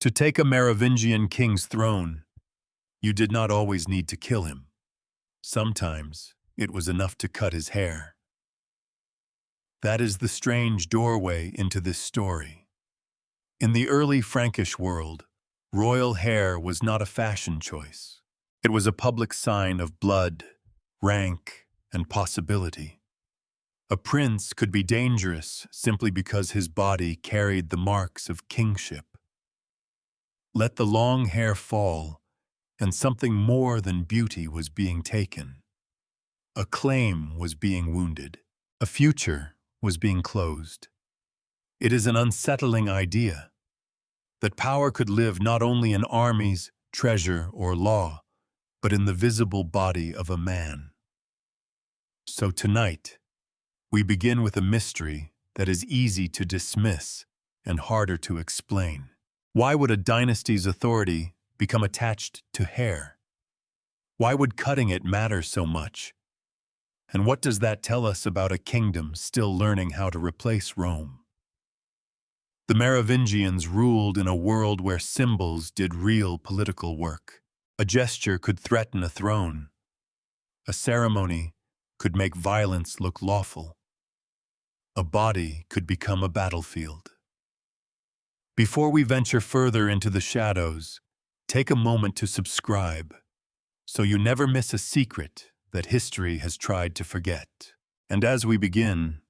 To take a Merovingian king's throne, you did not always need to kill him. Sometimes it was enough to cut his hair. That is the strange doorway into this story. In the early Frankish world, royal hair was not a fashion choice. It was a public sign of blood, rank, and possibility. A prince could be dangerous simply because his body carried the marks of kingship. Let the long hair fall, and something more than beauty was being taken. A claim was being wounded. A future was being closed. It is an unsettling idea that power could live not only in armies, treasure, or law, but in the visible body of a man. So tonight, we begin with a mystery that is easy to dismiss and harder to explain. Why would a dynasty's authority become attached to hair? Why would cutting it matter so much? And what does that tell us about a kingdom still learning how to replace Rome? The Merovingians ruled in a world where symbols did real political work. A gesture could threaten a throne. A ceremony could make violence look lawful. A body could become a battlefield. Before we venture further into the shadows, take a moment to subscribe so you never miss a secret that history has tried to forget. And as we begin,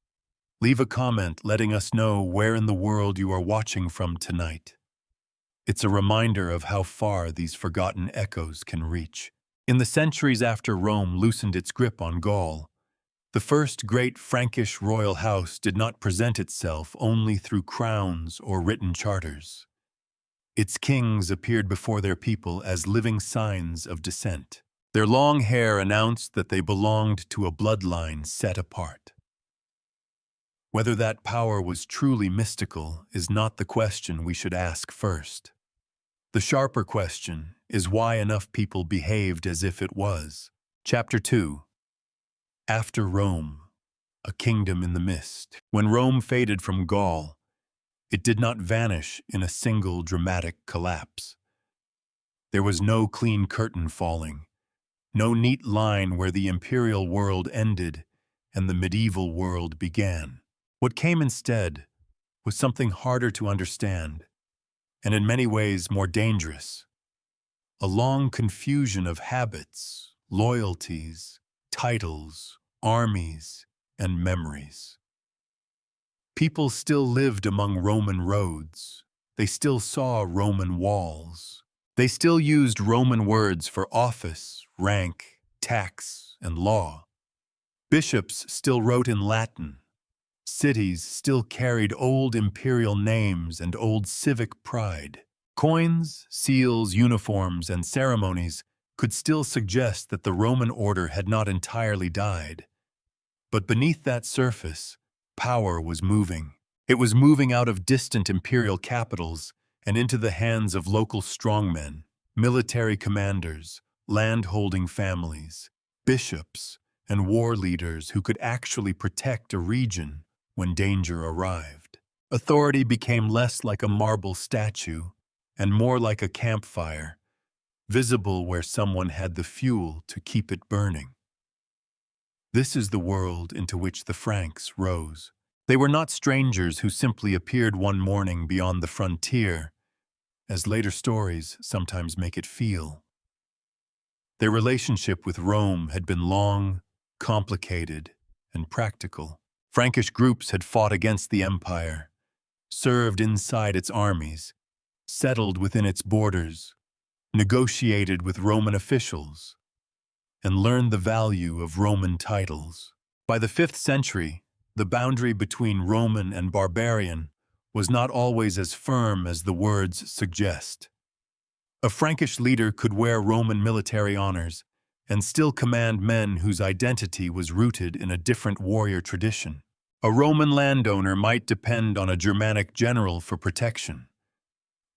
leave a comment letting us know where in the world you are watching from tonight. It's a reminder of how far these forgotten echoes can reach. In the centuries after Rome loosened its grip on Gaul, the first great Frankish royal house did not present itself only through crowns or written charters. Its kings appeared before their people as living signs of descent. Their long hair announced that they belonged to a bloodline set apart. Whether that power was truly mystical is not the question we should ask first. The sharper question is why enough people behaved as if it was. Chapter 2. After Rome, a kingdom in the mist. When Rome faded from Gaul, it did not vanish in a single dramatic collapse. There was no clean curtain falling, no neat line where the imperial world ended and the medieval world began. What came instead was something harder to understand, and in many ways more dangerous. A long confusion of habits, loyalties, titles, armies, and memories. People still lived among Roman roads. They still saw Roman walls. They still used Roman words for office, rank, tax, and law. Bishops still wrote in Latin. Cities still carried old imperial names and old civic pride. Coins, seals, uniforms, and ceremonies could still suggest that the Roman order had not entirely died. But beneath that surface, power was moving. It was moving out of distant imperial capitals and into the hands of local strongmen, military commanders, land-holding families, bishops, and war leaders who could actually protect a region when danger arrived. Authority became less like a marble statue and more like a campfire, visible where someone had the fuel to keep it burning. This is the world into which the Franks rose. They were not strangers who simply appeared one morning beyond the frontier, as later stories sometimes make it feel. Their relationship with Rome had been long, complicated, and practical. Frankish groups had fought against the empire, served inside its armies, settled within its borders, negotiated with Roman officials, and learned the value of Roman titles. By the 5th century, the boundary between Roman and barbarian was not always as firm as the words suggest. A Frankish leader could wear Roman military honors and still command men whose identity was rooted in a different warrior tradition. A Roman landowner might depend on a Germanic general for protection.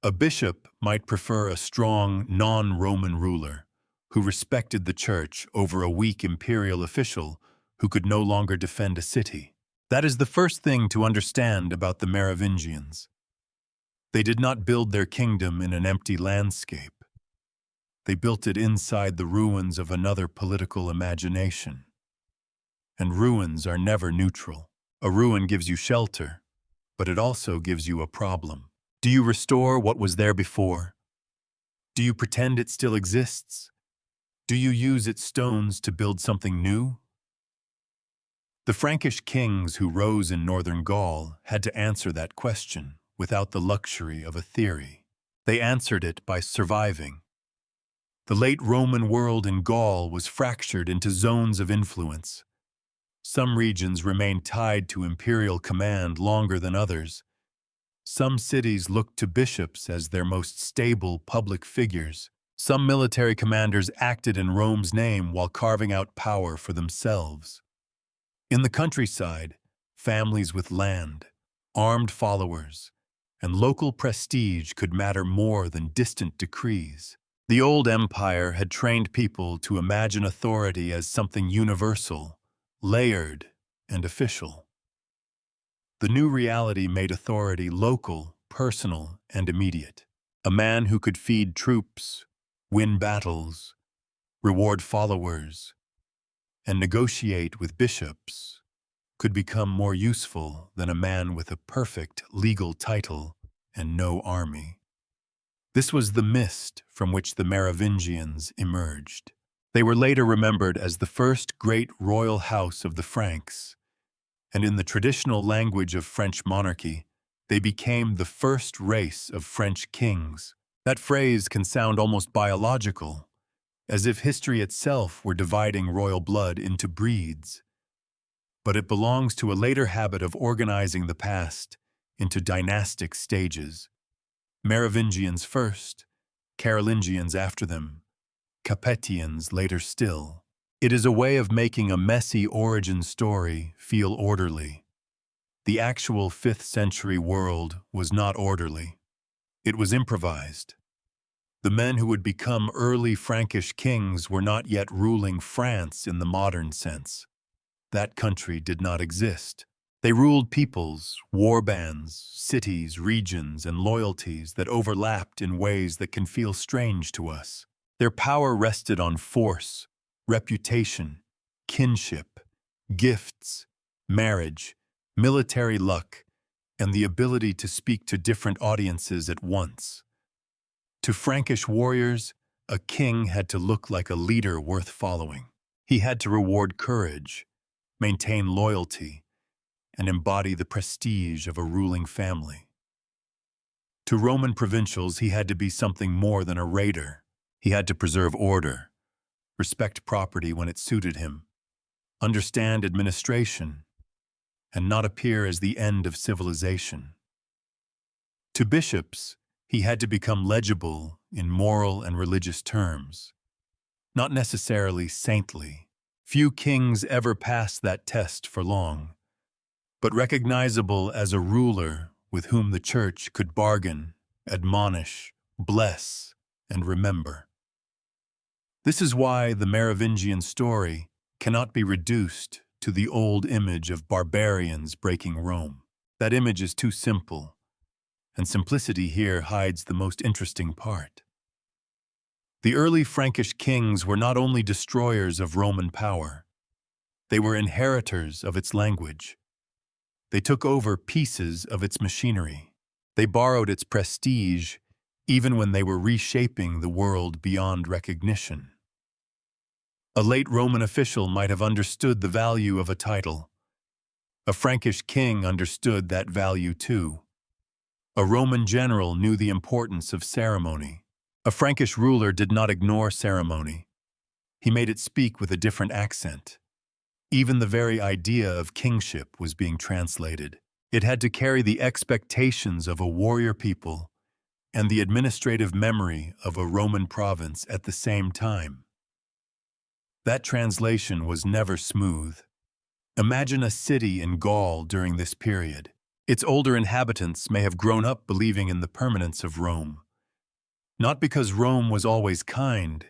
A bishop might prefer a strong, non-Roman ruler who respected the church over a weak imperial official who could no longer defend a city. That is the first thing to understand about the Merovingians. They did not build their kingdom in an empty landscape. They built it inside the ruins of another political imagination. And ruins are never neutral. A ruin gives you shelter, but it also gives you a problem. Do you restore what was there before? Do you pretend it still exists? Do you use its stones to build something new? The Frankish kings who rose in northern Gaul had to answer that question without the luxury of a theory. They answered it by surviving. The late Roman world in Gaul was fractured into zones of influence. Some regions remained tied to imperial command longer than others. Some cities looked to bishops as their most stable public figures. Some military commanders acted in Rome's name while carving out power for themselves. In the countryside, families with land, armed followers, and local prestige could matter more than distant decrees. The old empire had trained people to imagine authority as something universal, layered, and official. The new reality made authority local, personal, and immediate. A man who could feed troops, win battles, reward followers, and negotiate with bishops could become more useful than a man with a perfect legal title and no army. This was the mist from which the Merovingians emerged. They were later remembered as the first great royal house of the Franks, and in the traditional language of French monarchy, they became the first race of French kings. That phrase can sound almost biological, as if history itself were dividing royal blood into breeds. But it belongs to a later habit of organizing the past into dynastic stages. Merovingians first, Carolingians after them, Capetians later still. It is a way of making a messy origin story feel orderly. The actual 5th century world was not orderly. It was improvised. The men who would become early Frankish kings were not yet ruling France in the modern sense. That country did not exist. They ruled peoples, warbands, cities, regions, and loyalties that overlapped in ways that can feel strange to us. Their power rested on force, reputation, kinship, gifts, marriage, military luck, and the ability to speak to different audiences at once. To Frankish warriors, a king had to look like a leader worth following. He had to reward courage, maintain loyalty, and embody the prestige of a ruling family. To Roman provincials, he had to be something more than a raider. He had to preserve order, respect property when it suited him, understand administration, and not appear as the end of civilization. To bishops, he had to become legible in moral and religious terms, not necessarily saintly. Few kings ever passed that test for long, but recognizable as a ruler with whom the church could bargain, admonish, bless, and remember. This is why the Merovingian story cannot be reduced to the old image of barbarians breaking Rome. That image is too simple, and simplicity here hides the most interesting part. The early Frankish kings were not only destroyers of Roman power, they were inheritors of its language. They took over pieces of its machinery. They borrowed its prestige even when they were reshaping the world beyond recognition. A late Roman official might have understood the value of a title. A Frankish king understood that value too. A Roman general knew the importance of ceremony. A Frankish ruler did not ignore ceremony. He made it speak with a different accent. Even the very idea of kingship was being translated. It had to carry the expectations of a warrior people and the administrative memory of a Roman province at the same time. That translation was never smooth. Imagine a city in Gaul during this period. Its older inhabitants may have grown up believing in the permanence of Rome. Not because Rome was always kind,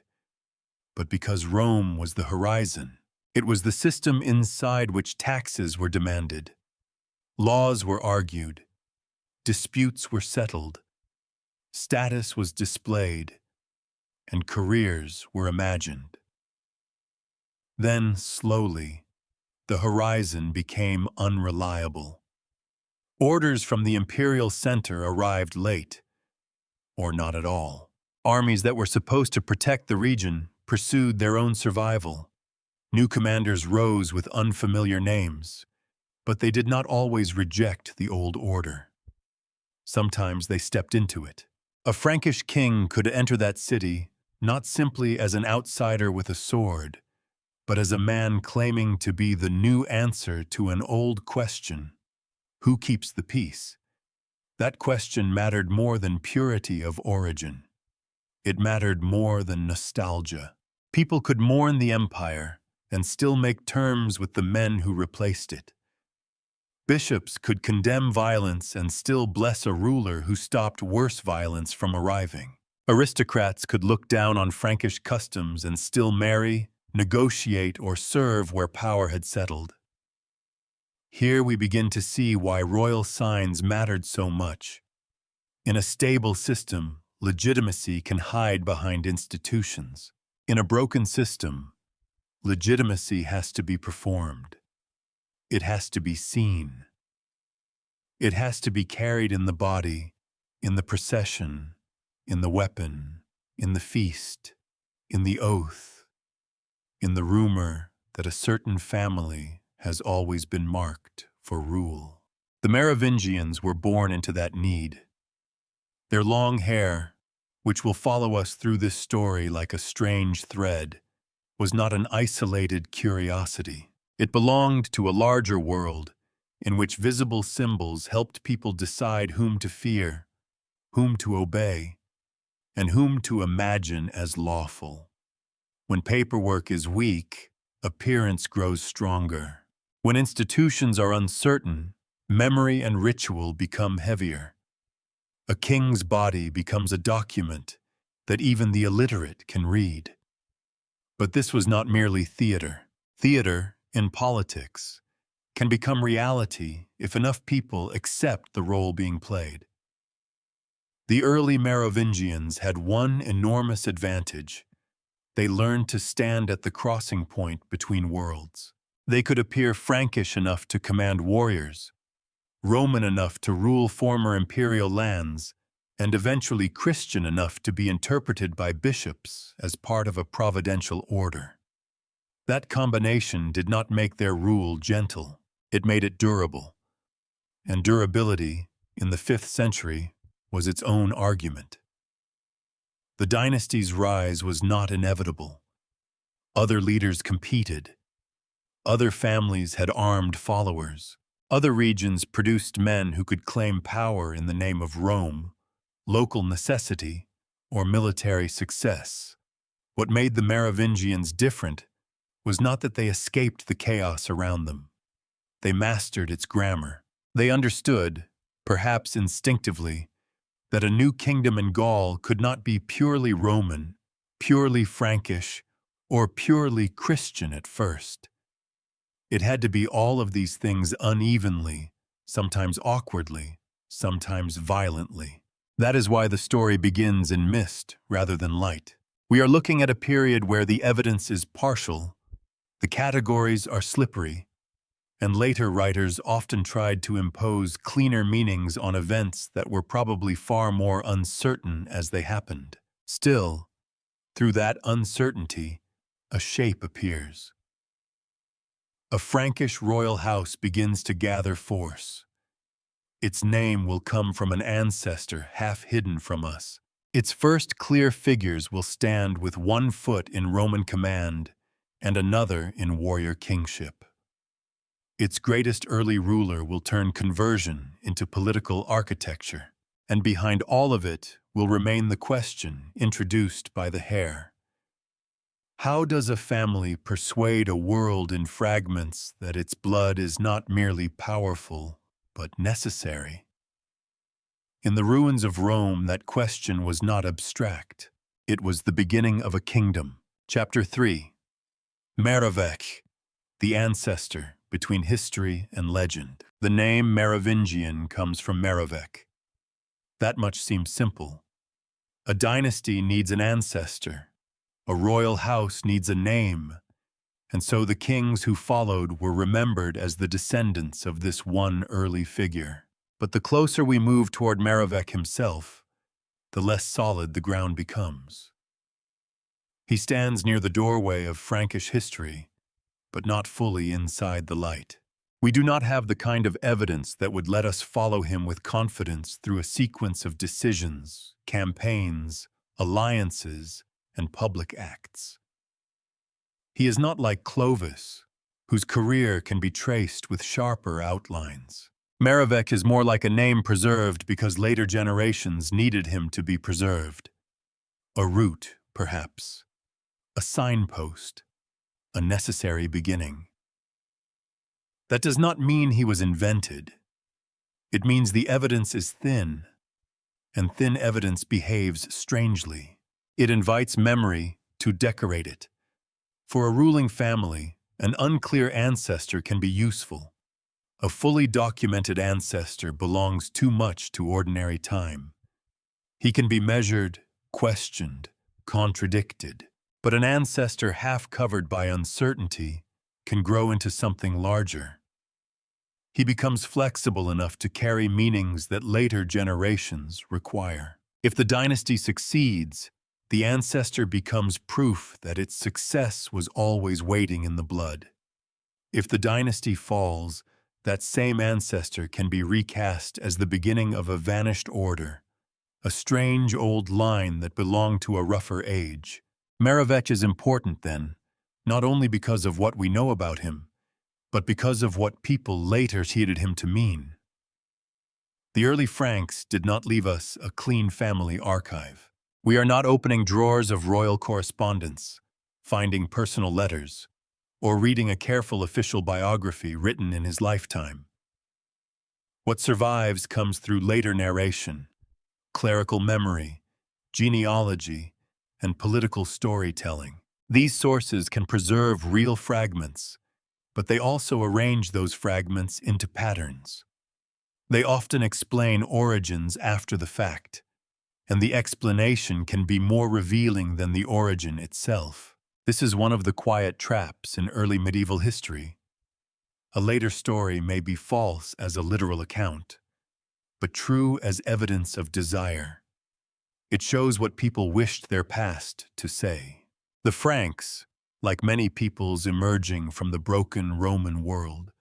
but because Rome was the horizon. It was the system inside which taxes were demanded. Laws were argued. Disputes were settled. Status was displayed, and careers were imagined. Then, slowly, the horizon became unreliable. Orders from the imperial center arrived late, or not at all. Armies that were supposed to protect the region pursued their own survival. New commanders rose with unfamiliar names, but they did not always reject the old order. Sometimes they stepped into it. A Frankish king could enter that city not simply as an outsider with a sword, but as a man claiming to be the new answer to an old question: who keeps the peace? That question mattered more than purity of origin. It mattered more than nostalgia. People could mourn the empire and still make terms with the men who replaced it. Bishops could condemn violence and still bless a ruler who stopped worse violence from arriving. Aristocrats could look down on Frankish customs and still marry, negotiate, or serve where power had settled. Here we begin to see why royal signs mattered so much. In a stable system, legitimacy can hide behind institutions. In a broken system, legitimacy has to be performed. It has to be seen. It has to be carried in the body, in the procession, in the weapon, in the feast, in the oath, in the rumor that a certain family has always been marked for rule. The Merovingians were born into that need. Their long hair, which will follow us through this story like a strange thread, was not an isolated curiosity. It belonged to a larger world in which visible symbols helped people decide whom to fear, whom to obey, and whom to imagine as lawful. When paperwork is weak, appearance grows stronger. When institutions are uncertain, memory and ritual become heavier. A king's body becomes a document that even the illiterate can read. But this was not merely theater. Theater, in politics, can become reality if enough people accept the role being played. The early Merovingians had one enormous advantage. They learned to stand at the crossing point between worlds. They could appear Frankish enough to command warriors, Roman enough to rule former imperial lands, and eventually Christian enough to be interpreted by bishops as part of a providential order. That combination did not make their rule gentle. It made it durable. And durability, in the 5th century, was its own argument. The dynasty's rise was not inevitable. Other leaders competed. Other families had armed followers. Other regions produced men who could claim power in the name of Rome, local necessity, or military success. What made the Merovingians different was not that they escaped the chaos around them. They mastered its grammar. They understood, perhaps instinctively, that a new kingdom in Gaul could not be purely Roman, purely Frankish, or purely Christian at first. It had to be all of these things unevenly, sometimes awkwardly, sometimes violently. That is why the story begins in mist rather than light. We are looking at a period where the evidence is partial, the categories are slippery, and later writers often tried to impose cleaner meanings on events that were probably far more uncertain as they happened. Still, through that uncertainty, a shape appears. A Frankish royal house begins to gather force. Its name will come from an ancestor half hidden from us. Its first clear figures will stand with one foot in Roman command and another in warrior kingship. Its greatest early ruler will turn conversion into political architecture, and behind all of it will remain the question introduced by the hair. How does a family persuade a world in fragments that its blood is not merely powerful, but necessary? In the ruins of Rome, that question was not abstract. It was the beginning of a kingdom. Chapter 3. Merovec, the ancestor between history and legend. The name Merovingian comes from Merovec. That much seems simple. A dynasty needs an ancestor. A royal house needs a name. And so the kings who followed were remembered as the descendants of this one early figure. But the closer we move toward Merovec himself, the less solid the ground becomes. He stands near the doorway of Frankish history, but not fully inside the light. We do not have the kind of evidence that would let us follow him with confidence through a sequence of decisions, campaigns, alliances, and public acts. He is not like Clovis, whose career can be traced with sharper outlines. Merovec is more like a name preserved because later generations needed him to be preserved. A route, perhaps. A signpost. A necessary beginning. That does not mean he was invented. It means the evidence is thin, and thin evidence behaves strangely. It invites memory to decorate it. For a ruling family, an unclear ancestor can be useful. A fully documented ancestor belongs too much to ordinary time. He can be measured, questioned, contradicted. But an ancestor half covered by uncertainty can grow into something larger. He becomes flexible enough to carry meanings that later generations require. If the dynasty succeeds, the ancestor becomes proof that its success was always waiting in the blood. If the dynasty falls, that same ancestor can be recast as the beginning of a vanished order, a strange old line that belonged to a rougher age. Merovec is important then, not only because of what we know about him, but because of what people later heeded him to mean. The early Franks did not leave us a clean family archive. We are not opening drawers of royal correspondence, finding personal letters, or reading a careful official biography written in his lifetime. What survives comes through later narration, clerical memory, genealogy, and political storytelling. These sources can preserve real fragments, but they also arrange those fragments into patterns. They often explain origins after the fact, and the explanation can be more revealing than the origin itself. This is one of the quiet traps in early medieval history. A later story may be false as a literal account, but true as evidence of desire. It shows what people wished their past to say. The Franks, like many peoples emerging from the broken Roman world,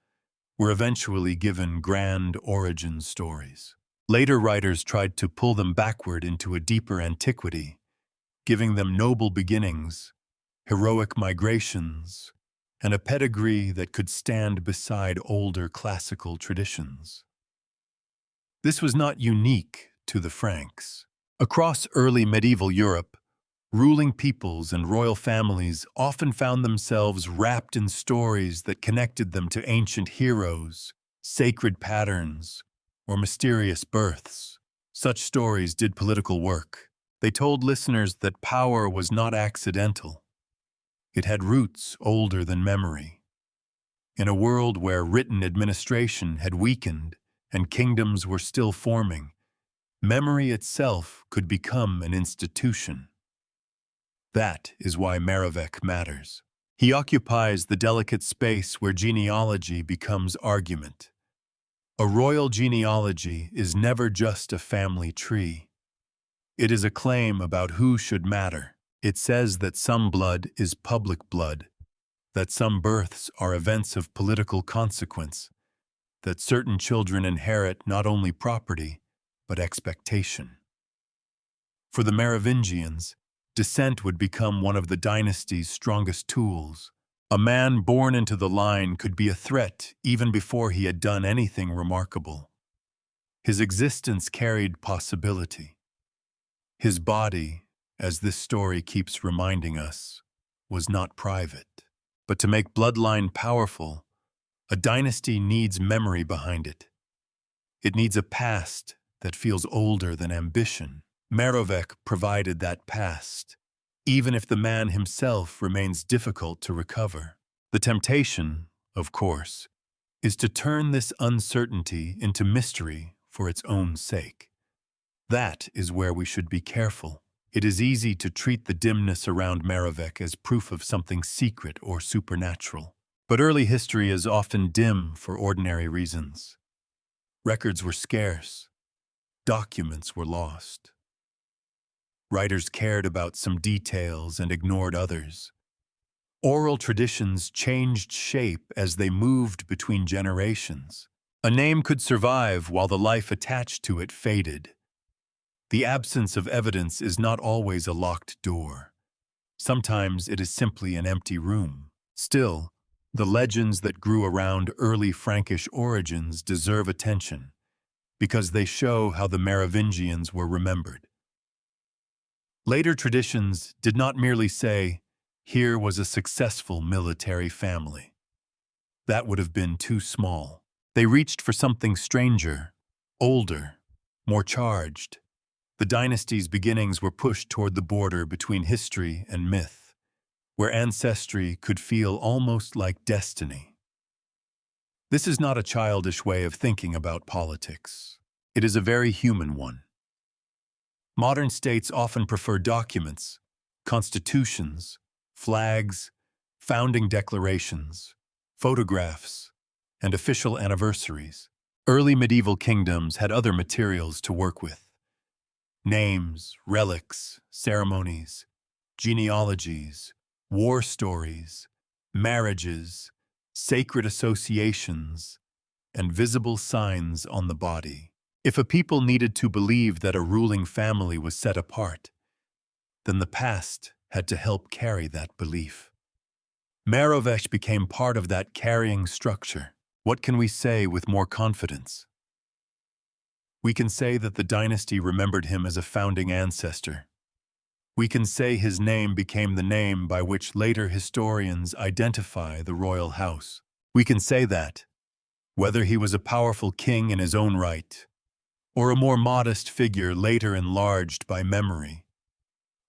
were eventually given grand origin stories. Later writers tried to pull them backward into a deeper antiquity, giving them noble beginnings, heroic migrations, and a pedigree that could stand beside older classical traditions. This was not unique to the Franks. Across early medieval Europe, ruling peoples and royal families often found themselves wrapped in stories that connected them to ancient heroes, sacred patterns, or mysterious births. Such stories did political work. They told listeners that power was not accidental. It had roots older than memory. In a world where written administration had weakened and kingdoms were still forming, memory itself could become an institution. That is why Merovec matters. He occupies the delicate space where genealogy becomes argument. A royal genealogy is never just a family tree. It is a claim about who should matter. It says that some blood is public blood, that some births are events of political consequence, that certain children inherit not only property, but expectation. For the Merovingians, descent would become one of the dynasty's strongest tools. A man born into the line could be a threat even before he had done anything remarkable. His existence carried possibility. His body, as this story keeps reminding us, was not private. But to make bloodline powerful, a dynasty needs memory behind it. It needs a past that feels older than ambition. Merovec provided that past, even if the man himself remains difficult to recover. The temptation, of course, is to turn this uncertainty into mystery for its own sake. That is where we should be careful. It is easy to treat the dimness around Merovec as proof of something secret or supernatural. But early history is often dim for ordinary reasons. Records were scarce. Documents were lost. Writers cared about some details and ignored others. Oral traditions changed shape as they moved between generations. A name could survive while the life attached to it faded. The absence of evidence is not always a locked door. Sometimes it is simply an empty room. Still, the legends that grew around early Frankish origins deserve attention because they show how the Merovingians were remembered. Later traditions did not merely say, "Here was a successful military family." That would have been too small. They reached for something stranger, older, more charged. The dynasty's beginnings were pushed toward the border between history and myth, where ancestry could feel almost like destiny. This is not a childish way of thinking about politics. It is a very human one. Modern states often prefer documents, constitutions, flags, founding declarations, photographs, and official anniversaries. Early medieval kingdoms had other materials to work with. Names, relics, ceremonies, genealogies, war stories, marriages, sacred associations, and visible signs on the body. If a people needed to believe that a ruling family was set apart, then the past had to help carry that belief. Merovec became part of that carrying structure. What can we say with more confidence? We can say that the dynasty remembered him as a founding ancestor. We can say his name became the name by which later historians identify the royal house. We can say that, whether he was a powerful king in his own right, or a more modest figure later enlarged by memory,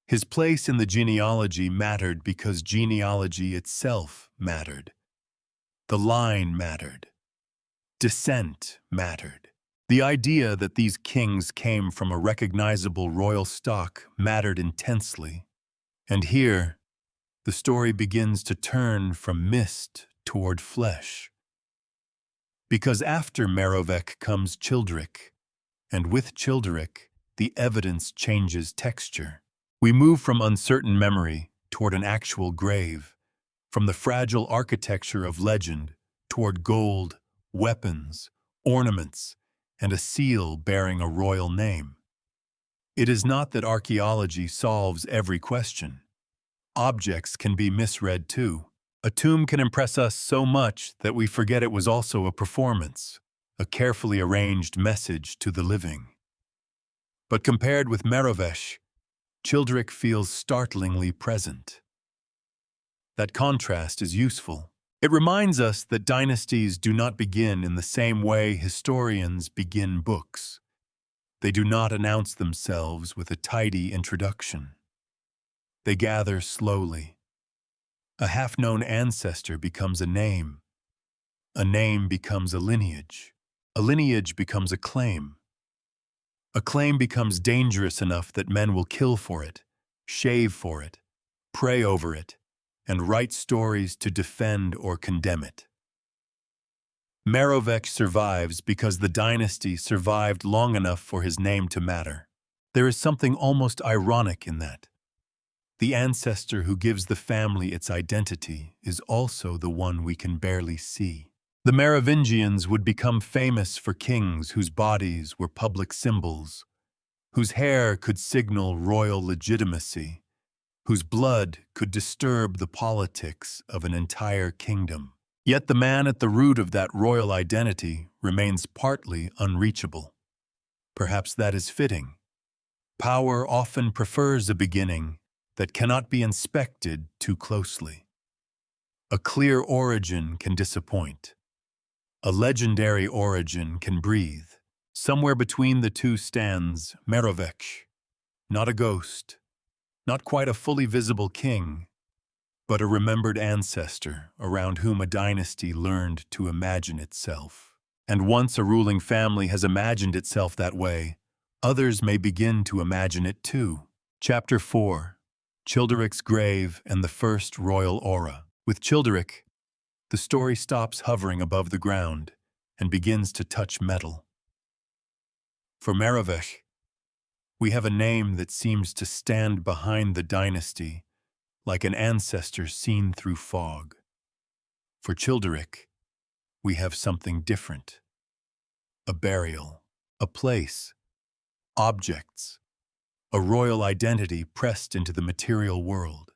his place in the genealogy mattered because genealogy itself mattered. The line mattered. Descent mattered. The idea that these kings came from a recognizable royal stock mattered intensely. And here, the story begins to turn from mist toward flesh. Because after Merovec comes Childeric, and with Childeric, the evidence changes texture. We move from uncertain memory toward an actual grave, from the fragile architecture of legend toward gold, weapons, ornaments, and a seal bearing a royal name. It is not that archaeology solves every question. Objects can be misread too. A tomb can impress us so much that we forget it was also a performance, a carefully arranged message to the living. But compared with Merovec, Childeric feels startlingly present. That contrast is useful. It reminds us that dynasties do not begin in the same way historians begin books. They do not announce themselves with a tidy introduction. They gather slowly. A half-known ancestor becomes a name becomes a lineage becomes a claim becomes dangerous enough that men will kill for it, shave for it, pray over it, and write stories to defend or condemn it. Merovec survives because the dynasty survived long enough for his name to matter. There is something almost ironic in that. The ancestor who gives the family its identity is also the one we can barely see. The Merovingians would become famous for kings whose bodies were public symbols, whose hair could signal royal legitimacy, whose blood could disturb the politics of an entire kingdom. Yet the man at the root of that royal identity remains partly unreachable. Perhaps that is fitting. Power often prefers a beginning that cannot be inspected too closely. A clear origin can disappoint. A legendary origin can breathe. Somewhere between the two stands Merovec, not a ghost, not quite a fully visible king, but a remembered ancestor around whom a dynasty learned to imagine itself. And once a ruling family has imagined itself that way, others may begin to imagine it too. Chapter 4. Childeric's Grave and the First Royal Aura. With Childeric, the story stops hovering above the ground and begins to touch metal. For Merovingian, we have a name that seems to stand behind the dynasty like an ancestor seen through fog. For Childeric, we have something different. A burial, a place, objects, a royal identity pressed into the material world.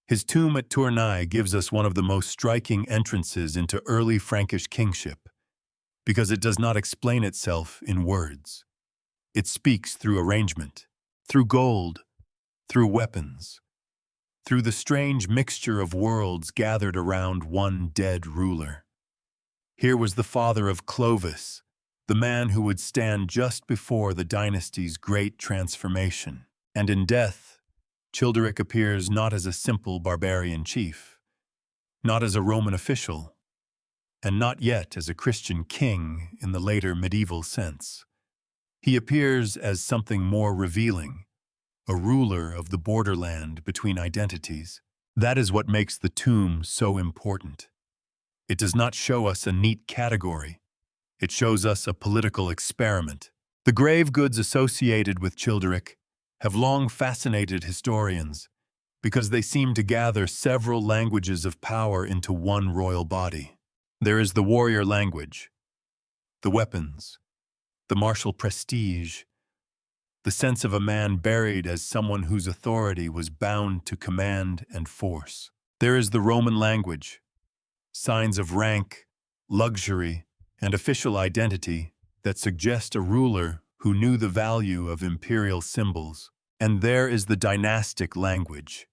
His tomb at Tournai gives us one of the most striking entrances into early Frankish kingship, because it does not explain itself in words. It speaks through arrangement, through gold, through weapons, through the strange mixture of worlds gathered around one dead ruler. Here was the father of Clovis, the man who would stand just before the dynasty's great transformation. And in death, Childeric appears not as a simple barbarian chief, not as a Roman official, and not yet as a Christian king in the later medieval sense. He appears as something more revealing, a ruler of the borderland between identities. That is what makes the tomb so important. It does not show us a neat category. It shows us a political experiment. The grave goods associated with Childeric have long fascinated historians because they seem to gather several languages of power into one royal body. There is the warrior language, the weapons, the martial prestige, the sense of a man buried as someone whose authority was bound to command and force. There is the Roman language, signs of rank, luxury, and official identity that suggest a ruler who knew the value of imperial symbols. And there is the dynastic language,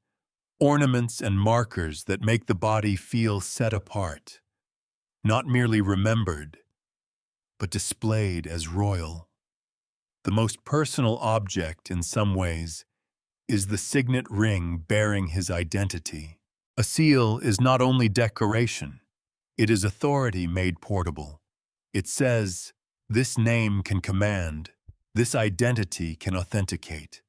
ornaments and markers that make the body feel set apart, not merely remembered, but displayed as royal. The most personal object, in some ways, is the signet ring bearing his identity. A seal is not only decoration, it is authority made portable. It says, this name can command, this identity can authenticate.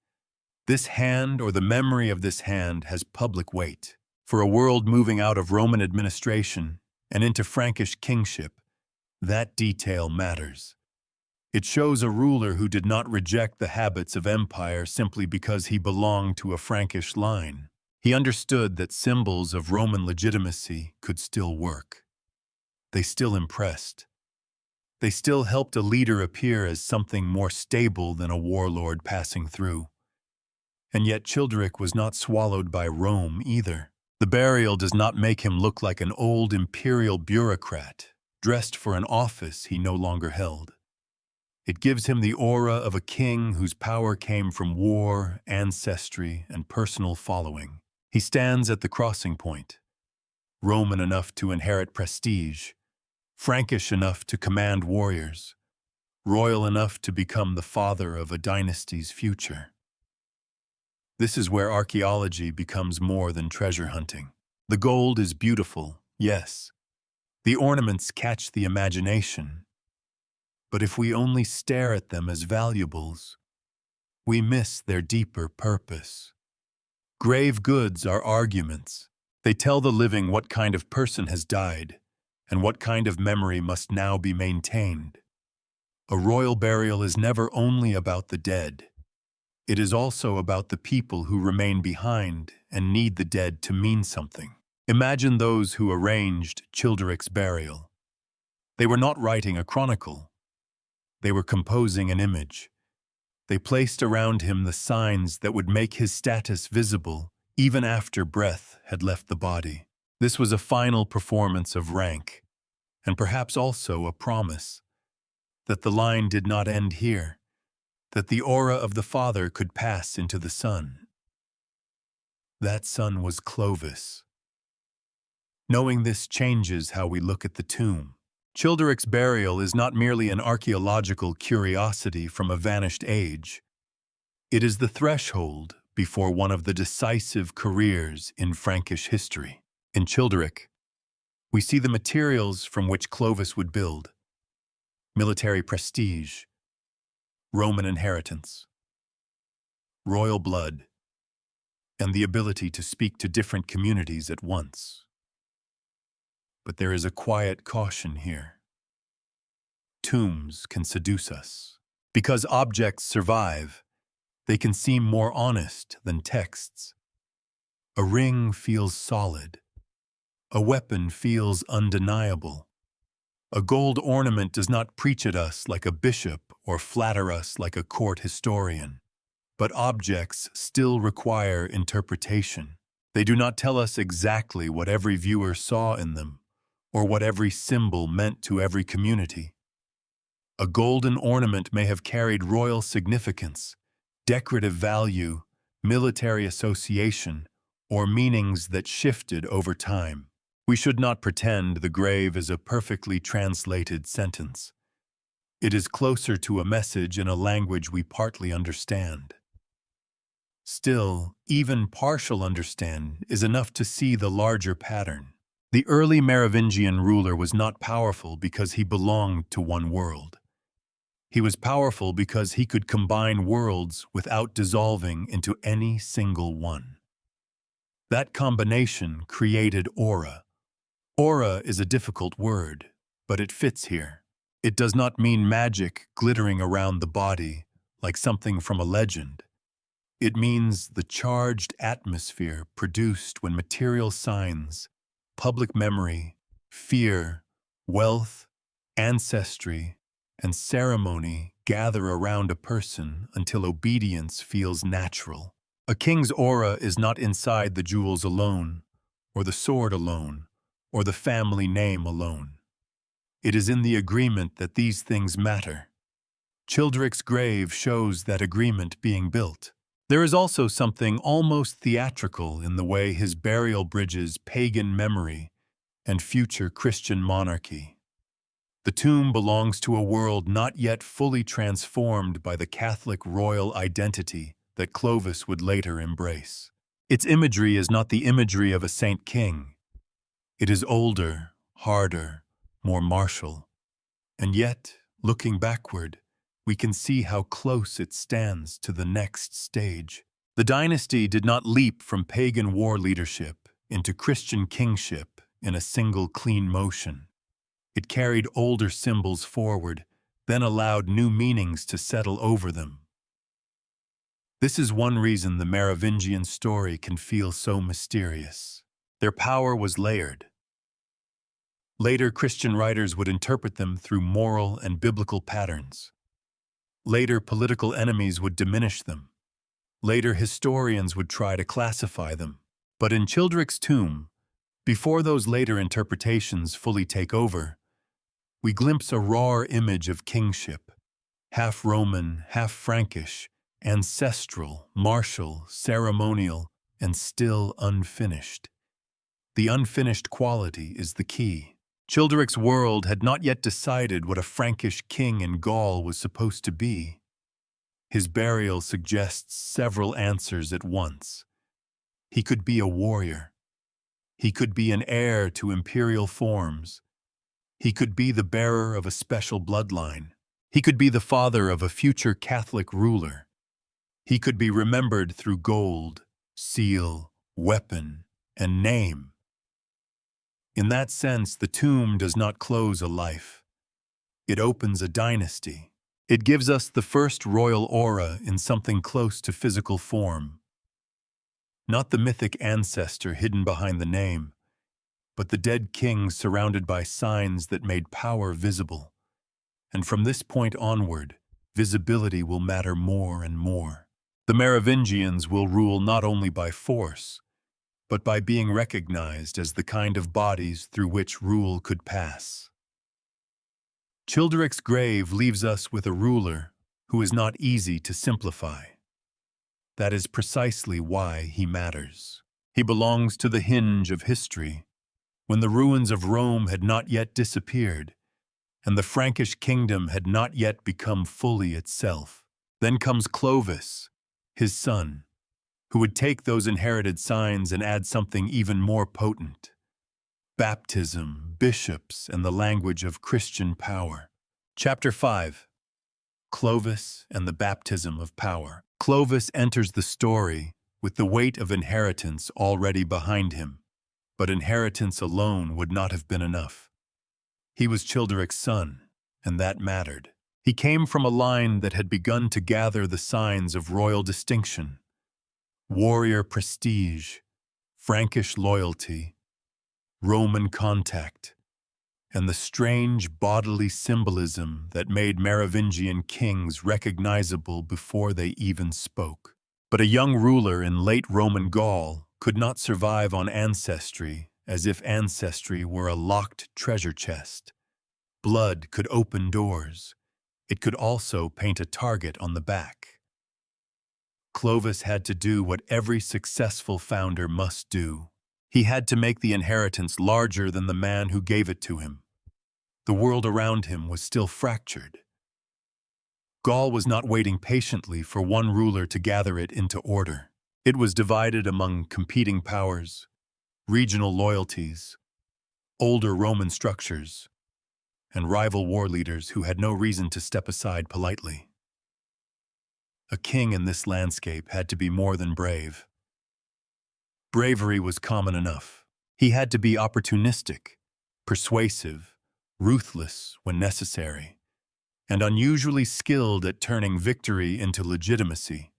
This hand or the memory of this hand has public weight. For a world moving out of Roman administration and into Frankish kingship, that detail matters. It shows a ruler who did not reject the habits of empire simply because he belonged to a Frankish line. He understood that symbols of Roman legitimacy could still work. They still impressed. They still helped a leader appear as something more stable than a warlord passing through. And yet Childeric was not swallowed by Rome either. The burial does not make him look like an old imperial bureaucrat, dressed for an office he no longer held. It gives him the aura of a king whose power came from war, ancestry, and personal following. He stands at the crossing point, Roman enough to inherit prestige, Frankish enough to command warriors, royal enough to become the father of a dynasty's future. This is where archaeology becomes more than treasure hunting. The gold is beautiful, yes. The ornaments catch the imagination. But if we only stare at them as valuables, we miss their deeper purpose. Grave goods are arguments. They tell the living what kind of person has died and what kind of memory must now be maintained. A royal burial is never only about the dead. It is also about the people who remain behind and need the dead to mean something. Imagine those who arranged Childeric's burial. They were not writing a chronicle. They were composing an image. They placed around him the signs that would make his status visible even after breath had left the body. This was a final performance of rank, and perhaps also a promise that the line did not end here, that the aura of the father could pass into the son. That son was Clovis. Knowing this changes how we look at the tomb. Childeric's burial is not merely an archaeological curiosity from a vanished age. It is the threshold before one of the decisive careers in Frankish history. In Childeric, we see the materials from which Clovis would build: military prestige, Roman inheritance, royal blood, and the ability to speak to different communities at once. But there is a quiet caution here. Tombs can seduce us. Because objects survive, they can seem more honest than texts. A ring feels solid. A weapon feels undeniable. A gold ornament does not preach at us like a bishop or flatter us like a court historian. But objects still require interpretation. They do not tell us exactly what every viewer saw in them, or what every symbol meant to every community. A golden ornament may have carried royal significance, decorative value, military association, or meanings that shifted over time. We should not pretend the grave is a perfectly translated sentence. It is closer to a message in a language we partly understand. Still, even partial understanding is enough to see the larger pattern. The early Merovingian ruler was not powerful because he belonged to one world. He was powerful because he could combine worlds without dissolving into any single one. That combination created aura. Aura is a difficult word, but it fits here. It does not mean magic glittering around the body like something from a legend. It means the charged atmosphere produced when material signs, public memory, fear, wealth, ancestry, and ceremony gather around a person until obedience feels natural. A king's aura is not inside the jewels alone, or the sword alone, or the family name alone. It is in the agreement that these things matter. Childric's grave shows that agreement being built. There is also something almost theatrical in the way his burial bridges pagan memory and future Christian monarchy. The tomb belongs to a world not yet fully transformed by the Catholic royal identity that Clovis would later embrace. Its imagery is not the imagery of a saint king. It is older, harder, more martial. And yet, looking backward, we can see how close it stands to the next stage. The dynasty did not leap from pagan war leadership into Christian kingship in a single clean motion. It carried older symbols forward, then allowed new meanings to settle over them. This is one reason the Merovingian story can feel so mysterious. Their power was layered. Later Christian writers would interpret them through moral and biblical patterns. Later political enemies would diminish them. Later historians would try to classify them. But in Childric's tomb, before those later interpretations fully take over, we glimpse a raw image of kingship, half Roman, half Frankish, ancestral, martial, ceremonial, and still unfinished. The unfinished quality is the key. Childric's world had not yet decided what a Frankish king in Gaul was supposed to be. His burial suggests several answers at once. He could be a warrior. He could be an heir to imperial forms. He could be the bearer of a special bloodline. He could be the father of a future Catholic ruler. He could be remembered through gold, seal, weapon, and name. In that sense, the tomb does not close a life. It opens a dynasty. It gives us the first royal aura in something close to physical form. Not the mythic ancestor hidden behind the name, but the dead king surrounded by signs that made power visible. And from this point onward, visibility will matter more and more. The Merovingians will rule not only by force, but by being recognized as the kind of bodies through which rule could pass. Childric's grave leaves us with a ruler who is not easy to simplify. That is precisely why he matters. He belongs to the hinge of history, when the ruins of Rome had not yet disappeared, and the Frankish kingdom had not yet become fully itself. Then comes Clovis, his son, who would take those inherited signs and add something even more potent: baptism, bishops, and the language of Christian power. Chapter 5. Clovis and the Baptism of Power. Clovis enters the story with the weight of inheritance already behind him, but inheritance alone would not have been enough. He was Childeric's son, and that mattered. He came from a line that had begun to gather the signs of royal distinction: warrior prestige, Frankish loyalty, Roman contact, and the strange bodily symbolism that made Merovingian kings recognizable before they even spoke. But a young ruler in late Roman Gaul could not survive on ancestry as if ancestry were a locked treasure chest. Blood could open doors. It could also paint a target on the back. Clovis had to do what every successful founder must do. He had to make the inheritance larger than the man who gave it to him. The world around him was still fractured. Gaul was not waiting patiently for one ruler to gather it into order. It was divided among competing powers, regional loyalties, older Roman structures, and rival war leaders who had no reason to step aside politely. A king in this landscape had to be more than brave. Bravery was common enough. He had to be opportunistic, persuasive, ruthless when necessary, and unusually skilled at turning victory into legitimacy.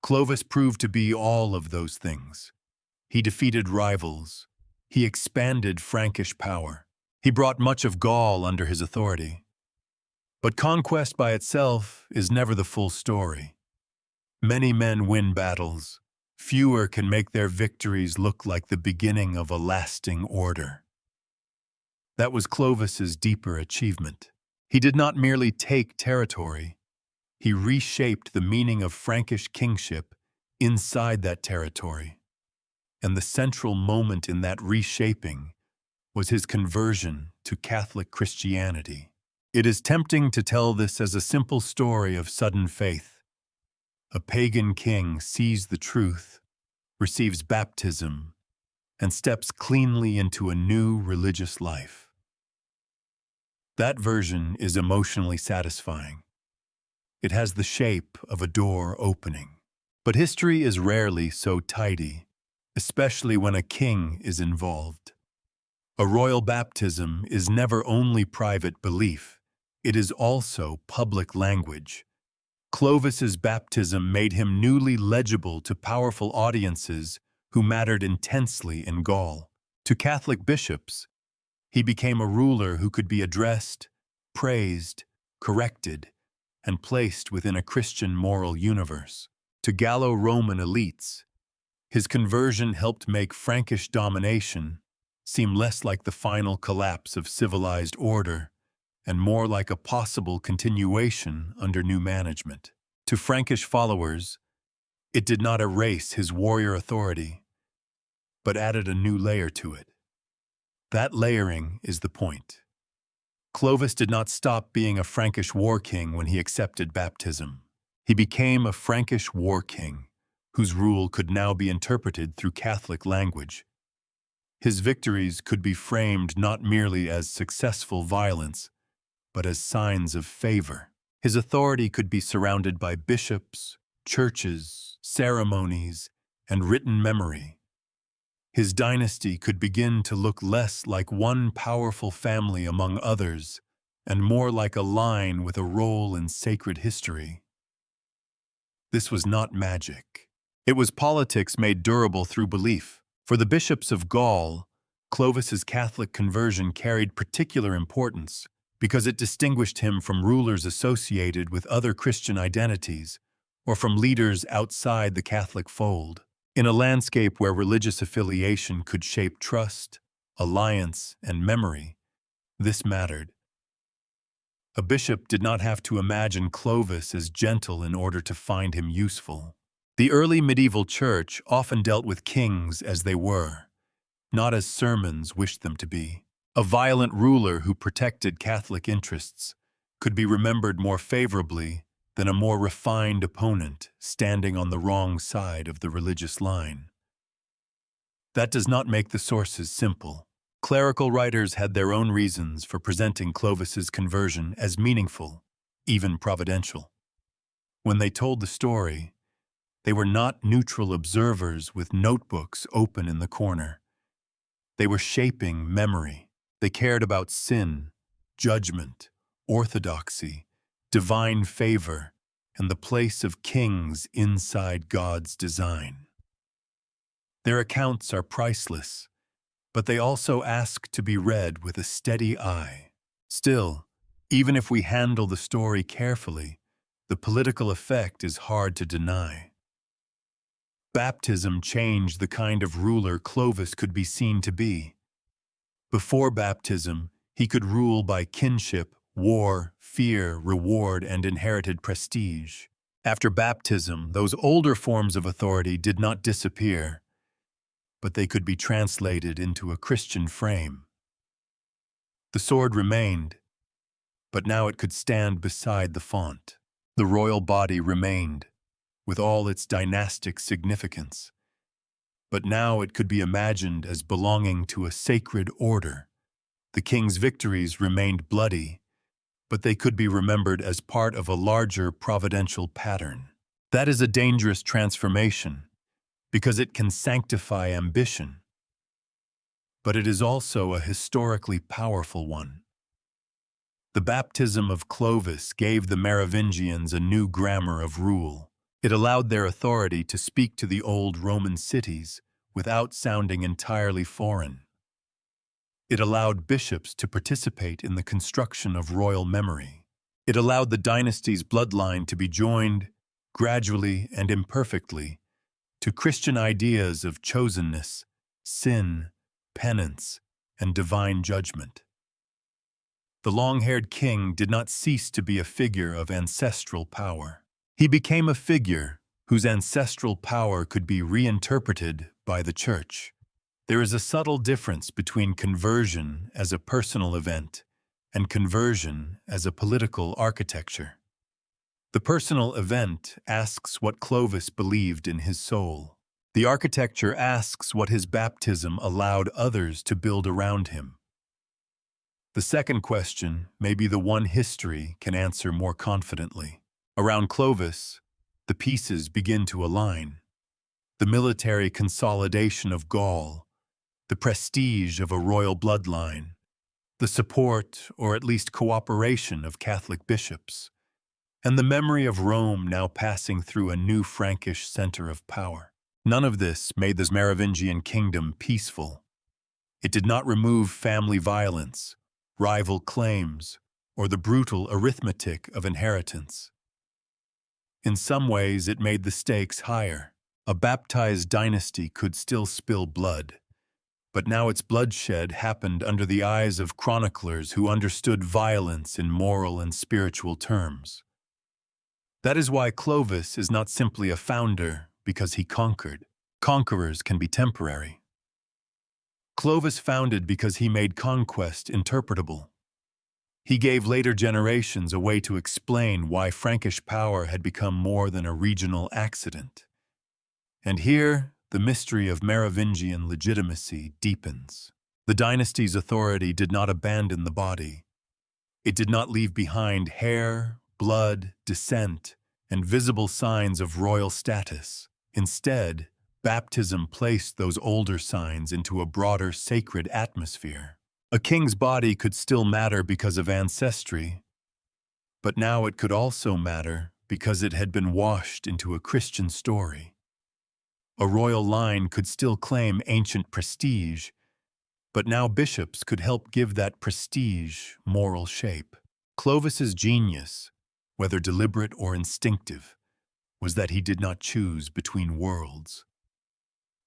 Clovis proved to be all of those things. He defeated rivals. He expanded Frankish power. He brought much of Gaul under his authority. But conquest by itself is never the full story. Many men win battles. Fewer can make their victories look like the beginning of a lasting order. That was Clovis's deeper achievement. He did not merely take territory. He reshaped the meaning of Frankish kingship inside that territory. And the central moment in that reshaping was his conversion to Catholic Christianity. It is tempting to tell this as a simple story of sudden faith. A pagan king sees the truth, receives baptism, and steps cleanly into a new religious life. That version is emotionally satisfying. It has the shape of a door opening. But history is rarely so tidy, especially when a king is involved. A royal baptism is never only private belief, it is also public language. Clovis's baptism made him newly legible to powerful audiences who mattered intensely in Gaul. To Catholic bishops, he became a ruler who could be addressed, praised, corrected, and placed within a Christian moral universe. To Gallo-Roman elites, his conversion helped make Frankish domination seem less like the final collapse of civilized order and more like a possible continuation under new management. To Frankish followers, it did not erase his warrior authority, but added a new layer to it. That layering is the point. Clovis did not stop being a Frankish war king when he accepted baptism. He became a Frankish war king, whose rule could now be interpreted through Catholic language. His victories could be framed not merely as successful violence, but as signs of favor. His authority could be surrounded by bishops, churches, ceremonies, and written memory. His dynasty could begin to look less like one powerful family among others, and more like a line with a role in sacred history. This was not magic. It was politics made durable through belief. For the bishops of Gaul, Clovis's Catholic conversion carried particular importance because it distinguished him from rulers associated with other Christian identities or from leaders outside the Catholic fold. In a landscape where religious affiliation could shape trust, alliance, and memory, this mattered. A bishop did not have to imagine Clovis as gentle in order to find him useful. The early medieval church often dealt with kings as they were, not as sermons wished them to be. A violent ruler who protected Catholic interests could be remembered more favorably than a more refined opponent standing on the wrong side of the religious line. That does not make the sources simple. Clerical writers had their own reasons for presenting Clovis's conversion as meaningful, even providential. When they told the story, they were not neutral observers with notebooks open in the corner. They were shaping memory. They cared about sin, judgment, orthodoxy, divine favor, and the place of kings inside God's design. Their accounts are priceless, but they also ask to be read with a steady eye. Still, even if we handle the story carefully, the political effect is hard to deny. Baptism changed the kind of ruler Clovis could be seen to be. Before baptism, he could rule by kinship, war, fear, reward, and inherited prestige. After baptism, those older forms of authority did not disappear, but they could be translated into a Christian frame. The sword remained, but now it could stand beside the font. The royal body remained, with all its dynastic significance, but now it could be imagined as belonging to a sacred order. The king's victories remained bloody, but they could be remembered as part of a larger providential pattern. That is a dangerous transformation, because it can sanctify ambition, but it is also a historically powerful one. The baptism of Clovis gave the Merovingians a new grammar of rule. It allowed their authority to speak to the old Roman cities without sounding entirely foreign. It allowed bishops to participate in the construction of royal memory. It allowed the dynasty's bloodline to be joined, gradually and imperfectly, to Christian ideas of chosenness, sin, penance, and divine judgment. The long-haired king did not cease to be a figure of ancestral power. He became a figure whose ancestral power could be reinterpreted by the Church. There is a subtle difference between conversion as a personal event and conversion as a political architecture. The personal event asks what Clovis believed in his soul. The architecture asks what his baptism allowed others to build around him. The second question may be the one history can answer more confidently. Around Clovis, the pieces begin to align. The military consolidation of Gaul, the prestige of a royal bloodline, the support or at least cooperation of Catholic bishops, and the memory of Rome now passing through a new Frankish center of power. None of this made the Merovingian kingdom peaceful. It did not remove family violence, rival claims, or the brutal arithmetic of inheritance. In some ways, it made the stakes higher. A baptized dynasty could still spill blood, but now its bloodshed happened under the eyes of chroniclers who understood violence in moral and spiritual terms. That is why Clovis is not simply a founder because he conquered. Conquerors can be temporary. Clovis founded because he made conquest interpretable. He gave later generations a way to explain why Frankish power had become more than a regional accident. And here, the mystery of Merovingian legitimacy deepens. The dynasty's authority did not abandon the body. It did not leave behind hair, blood, descent, and visible signs of royal status. Instead, baptism placed those older signs into a broader sacred atmosphere. A king's body could still matter because of ancestry, but now it could also matter because it had been washed into a Christian story. A royal line could still claim ancient prestige, but now bishops could help give that prestige moral shape. Clovis's genius, whether deliberate or instinctive, was that he did not choose between worlds.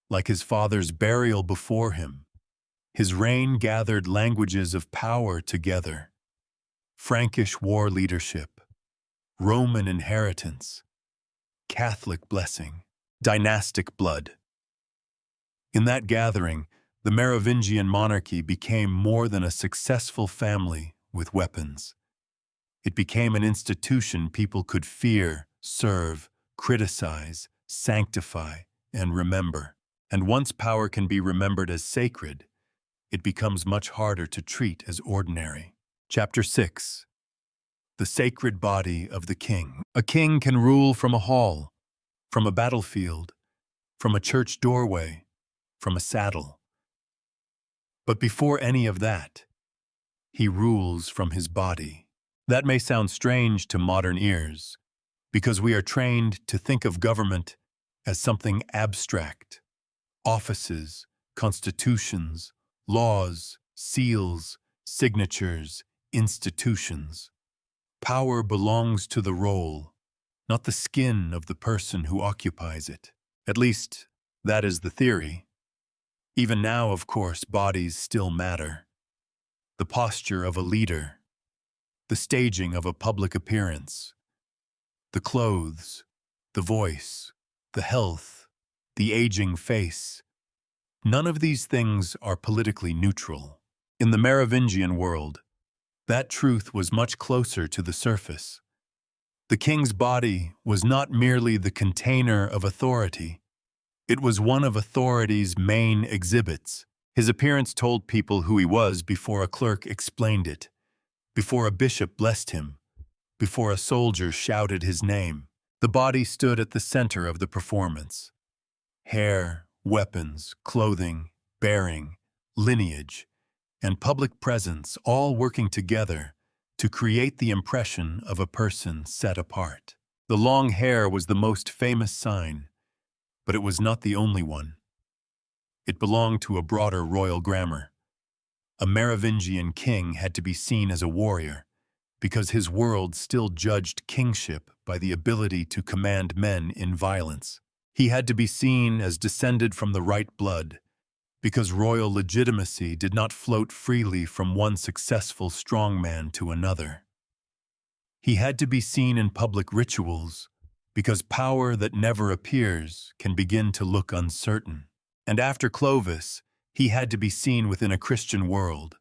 Like his father's burial before him, his reign gathered languages of power together: Frankish war leadership, Roman inheritance, Catholic blessing, dynastic blood. In that gathering, the Merovingian monarchy became more than a successful family with weapons. It became an institution people could fear, serve, criticize, sanctify, and remember. And once power can be remembered as sacred, it becomes much harder to treat as ordinary. Chapter 6. the sacred body of the king. A king can rule from a hall, from a battlefield, from a church doorway, from a saddle. But before any of that, he rules from his body. That may sound strange to modern ears, because we are trained to think of government as something abstract. Offices, constitutions, laws, seals, signatures, institutions. Power belongs to the role, not the skin of the person who occupies it. At least, that is the theory. Even now, of course, bodies still matter. The posture of a leader, the staging of a public appearance, the clothes, the voice, the health, the aging face. None of these things are politically neutral. In the Merovingian world, that truth was much closer to the surface. The king's body was not merely the container of authority. It was one of authority's main exhibits. His appearance told people who he was before a clerk explained it, before a bishop blessed him, before a soldier shouted his name. The body stood at the center of the performance. Hair, weapons, clothing, bearing, lineage, and public presence all working together to create the impression of a person set apart. The long hair was the most famous sign, but it was not the only one. It belonged to a broader royal grammar. A Merovingian king had to be seen as a warrior, because his world still judged kingship by the ability to command men in violence. He had to be seen as descended from the right blood, because royal legitimacy did not float freely from one successful strongman to another. He had to be seen in public rituals, because power that never appears can begin to look uncertain. And after Clovis, he had to be seen within a Christian world,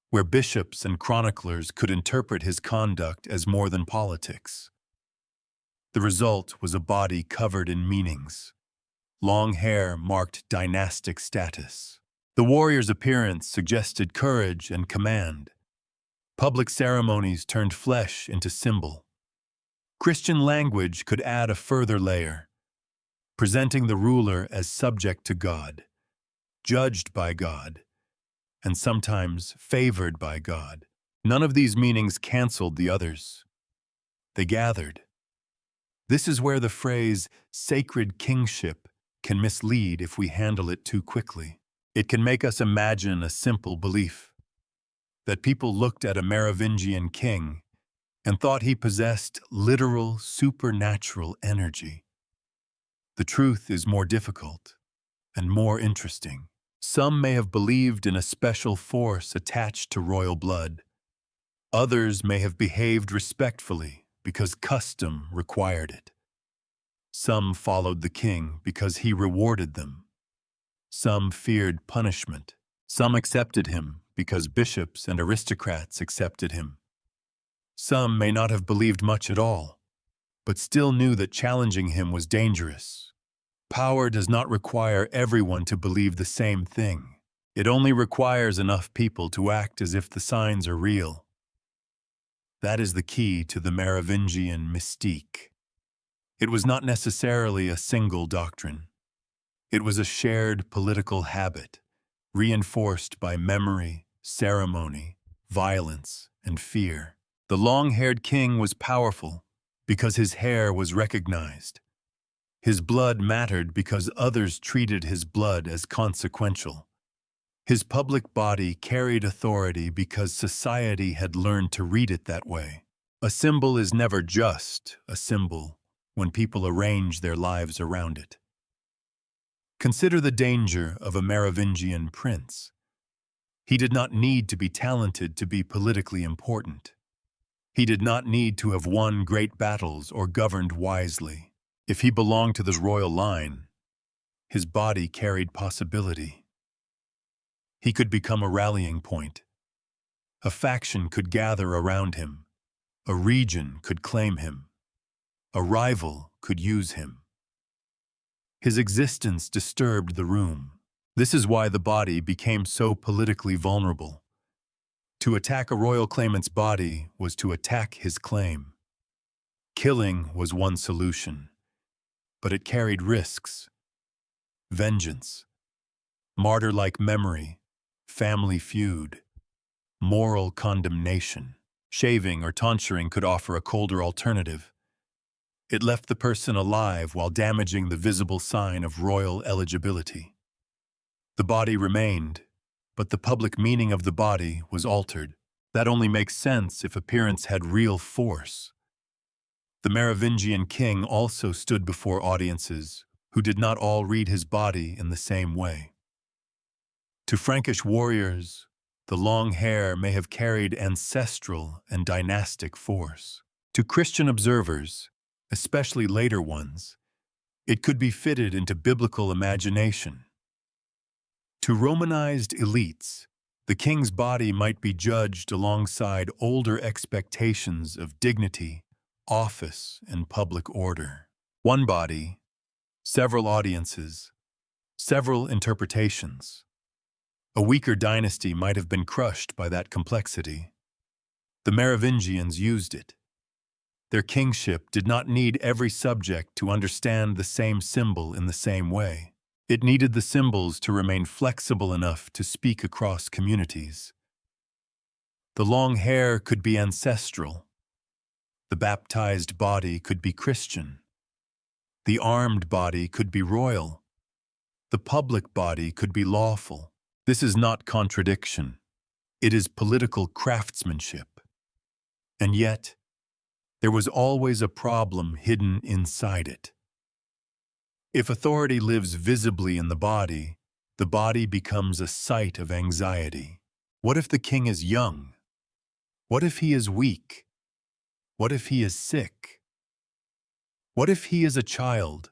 where bishops and chroniclers could interpret his conduct as more than politics. The result was a body covered in meanings. Long hair marked dynastic status. The warrior's appearance suggested courage and command. Public ceremonies turned flesh into symbol. Christian language could add a further layer, presenting the ruler as subject to God, judged by God, and sometimes favored by God. None of these meanings canceled the others. They gathered. This is where the phrase sacred kingship can mislead if we handle it too quickly. It can make us imagine a simple belief that people looked at a Merovingian king and thought he possessed literal supernatural energy. The truth is more difficult and more interesting. Some may have believed in a special force attached to royal blood. Others may have behaved respectfully because custom required it. Some followed the king because he rewarded them. Some feared punishment. Some accepted him because bishops and aristocrats accepted him. Some may not have believed much at all, but still knew that challenging him was dangerous. Power does not require everyone to believe the same thing. It only requires enough people to act as if the signs are real. That is the key to the Merovingian mystique. It was not necessarily a single doctrine. It was a shared political habit, reinforced by memory, ceremony, violence, and fear. The long-haired king was powerful because his hair was recognized. His blood mattered because others treated his blood as consequential. His public body carried authority because society had learned to read it that way. A symbol is never just a symbol when people arrange their lives around it. Consider the danger of a Merovingian prince. He did not need to be talented to be politically important. He did not need to have won great battles or governed wisely. If he belonged to this royal line, his body carried possibility. He could become a rallying point. A faction could gather around him. A region could claim him. A rival could use him. His existence disturbed the room. This is why the body became so politically vulnerable. To attack a royal claimant's body was to attack his claim. Killing was one solution, but it carried risks, vengeance, martyr-like memory, family feud, moral condemnation. Shaving or tonsuring could offer a colder alternative. It left the person alive while damaging the visible sign of royal eligibility. The body remained, but the public meaning of the body was altered. That only makes sense if appearance had real force. The Merovingian king also stood before audiences who did not all read his body in the same way. To Frankish warriors, the long hair may have carried ancestral and dynastic force. To Christian observers, especially later ones, it could be fitted into biblical imagination. To Romanized elites, the king's body might be judged alongside older expectations of dignity, office, and public order. One body, several audiences, several interpretations. A weaker dynasty might have been crushed by that complexity. The Merovingians used it. Their kingship did not need every subject to understand the same symbol in the same way. It needed the symbols to remain flexible enough to speak across communities. The long hair could be ancestral. The baptized body could be Christian. The armed body could be royal. The public body could be lawful. This is not contradiction. It is political craftsmanship. And yet, there was always a problem hidden inside it. If authority lives visibly in the body becomes a site of anxiety. What if the king is young? What if he is weak? What if he is sick? What if he is a child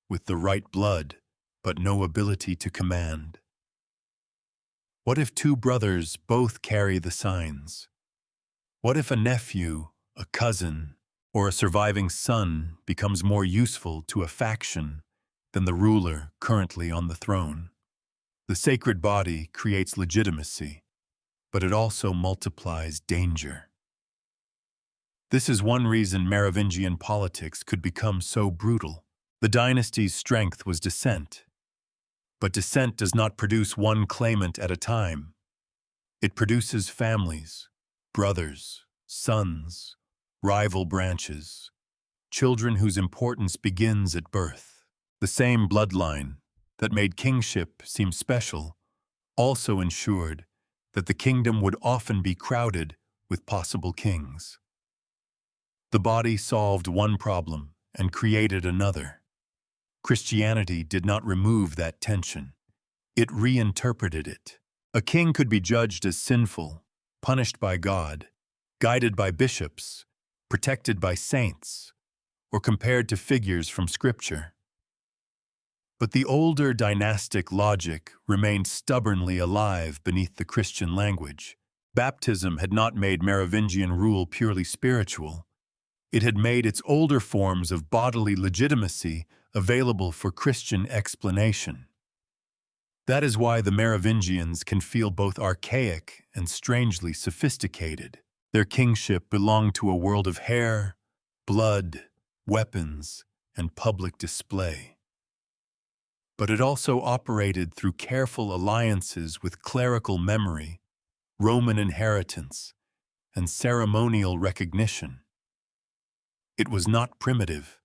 with the right blood but no ability to command? What if two brothers both carry the signs? What if a nephew, a cousin, or a surviving son becomes more useful to a faction than the ruler currently on the throne? The sacred body creates legitimacy, but it also multiplies danger. This is one reason Merovingian politics could become so brutal. The dynasty's strength was descent. But descent does not produce one claimant at a time. It produces families, brothers, sons, rival branches, children whose importance begins at birth. The same bloodline that made kingship seem special also ensured that the kingdom would often be crowded with possible kings. The body solved one problem and created another. Christianity did not remove that tension. It reinterpreted it. A king could be judged as sinful, punished by God, guided by bishops, protected by saints, or compared to figures from Scripture. But the older dynastic logic remained stubbornly alive beneath the Christian language. Baptism had not made Merovingian rule purely spiritual. It had made its older forms of bodily legitimacy available for Christian explanation. That is why the Merovingians can feel both archaic and strangely sophisticated. Their kingship belonged to a world of hair, blood, weapons, and public display. But it also operated through careful alliances with clerical memory, Roman inheritance, and ceremonial recognition. It was not primitive.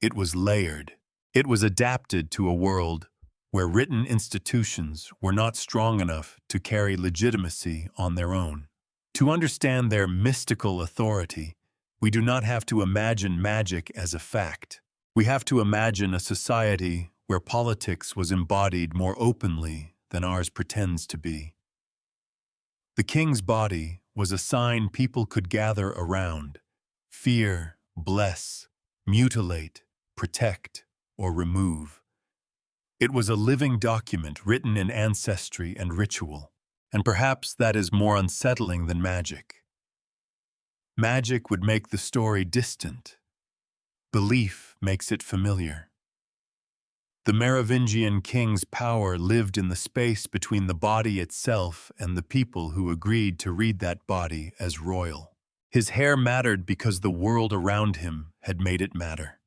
It was layered. It was adapted to a world where written institutions were not strong enough to carry legitimacy on their own. To understand their mystical authority, we do not have to imagine magic as a fact. We have to imagine a society where politics was embodied more openly than ours pretends to be. The king's body was a sign people could gather around, fear, bless, mutilate, protect, or remove. It was a living document written in ancestry and ritual, and perhaps that is more unsettling than magic. Magic would make the story distant. Belief makes it familiar. The Merovingian king's power lived in the space between the body itself and the people who agreed to read that body as royal. His hair mattered because the world around him had made it matter.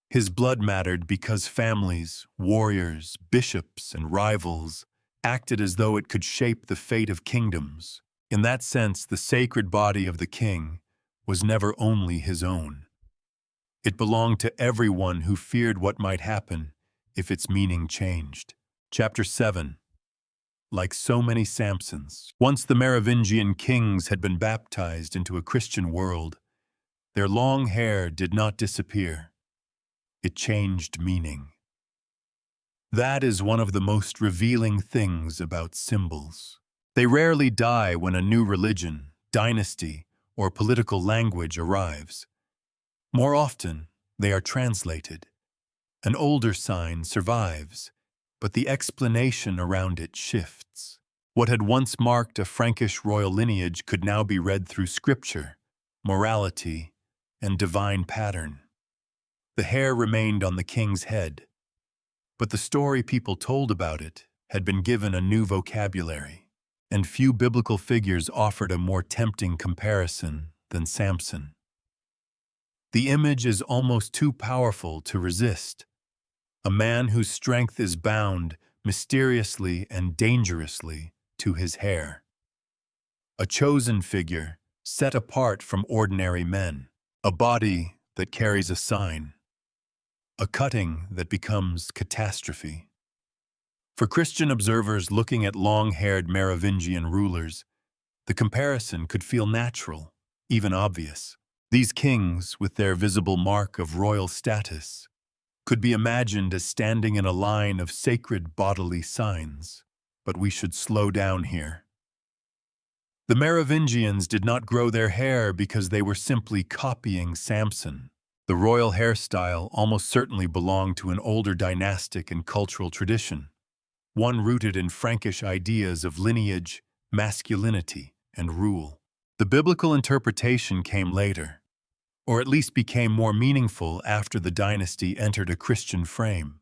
His blood mattered because families, warriors, bishops, and rivals acted as though it could shape the fate of kingdoms. In that sense, the sacred body of the king was never only his own. It belonged to everyone who feared what might happen if its meaning changed. Chapter 7. Like so many Samsons, once the Merovingian kings had been baptized into a Christian world, their long hair did not disappear. It changed meaning. That is one of the most revealing things about symbols. They rarely die when a new religion, dynasty, or political language arrives. More often, they are translated. An older sign survives, but the explanation around it shifts. What had once marked a Frankish royal lineage could now be read through scripture, morality, and divine pattern. The hair remained on the king's head, but the story people told about it had been given a new vocabulary, and few biblical figures offered a more tempting comparison than Samson. The image is almost too powerful to resist. A man whose strength is bound mysteriously and dangerously to his hair. A chosen figure set apart from ordinary men. A body that carries a sign. A cutting that becomes catastrophe. For Christian observers looking at long-haired Merovingian rulers, the comparison could feel natural, even obvious. These kings, with their visible mark of royal status, could be imagined as standing in a line of sacred bodily signs. But we should slow down here. The Merovingians did not grow their hair because they were simply copying Samson. The royal hairstyle almost certainly belonged to an older dynastic and cultural tradition, one rooted in Frankish ideas of lineage, masculinity, and rule. The biblical interpretation came later, or at least became more meaningful after the dynasty entered a Christian frame.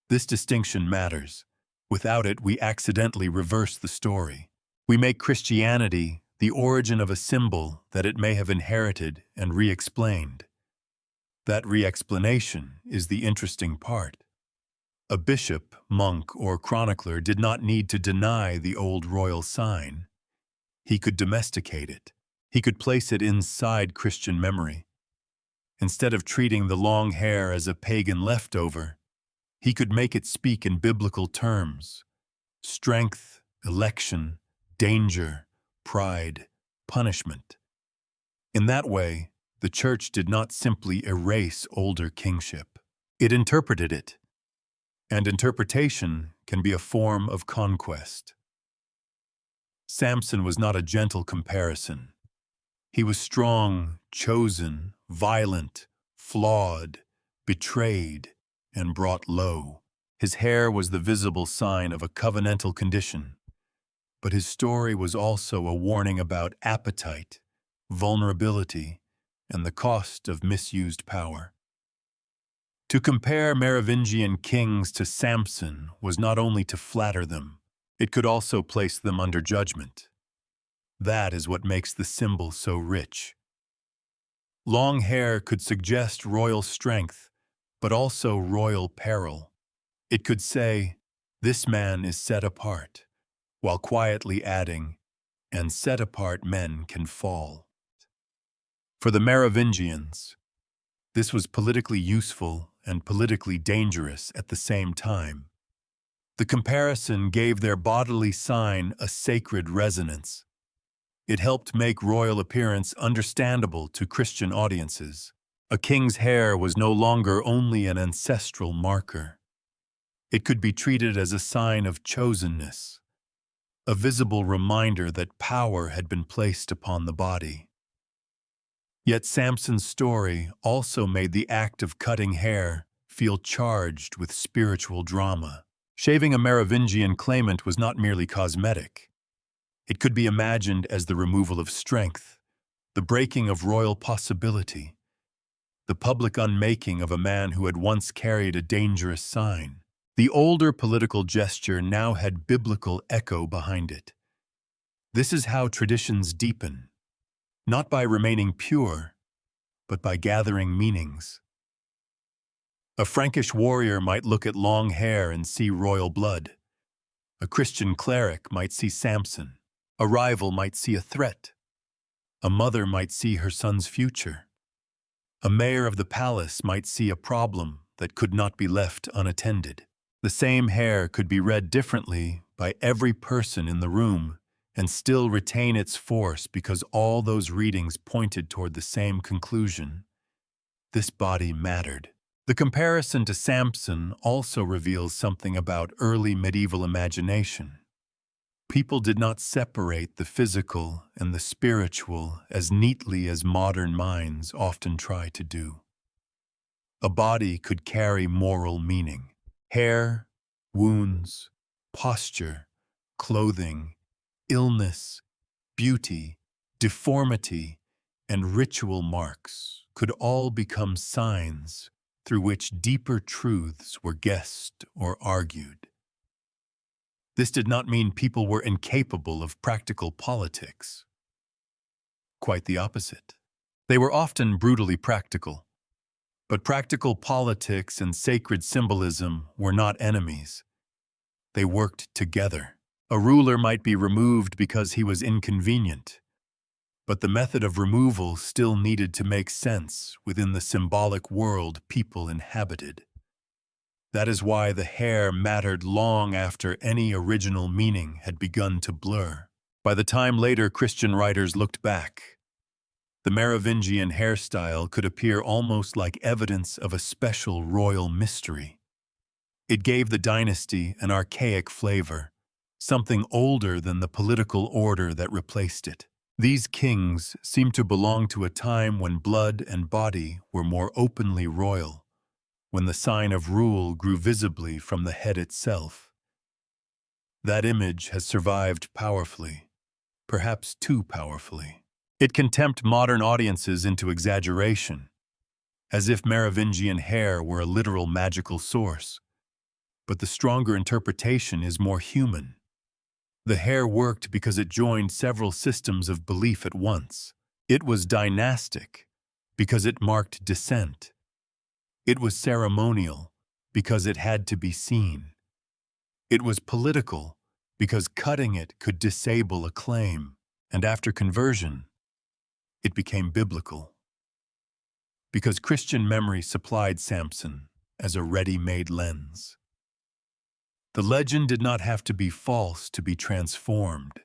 This distinction matters. Without it, we accidentally reverse the story. We make Christianity the origin of a symbol that it may have inherited and re-explained. That re-explanation is the interesting part. A bishop, monk, or chronicler did not need to deny the old royal sign. He could domesticate it. He could place it inside Christian memory. Instead of treating the long hair as a pagan leftover, he could make it speak in biblical terms: strength, election, danger, pride, punishment. In that way, the church did not simply erase older kingship. It interpreted it. And interpretation can be a form of conquest. Samson was not a gentle comparison. He was strong, chosen, violent, flawed, betrayed, and brought low. His hair was the visible sign of a covenantal condition, but his story was also a warning about appetite, vulnerability, and the cost of misused power. To compare Merovingian kings to Samson was not only to flatter them, it could also place them under judgment. That is what makes the symbol so rich. Long hair could suggest royal strength, but also royal peril. It could say, "This man is set apart," while quietly adding, "and set apart men can fall." For the Merovingians, this was politically useful and politically dangerous at the same time. The comparison gave their bodily sign a sacred resonance. It helped make royal appearance understandable to Christian audiences. A king's hair was no longer only an ancestral marker. It could be treated as a sign of chosenness, a visible reminder that power had been placed upon the body. Yet Samson's story also made the act of cutting hair feel charged with spiritual drama. Shaving a Merovingian claimant was not merely cosmetic. It could be imagined as the removal of strength, the breaking of royal possibility. the public unmaking of a man who had once carried a dangerous sign. The older political gesture now had biblical echo behind it. This is how traditions deepen, not by remaining pure, but by gathering meanings. A Frankish warrior might look at long hair and see royal blood. A Christian cleric might see Samson. A rival might see a threat. A mother might see her son's future. A mayor of the palace might see a problem that could not be left unattended. The same hair could be read differently by every person in the room and still retain its force because all those readings pointed toward the same conclusion. This body mattered. The comparison to Samson also reveals something about early medieval imagination. People did not separate the physical and the spiritual as neatly as modern minds often try to do. A body could carry moral meaning. Hair, wounds, posture, clothing, illness, beauty, deformity, and ritual marks could all become signs through which deeper truths were guessed or argued. This did not mean people were incapable of practical politics. Quite the opposite. They were often brutally practical. But practical politics and sacred symbolism were not enemies. They worked together. A ruler might be removed because he was inconvenient, but the method of removal still needed to make sense within the symbolic world people inhabited. That is why the hair mattered long after any original meaning had begun to blur. By the time later Christian writers looked back, the Merovingian hairstyle could appear almost like evidence of a special royal mystery. It gave the dynasty an archaic flavor, something older than the political order that replaced it. These kings seemed to belong to a time when blood and body were more openly royal, when the sign of rule grew visibly from the head itself. That image has survived powerfully, perhaps too powerfully. It can tempt modern audiences into exaggeration, as if Merovingian hair were a literal magical source. But the stronger interpretation is more human. The hair worked because it joined several systems of belief at once. It was dynastic because it marked descent. It was ceremonial because it had to be seen. It was political because cutting it could disable a claim. And after conversion, it became biblical. Because Christian memory supplied Samson as a ready-made lens. The legend did not have to be false to be transformed.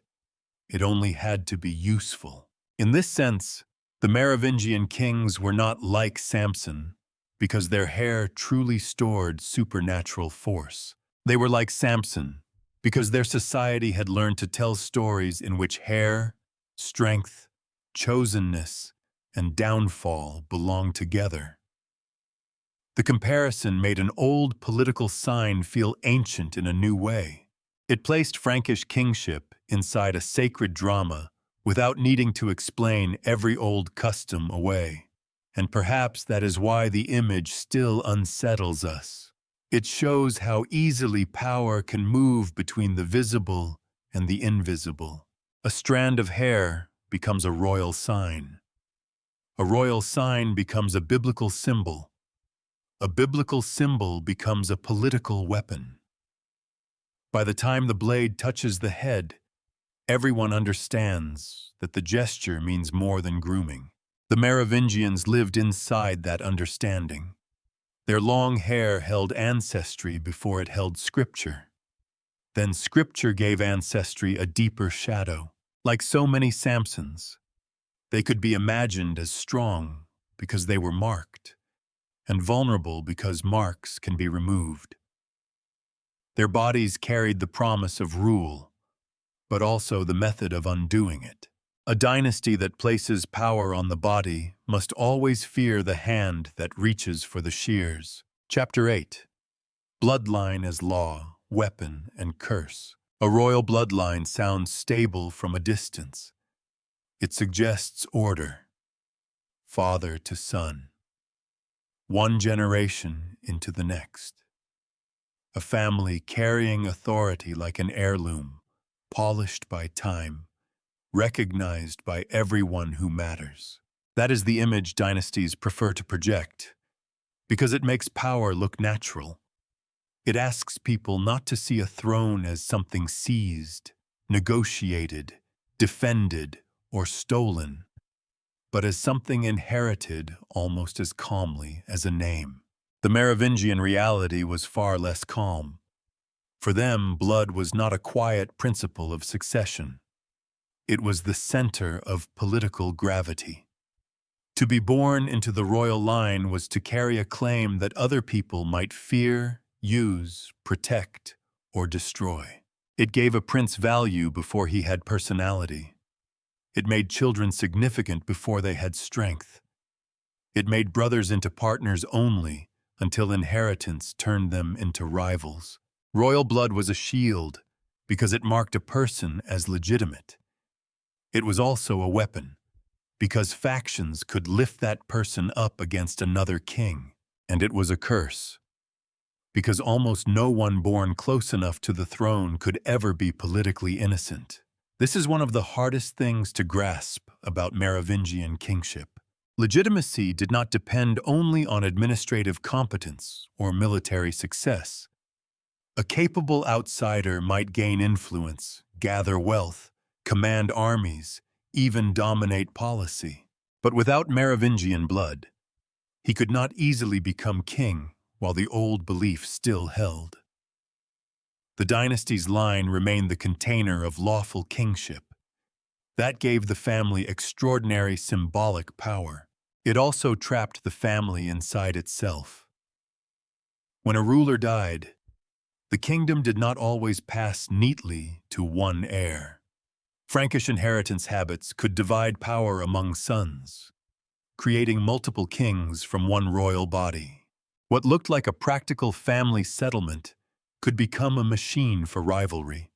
It only had to be useful. In this sense, the Merovingian kings were not like Samson because their hair truly stored supernatural force. They were like Samson because their society had learned to tell stories in which hair, strength, chosenness, and downfall belonged together. The comparison made an old political sign feel ancient in a new way. It placed Frankish kingship inside a sacred drama without needing to explain every old custom away. And perhaps that is why the image still unsettles us. It shows how easily power can move between the visible and the invisible. A strand of hair becomes a royal sign. A royal sign becomes a biblical symbol. A biblical symbol becomes a political weapon. By the time the blade touches the head, everyone understands that the gesture means more than grooming. The Merovingians lived inside that understanding. Their long hair held ancestry before it held scripture. Then scripture gave ancestry a deeper shadow. Like so many Samsons, they could be imagined as strong because they were marked, and vulnerable because marks can be removed. Their bodies carried the promise of rule, but also the method of undoing it. A dynasty that places power on the body must always fear the hand that reaches for the shears. Chapter 8. Bloodline as law, weapon, and curse. A royal bloodline sounds stable from a distance. It suggests order, father to son. one generation into the next. A family carrying authority like an heirloom, polished by time, recognized by everyone who matters. That is the image dynasties prefer to project, because it makes power look natural. It asks people not to see a throne as something seized, negotiated, defended, or stolen, but as something inherited almost as calmly as a name. The Merovingian reality was far less calm. For them, blood was not a quiet principle of succession. It was the center of political gravity. To be born into the royal line was to carry a claim that other people might fear, use, protect, or destroy. It gave a prince value before he had personality. It made children significant before they had strength. It made brothers into partners only until inheritance turned them into rivals. Royal blood was a shield because it marked a person as legitimate. It was also a weapon because factions could lift that person up against another king. And it was a curse because almost no one born close enough to the throne could ever be politically innocent. This is one of the hardest things to grasp about Merovingian kingship. Legitimacy did not depend only on administrative competence or military success. A capable outsider might gain influence, gather wealth, command armies, even dominate policy. But without Merovingian blood, he could not easily become king while the old belief still held. The dynasty's line remained the container of lawful kingship. That gave the family extraordinary symbolic power. It also trapped the family inside itself. When a ruler died, the kingdom did not always pass neatly to one heir. Frankish inheritance habits could divide power among sons, creating multiple kings from one royal body. What looked like a practical family settlement could become a machine for rivalry.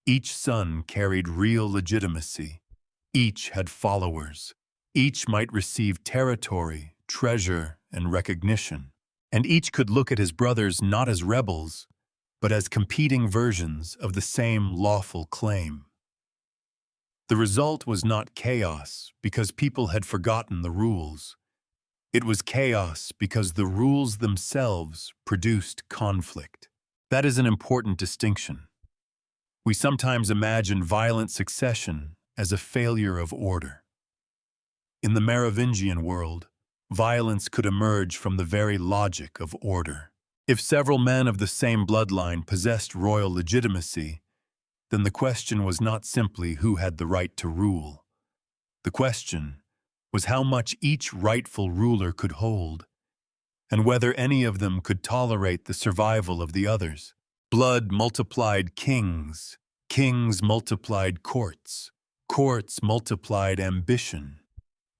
Each son carried real legitimacy. Each had followers. Each might receive territory, treasure, and recognition. And each could look at his brothers not as rebels, but as competing versions of the same lawful claim. The result was not chaos because people had forgotten the rules. It was chaos because the rules themselves produced conflict. That is an important distinction. We sometimes imagine violent succession as a failure of order. In the Merovingian world, violence could emerge from the very logic of order. If several men of the same bloodline possessed royal legitimacy, then the question was not simply who had the right to rule. The question was how much each rightful ruler could hold, and whether any of them could tolerate the survival of the others. Blood multiplied kings, kings multiplied courts, courts multiplied ambition.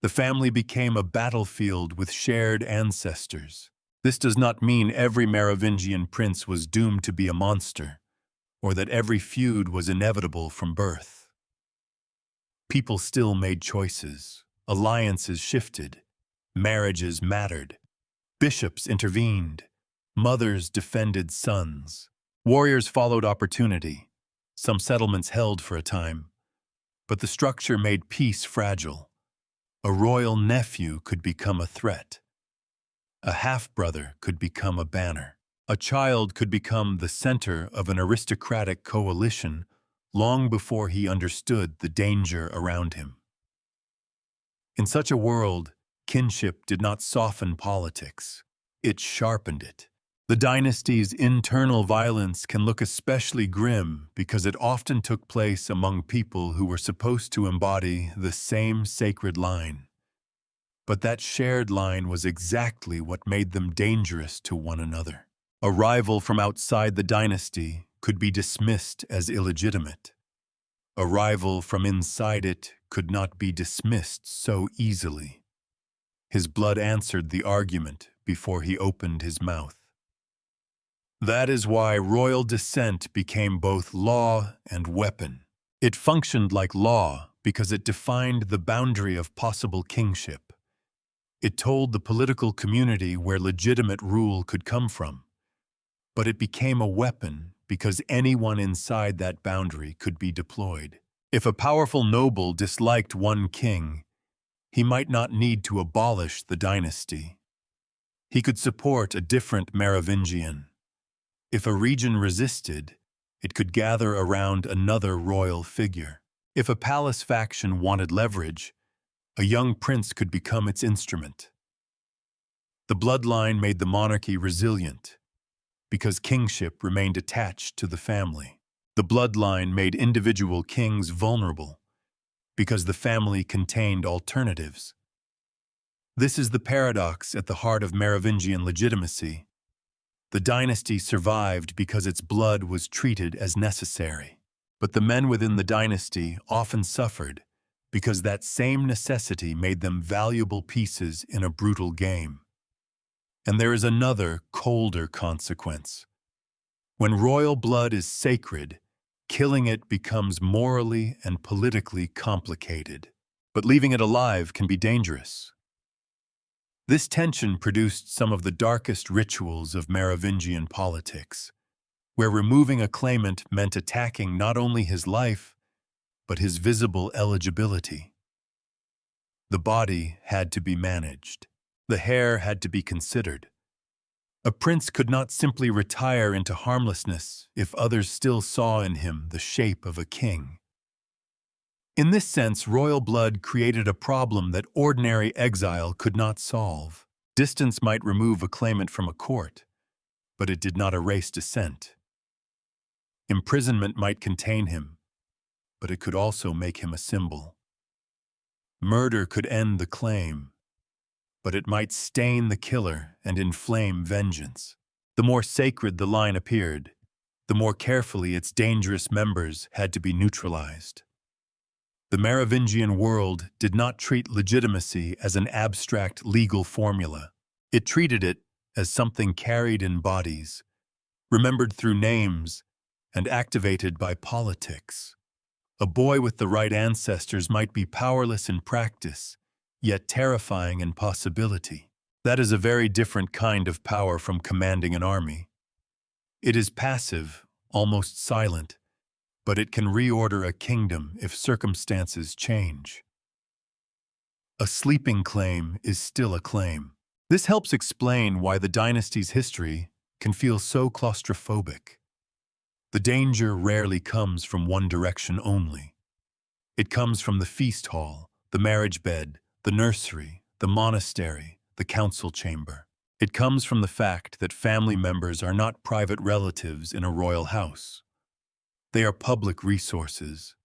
The family became a battlefield with shared ancestors. This does not mean every Merovingian prince was doomed to be a monster, or that every feud was inevitable from birth. People still made choices. Alliances shifted. Marriages mattered. Bishops intervened. Mothers defended sons. Warriors followed opportunity. Some settlements held for a time. But the structure made peace fragile. A royal nephew could become a threat. A half-brother could become a banner. A child could become the center of an aristocratic coalition long before he understood the danger around him. In such a world, kinship did not soften politics. It sharpened it. The dynasty's internal violence can look especially grim because it often took place among people who were supposed to embody the same sacred line. But that shared line was exactly what made them dangerous to one another. A rival from outside the dynasty could be dismissed as illegitimate. A rival from inside it could not be dismissed so easily. His blood answered the argument before he opened his mouth. That is why royal descent became both law and weapon. It functioned like law because it defined the boundary of possible kingship. It told the political community where legitimate rule could come from, but it became a weapon because anyone inside that boundary could be deployed. If a powerful noble disliked one king, he might not need to abolish the dynasty. He could support a different Merovingian. If a region resisted, it could gather around another royal figure. If a palace faction wanted leverage, a young prince could become its instrument. The bloodline made the monarchy resilient because kingship remained attached to the family. The bloodline made individual kings vulnerable because the family contained alternatives. This is the paradox at the heart of Merovingian legitimacy. The dynasty survived because its blood was treated as necessary. But the men within the dynasty often suffered because that same necessity made them valuable pieces in a brutal game. And there is another, colder consequence. When royal blood is sacred, killing it becomes morally and politically complicated. But leaving it alive can be dangerous. This tension produced some of the darkest rituals of Merovingian politics, where removing a claimant meant attacking not only his life, but his visible eligibility. The body had to be managed. The hair had to be considered. A prince could not simply retire into harmlessness if others still saw in him the shape of a king. In this sense, royal blood created a problem that ordinary exile could not solve. Distance might remove a claimant from a court, but it did not erase descent. Imprisonment might contain him, but it could also make him a symbol. Murder could end the claim, but it might stain the killer and inflame vengeance. The more sacred the line appeared, the more carefully its dangerous members had to be neutralized. The Merovingian world did not treat legitimacy as an abstract legal formula. It treated it as something carried in bodies, remembered through names, and activated by politics. A boy with the right ancestors might be powerless in practice, yet terrifying in possibility. That is a very different kind of power from commanding an army. It is passive, almost silent, but it can reorder a kingdom if circumstances change. A sleeping claim is still a claim. This helps explain why the dynasty's history can feel so claustrophobic. The danger rarely comes from one direction only. It comes from the feast hall, the marriage bed, the nursery, the monastery, the council chamber. It comes from the fact that family members are not private relatives in a royal house. They are public resources.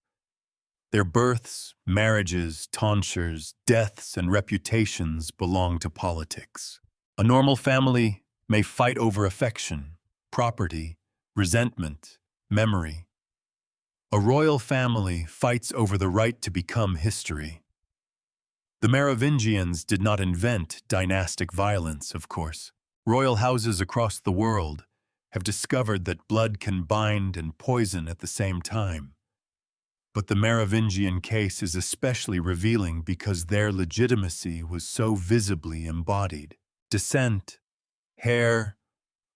Their births, marriages, tonsures, deaths, and reputations belong to politics. A normal family may fight over affection, property, resentment, memory. A royal family fights over the right to become history. The Merovingians did not invent dynastic violence, of course. Royal houses across the world have discovered that blood can bind and poison at the same time. But the Merovingian case is especially revealing because their legitimacy was so visibly embodied. Descent, hair,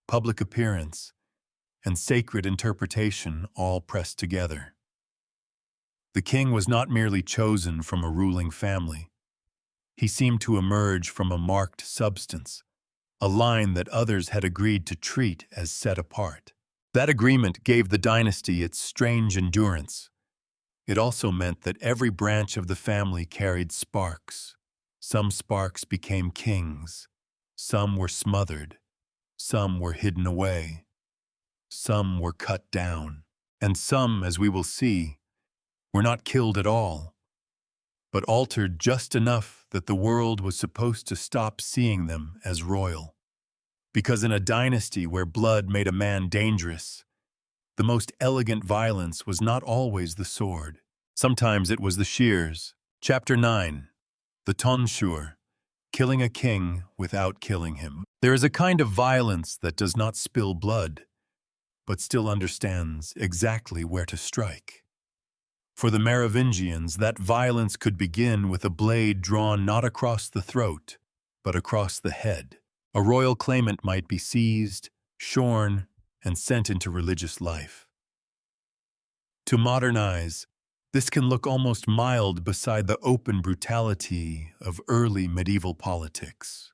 public appearance, and sacred interpretation all pressed together. The king was not merely chosen from a ruling family. He seemed to emerge from a marked substance, a line that others had agreed to treat as set apart. That agreement gave the dynasty its strange endurance. It also meant that every branch of the family carried sparks. Some sparks became kings. Some were smothered. Some were hidden away. Some were cut down. And some, as we will see, were not killed at all, but altered just enough that the world was supposed to stop seeing them as royal. Because in a dynasty where blood made a man dangerous, the most elegant violence was not always the sword. Sometimes it was the shears. Chapter 9. The tonsure, killing a king without killing him. There is a kind of violence that does not spill blood, but still understands exactly where to strike. For the Merovingians, that violence could begin with a blade drawn not across the throat, but across the head. A royal claimant might be seized, shorn, and sent into religious life. To modernize, this can look almost mild beside the open brutality of early medieval politics.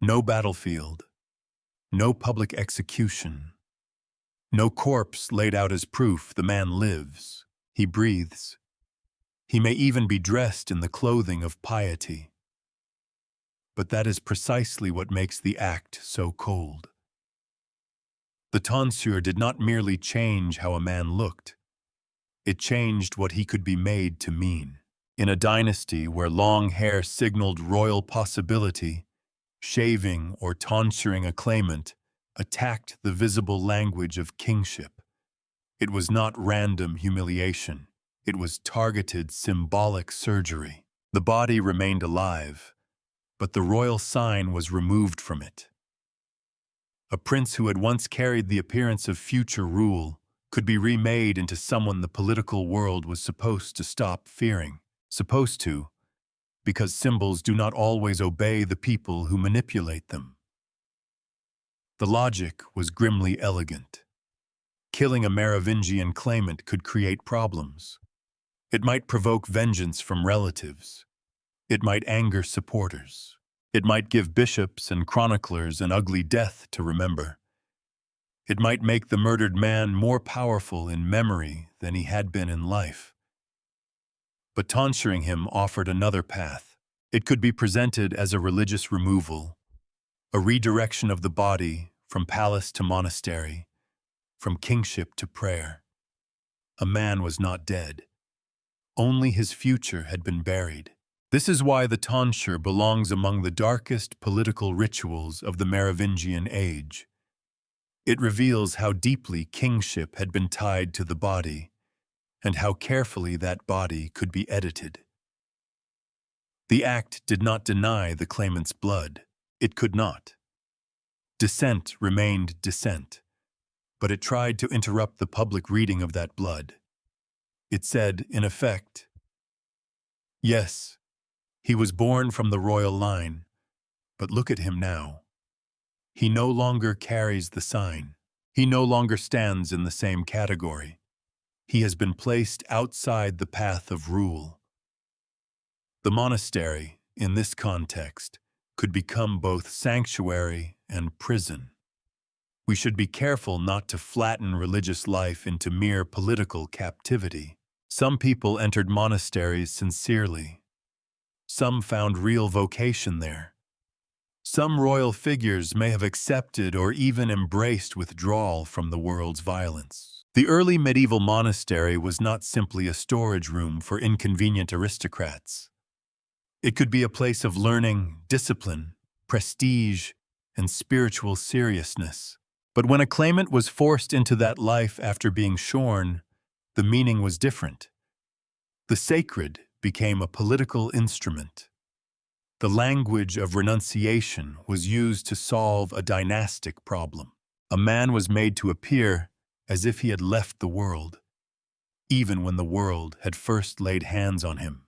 No battlefield, no public execution, no corpse laid out as proof the man lives, he breathes. He may even be dressed in the clothing of piety. But that is precisely what makes the act so cold. The tonsure did not merely change how a man looked. It changed what he could be made to mean. In a dynasty where long hair signaled royal possibility, shaving or tonsuring a claimant attacked the visible language of kingship. It was not random humiliation. It was targeted symbolic surgery. The body remained alive, but the royal sign was removed from it. A prince who had once carried the appearance of future rule could be remade into someone the political world was supposed to stop fearing. Supposed to, because symbols do not always obey the people who manipulate them. The logic was grimly elegant. Killing a Merovingian claimant could create problems. It might provoke vengeance from relatives. It might anger supporters. It might give bishops and chroniclers an ugly death to remember. It might make the murdered man more powerful in memory than he had been in life. But tonsuring him offered another path. It could be presented as a religious removal, a redirection of the body from palace to monastery, from kingship to prayer. A man was not dead. Only his future had been buried. This is why the tonsure belongs among the darkest political rituals of the Merovingian age. It reveals how deeply kingship had been tied to the body, and how carefully that body could be edited. The act did not deny the claimant's blood. It could not. Dissent remained dissent, but it tried to interrupt the public reading of that blood. It said, in effect, yes, he was born from the royal line, but look at him now. He no longer carries the sign. He no longer stands in the same category. He has been placed outside the path of rule. The monastery, in this context, could become both sanctuary and prison. We should be careful not to flatten religious life into mere political captivity. Some people entered monasteries sincerely. Some found real vocation there. Some royal figures may have accepted or even embraced withdrawal from the world's violence. The early medieval monastery was not simply a storage room for inconvenient aristocrats. It could be a place of learning, discipline, prestige, and spiritual seriousness. But when a claimant was forced into that life after being shorn, the meaning was different. The sacred became a political instrument. The language of renunciation was used to solve a dynastic problem. A man was made to appear as if he had left the world, even when the world had first laid hands on him.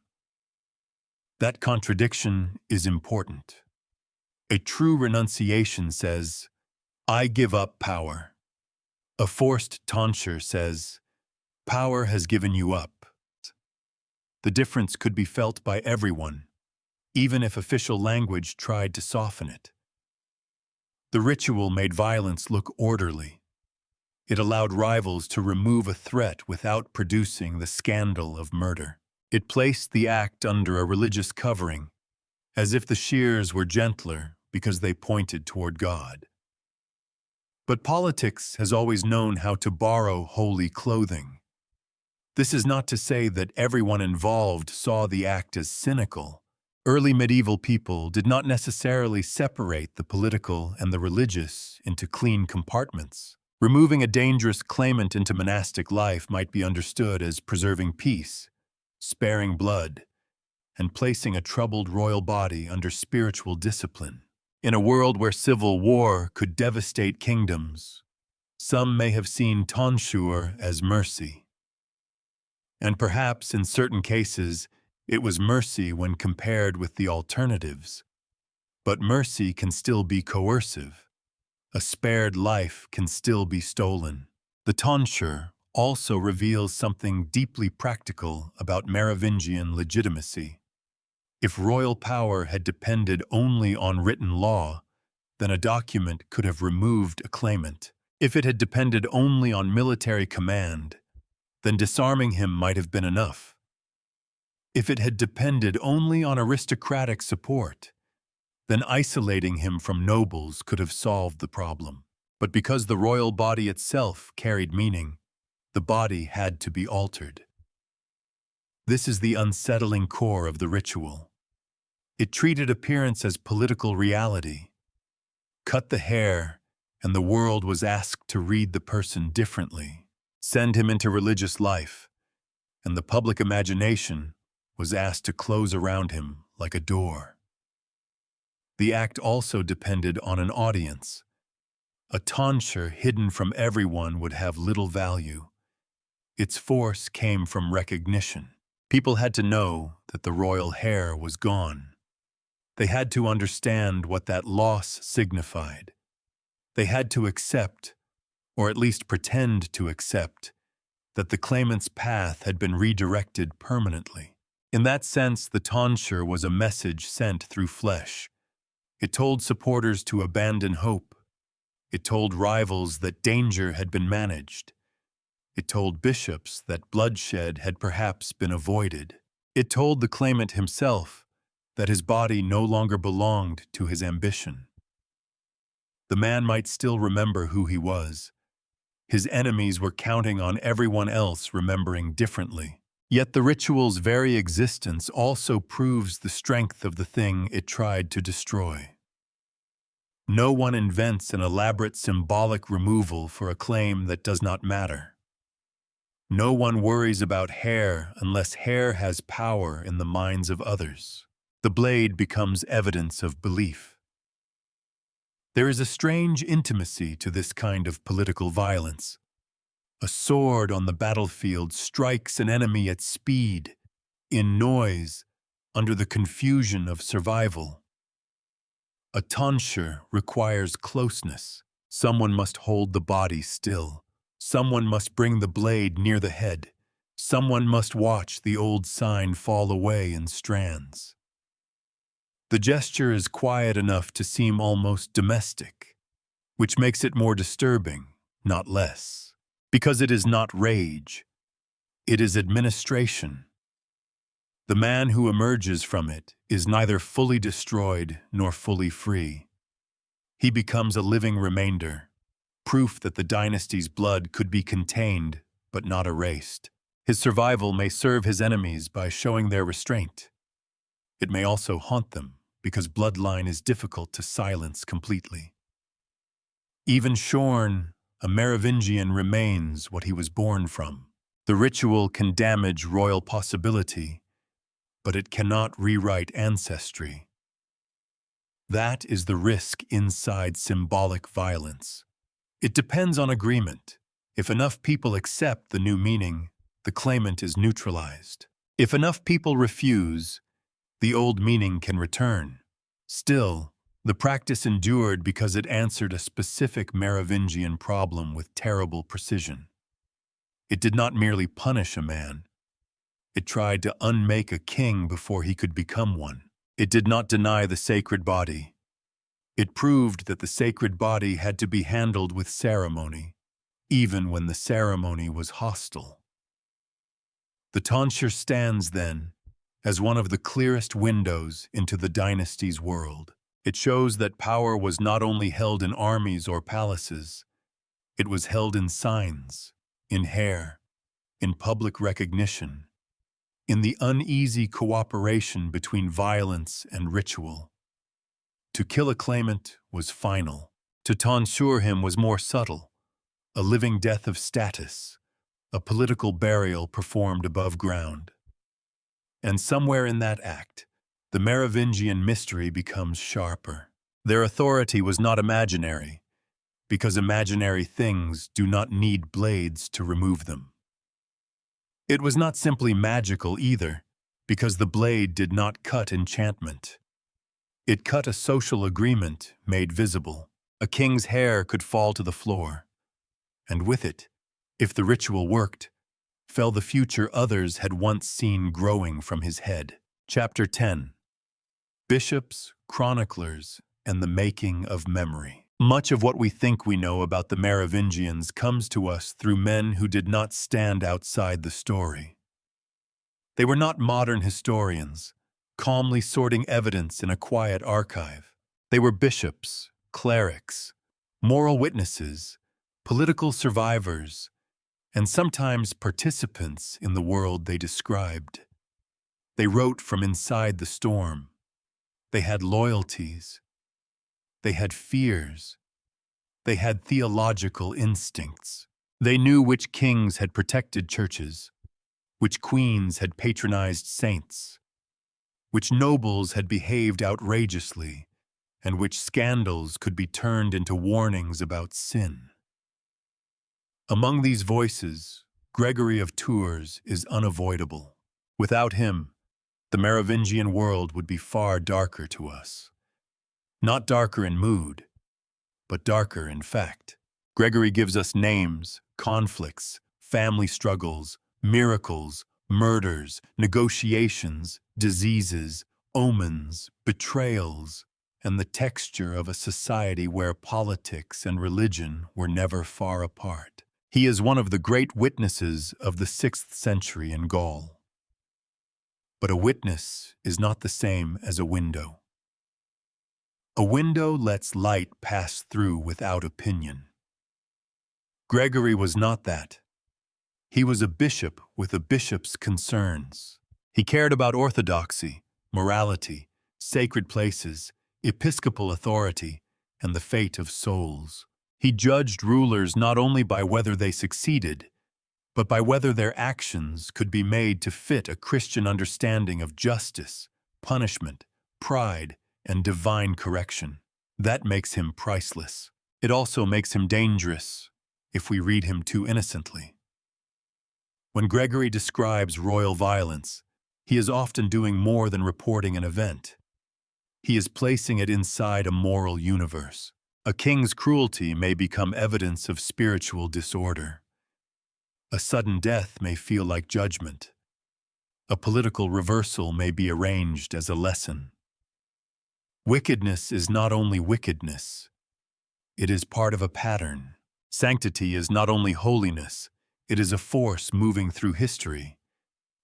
That contradiction is important. A true renunciation says, I give up power. A forced tonsure says, power has given you up. The difference could be felt by everyone, even if official language tried to soften it. The ritual made violence look orderly. It allowed rivals to remove a threat without producing the scandal of murder. It placed the act under a religious covering, as if the shears were gentler because they pointed toward God. But politics has always known how to borrow holy clothing. This is not to say that everyone involved saw the act as cynical. Early medieval people did not necessarily separate the political and the religious into clean compartments. Removing a dangerous claimant into monastic life might be understood as preserving peace, sparing blood, and placing a troubled royal body under spiritual discipline. In a world where civil war could devastate kingdoms, some may have seen tonsure as mercy. And perhaps in certain cases, it was mercy when compared with the alternatives. But mercy can still be coercive. A spared life can still be stolen. The tonsure also reveals something deeply practical about Merovingian legitimacy. If royal power had depended only on written law, then a document could have removed a claimant. If it had depended only on military command, then disarming him might have been enough. If it had depended only on aristocratic support, then isolating him from nobles could have solved the problem. But because the royal body itself carried meaning, the body had to be altered. This is the unsettling core of the ritual. It treated appearance as political reality. Cut the hair, and the world was asked to read the person differently. Send him into religious life, and the public imagination was asked to close around him like a door. The act also depended on an audience. A tonsure hidden from everyone would have little value. Its force came from recognition. People had to know that the royal hair was gone. They had to understand what that loss signified. They had to accept, or at least pretend to accept, that the claimant's path had been redirected permanently. In that sense, the tonsure was a message sent through flesh. It told supporters to abandon hope. It told rivals that danger had been managed. It told bishops that bloodshed had perhaps been avoided. It told the claimant himself that his body no longer belonged to his ambition. The man might still remember who he was. His enemies were counting on everyone else remembering differently. Yet the ritual's very existence also proves the strength of the thing it tried to destroy. No one invents an elaborate symbolic removal for a claim that does not matter. No one worries about hair unless hair has power in the minds of others. The blade becomes evidence of belief. There is a strange intimacy to this kind of political violence. A sword on the battlefield strikes an enemy at speed, in noise, under the confusion of survival. A tonsure requires closeness. Someone must hold the body still. Someone must bring the blade near the head. Someone must watch the old sign fall away in strands. The gesture is quiet enough to seem almost domestic, which makes it more disturbing, not less. Because it is not rage, it is administration. The man who emerges from it is neither fully destroyed nor fully free. He becomes a living remainder, proof that the dynasty's blood could be contained but not erased. His survival may serve his enemies by showing their restraint. It may also haunt them, because bloodline is difficult to silence completely. Even shorn, a Merovingian remains what he was born from. The ritual can damage royal possibility, but it cannot rewrite ancestry. That is the risk inside symbolic violence. It depends on agreement. If enough people accept the new meaning, the claimant is neutralized. If enough people refuse, the old meaning can return. Still, the practice endured because it answered a specific Merovingian problem with terrible precision. It did not merely punish a man. It tried to unmake a king before he could become one. It did not deny the sacred body. It proved that the sacred body had to be handled with ceremony, even when the ceremony was hostile. The tonsure stands, then, as one of the clearest windows into the dynasty's world. It shows that power was not only held in armies or palaces, it was held in signs, in hair, in public recognition, in the uneasy cooperation between violence and ritual. To kill a claimant was final. To tonsure him was more subtle, a living death of status, a political burial performed above ground. And somewhere in that act, the Merovingian mystery becomes sharper. Their authority was not imaginary, because imaginary things do not need blades to remove them. It was not simply magical either, because the blade did not cut enchantment. It cut a social agreement made visible. A king's hair could fall to the floor, and with it, if the ritual worked, fell the future others had once seen growing from his head. Chapter 10. Bishops, Chroniclers, and the Making of Memory. Much of what we think we know about the Merovingians comes to us through men who did not stand outside the story. They were not modern historians, calmly sorting evidence in a quiet archive. They were bishops, clerics, moral witnesses, political survivors, and sometimes participants in the world they described. They wrote from inside the storm. They had loyalties. They had fears. They had theological instincts. They knew which kings had protected churches, which queens had patronized saints, which nobles had behaved outrageously, and which scandals could be turned into warnings about sin. Among these voices, Gregory of Tours is unavoidable. Without him, the Merovingian world would be far darker to us. Not darker in mood, but darker in fact. Gregory gives us names, conflicts, family struggles, miracles, murders, negotiations, diseases, omens, betrayals, and the texture of a society where politics and religion were never far apart. He is one of the great witnesses of the 6th century in Gaul. But a witness is not the same as a window. A window lets light pass through without opinion. Gregory was not that. He was a bishop with a bishop's concerns. He cared about orthodoxy, morality, sacred places, episcopal authority, and the fate of souls. He judged rulers not only by whether they succeeded, but by whether their actions could be made to fit a Christian understanding of justice, punishment, pride, and divine correction. That makes him priceless. It also makes him dangerous if we read him too innocently. When Gregory describes royal violence, he is often doing more than reporting an event. He is placing it inside a moral universe. A king's cruelty may become evidence of spiritual disorder. A sudden death may feel like judgment. A political reversal may be arranged as a lesson. Wickedness is not only wickedness, it is part of a pattern. Sanctity is not only holiness, it is a force moving through history.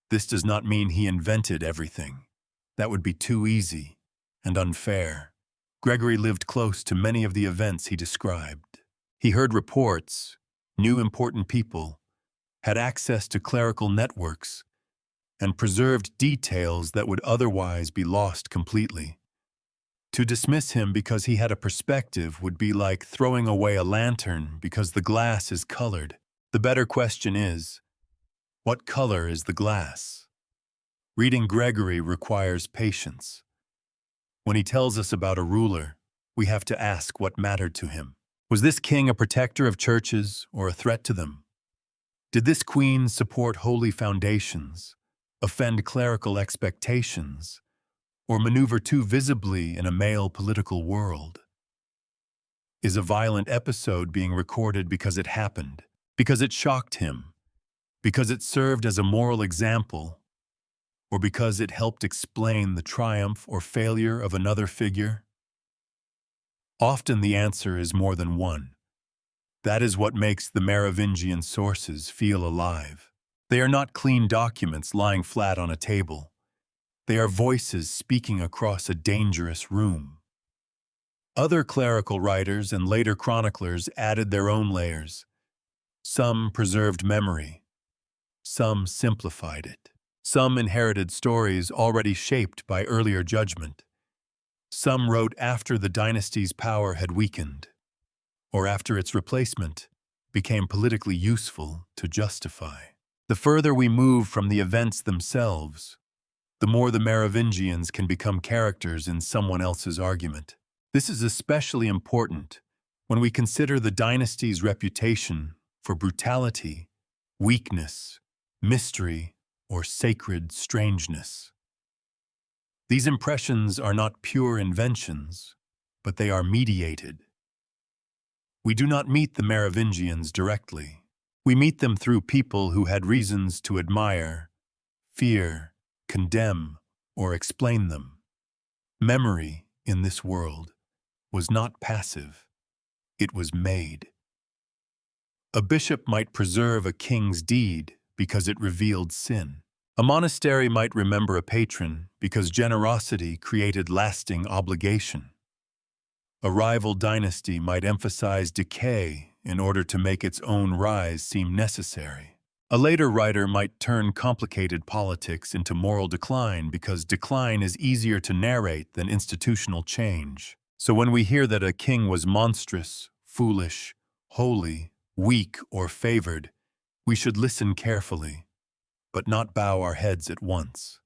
This does not mean he invented everything. That would be too easy and unfair. Gregory lived close to many of the events he described. He heard reports, knew important people, had access to clerical networks, and preserved details that would otherwise be lost completely. To dismiss him because he had a perspective would be like throwing away a lantern because the glass is colored. The better question is, what color is the glass? Reading Gregory requires patience. When he tells us about a ruler, we have to ask what mattered to him. Was this king a protector of churches or a threat to them? Did this queen support holy foundations, offend clerical expectations, or maneuver too visibly in a male political world? Is a violent episode being recorded because it happened, because it shocked him, because it served as a moral example, or because it helped explain the triumph or failure of another figure? Often the answer is more than one. That is what makes the Merovingian sources feel alive. They are not clean documents lying flat on a table. They are voices speaking across a dangerous room. Other clerical writers and later chroniclers added their own layers. Some preserved memory. Some simplified it. Some inherited stories already shaped by earlier judgment. Some wrote after the dynasty's power had weakened, or after its replacement became politically useful to justify. The further we move from the events themselves, the more the Merovingians can become characters in someone else's argument. This is especially important when we consider the dynasty's reputation for brutality, weakness, mystery, or sacred strangeness. These impressions are not pure inventions, but they are mediated. We do not meet the Merovingians directly. We meet them through people who had reasons to admire, fear, condemn, or explain them. Memory, in this world, was not passive. It was made. A bishop might preserve a king's deed because it revealed sin. A monastery might remember a patron because generosity created lasting obligation. A rival dynasty might emphasize decay in order to make its own rise seem necessary. A later writer might turn complicated politics into moral decline because decline is easier to narrate than institutional change. So when we hear that a king was monstrous, foolish, holy, weak, or favored, we should listen carefully, but not bow our heads at once.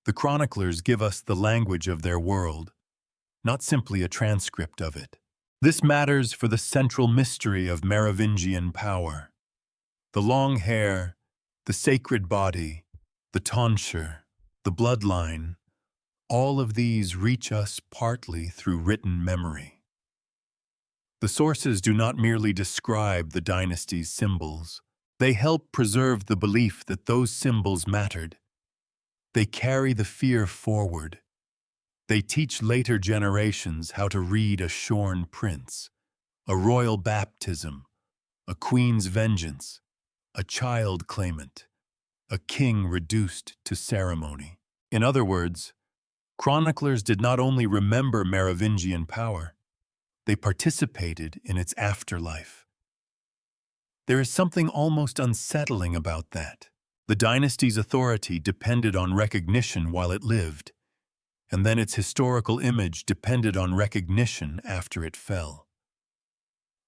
The chroniclers give us the language of their world, not simply a transcript of it. This matters for the central mystery of Merovingian power. The long hair, the sacred body, the tonsure, the bloodline, all of these reach us partly through written memory. The sources do not merely describe the dynasty's symbols. They help preserve the belief that those symbols mattered. They carry the fear forward. They teach later generations how to read a shorn prince, a royal baptism, a queen's vengeance, a child claimant, a king reduced to ceremony. In other words, chroniclers did not only remember Merovingian power, they participated in its afterlife. There is something almost unsettling about that. The dynasty's authority depended on recognition while it lived, and then its historical image depended on recognition after it fell.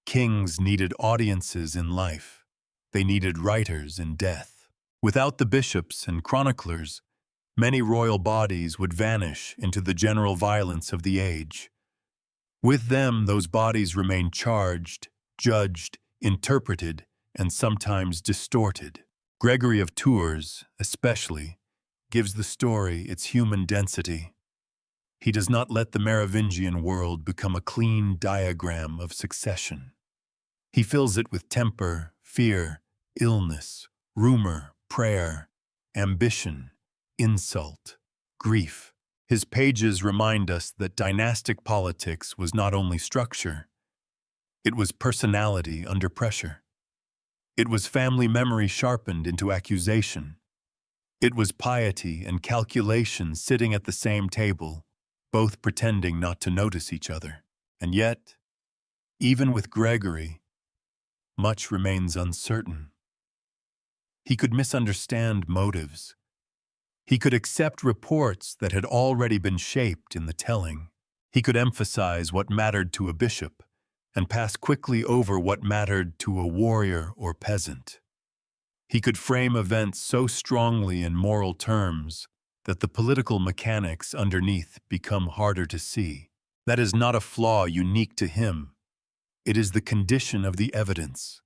Kings needed audiences in life. They needed writers in death. Without the bishops and chroniclers, many royal bodies would vanish into the general violence of the age. With them, those bodies remained charged, judged, interpreted, and sometimes distorted. Gregory of Tours, especially, gives the story its human density. He does not let the Merovingian world become a clean diagram of succession. He fills it with temper, fear, illness, rumor, prayer, ambition, insult, grief. His pages remind us that dynastic politics was not only structure, it was personality under pressure. It was family memory sharpened into accusation. It was piety and calculation sitting at the same table, both pretending not to notice each other. And yet, even with Gregory, much remains uncertain. He could misunderstand motives. He could accept reports that had already been shaped in the telling. He could emphasize what mattered to a bishop and pass quickly over what mattered to a warrior or peasant. He could frame events so strongly in moral terms that the political mechanics underneath become harder to see. That is not a flaw unique to him. It is the condition of the evidence.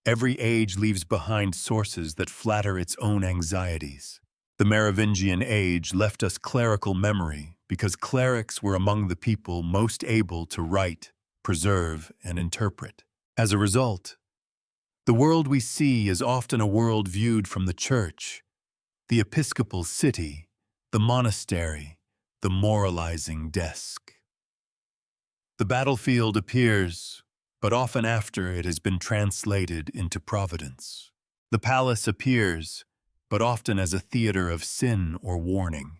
Every age leaves behind sources that flatter its own anxieties. The Merovingian age left us clerical memory because clerics were among the people most able to write, preserve, and interpret. As a result, the world we see is often a world viewed from the church, the episcopal city, the monastery, the moralizing desk. The battlefield appears, but often after it has been translated into providence. The palace appears, but often as a theater of sin or warning.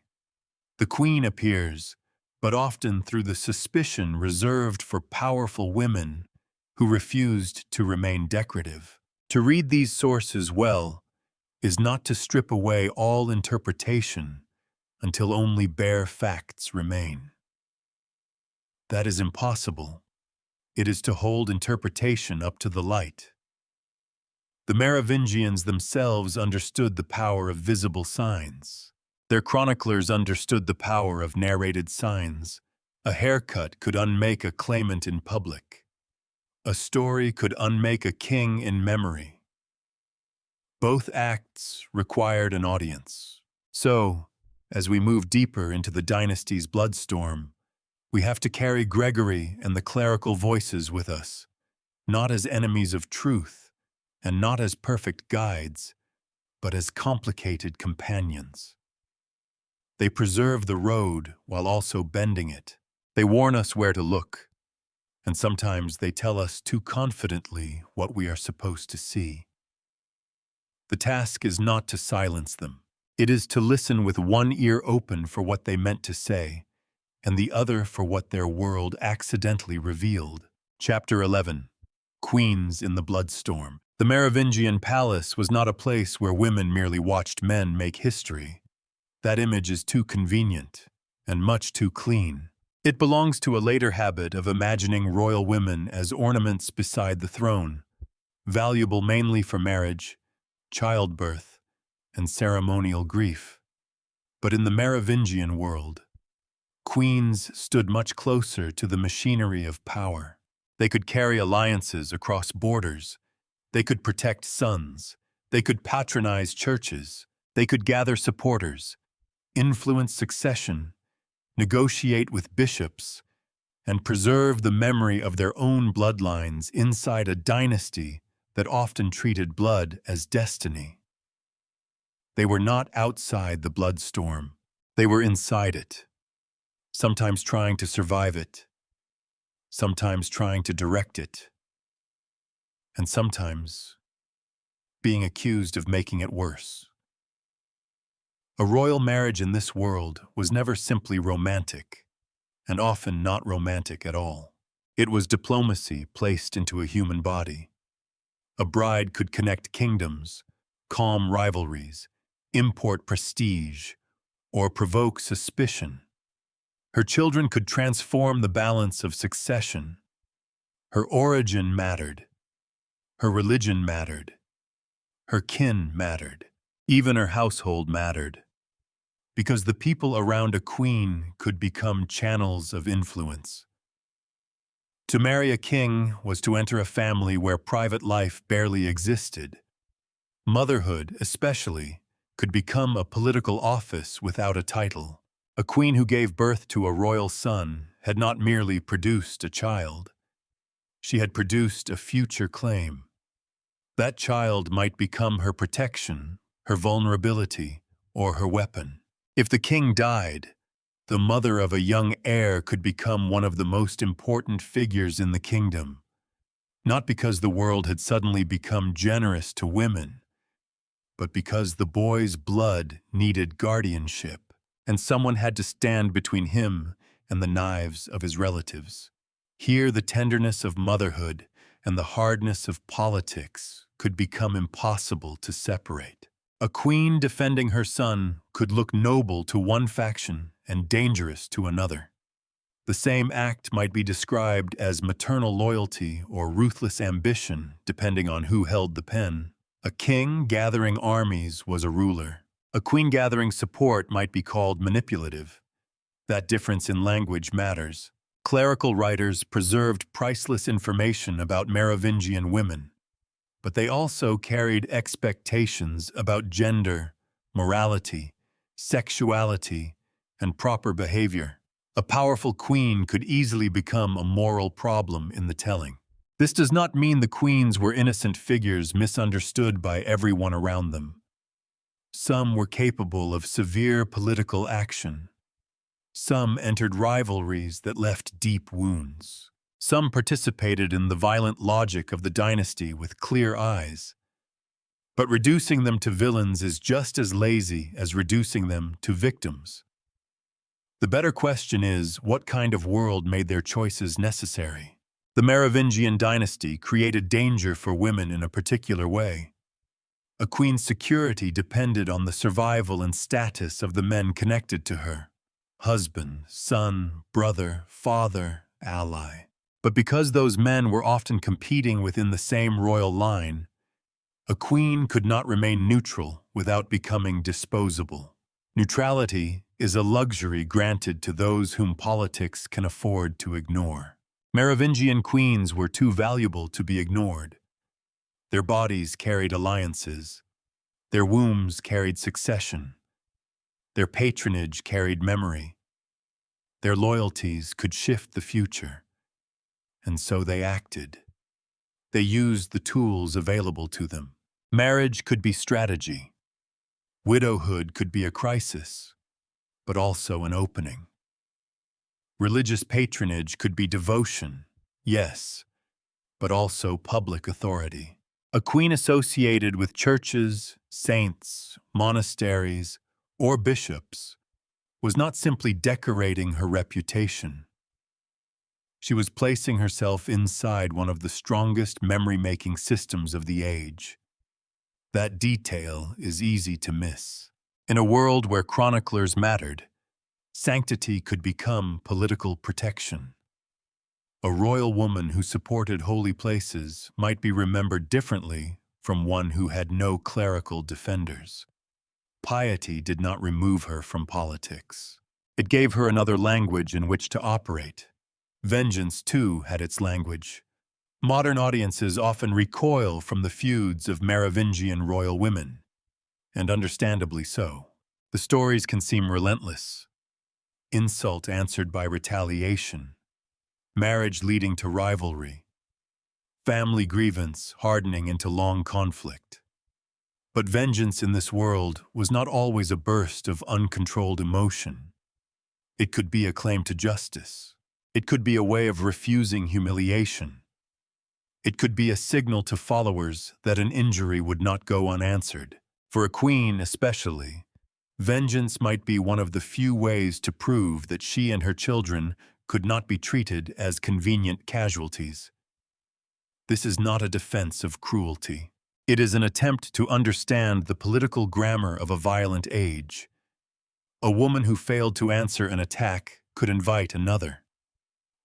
The queen appears, but often through the suspicion reserved for powerful women who refused to remain decorative. To read these sources well is not to strip away all interpretation until only bare facts remain. That is impossible. It is to hold interpretation up to the light. The Merovingians themselves understood the power of visible signs. Their chroniclers understood the power of narrated signs. A haircut could unmake a claimant in public. A story could unmake a king in memory. Both acts required an audience. So, As we move deeper into the dynasty's bloodstorm, we have to carry Gregory and the clerical voices with us, not as enemies of truth, and not as perfect guides, but as complicated companions. They preserve the road while also bending it. They warn us where to look, and sometimes they tell us too confidently what we are supposed to see. The task is not to silence them. It is to listen with one ear open for what they meant to say, and the other for what their world accidentally revealed. Chapter 11. Queens in the Bloodstorm. The Merovingian palace was not a place where women merely watched men make history. That image is too convenient, and much too clean. It belongs to a later habit of imagining royal women as ornaments beside the throne, valuable mainly for marriage, childbirth, and ceremonial grief. But in the Merovingian world, queens stood much closer to the machinery of power. They could carry alliances across borders. They could protect sons. They could patronize churches. They could gather supporters, influence succession, negotiate with bishops, and preserve the memory of their own bloodlines inside a dynasty that often treated blood as destiny. They were not outside the bloodstorm. They were inside it, sometimes trying to survive it, sometimes trying to direct it, and sometimes being accused of making it worse. A royal marriage in this world was never simply romantic, and often not romantic at all. It was diplomacy placed into a human body. A bride could connect kingdoms, calm rivalries, import prestige, or provoke suspicion. Her children could transform the balance of succession. Her origin mattered. Her religion mattered. Her kin mattered. Even her household mattered. Because the people around a queen could become channels of influence. To marry a king was to enter a family where private life barely existed. Motherhood, especially, could become a political office without a title. A queen who gave birth to a royal son had not merely produced a child. She had produced a future claim. That child might become her protection, her vulnerability, or her weapon. If the king died, the mother of a young heir could become one of the most important figures in the kingdom, not because the world had suddenly become generous to women, but because the boy's blood needed guardianship, and someone had to stand between him and the knives of his relatives. Here the tenderness of motherhood and the hardness of politics could become impossible to separate. A queen defending her son could look noble to one faction and dangerous to another. The same act might be described as maternal loyalty or ruthless ambition, depending on who held the pen. A king gathering armies was a ruler. A queen gathering support might be called manipulative. That difference in language matters. Clerical writers preserved priceless information about Merovingian women, but they also carried expectations about gender, morality, sexuality, and proper behavior. A powerful queen could easily become a moral problem in the telling. This does not mean the queens were innocent figures misunderstood by everyone around them. Some were capable of severe political action. Some entered rivalries that left deep wounds. Some participated in the violent logic of the dynasty with clear eyes. But reducing them to villains is just as lazy as reducing them to victims. The better question is, what kind of world made their choices necessary? The Merovingian dynasty created danger for women in a particular way. A queen's security depended on the survival and status of the men connected to her: husband, son, brother, father, ally. But because those men were often competing within the same royal line, a queen could not remain neutral without becoming disposable. Neutrality is a luxury granted to those whom politics can afford to ignore. Merovingian queens were too valuable to be ignored. Their bodies carried alliances. Their wombs carried succession. Their patronage carried memory. Their loyalties could shift the future. And so they acted. They used the tools available to them. Marriage could be strategy. Widowhood could be a crisis, but also an opening. Religious patronage could be devotion, yes, but also public authority. A queen associated with churches, saints, monasteries, or bishops was not simply decorating her reputation. She was placing herself inside one of the strongest memory-making systems of the age. That detail is easy to miss. In a world where chroniclers mattered, sanctity could become political protection. A royal woman who supported holy places might be remembered differently from one who had no clerical defenders. Piety did not remove her from politics. It gave her another language in which to operate. Vengeance, too, had its language. Modern audiences often recoil from the feuds of Merovingian royal women, and understandably so. The stories can seem relentless. Insult answered by retaliation, marriage leading to rivalry, family grievance hardening into long conflict. But vengeance in this world was not always a burst of uncontrolled emotion. It could be a claim to justice. It could be a way of refusing humiliation. It could be a signal to followers that an injury would not go unanswered. For a queen especially, vengeance might be one of the few ways to prove that she and her children could not be treated as convenient casualties. This is not a defense of cruelty. It is an attempt to understand the political grammar of a violent age. A woman who failed to answer an attack could invite another.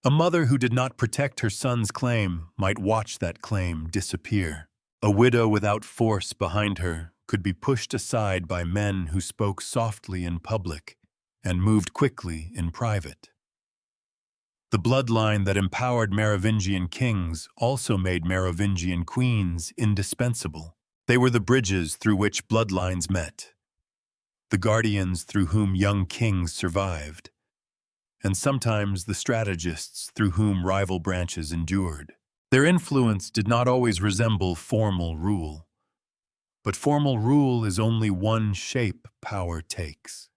A mother who did not protect her son's claim might watch that claim disappear. A widow without force behind her could be pushed aside by men who spoke softly in public and moved quickly in private. The bloodline that empowered Merovingian kings also made Merovingian queens indispensable. They were the bridges through which bloodlines met, the guardians through whom young kings survived, and sometimes the strategists through whom rival branches endured. Their influence did not always resemble formal rule, but formal rule is only one shape power takes.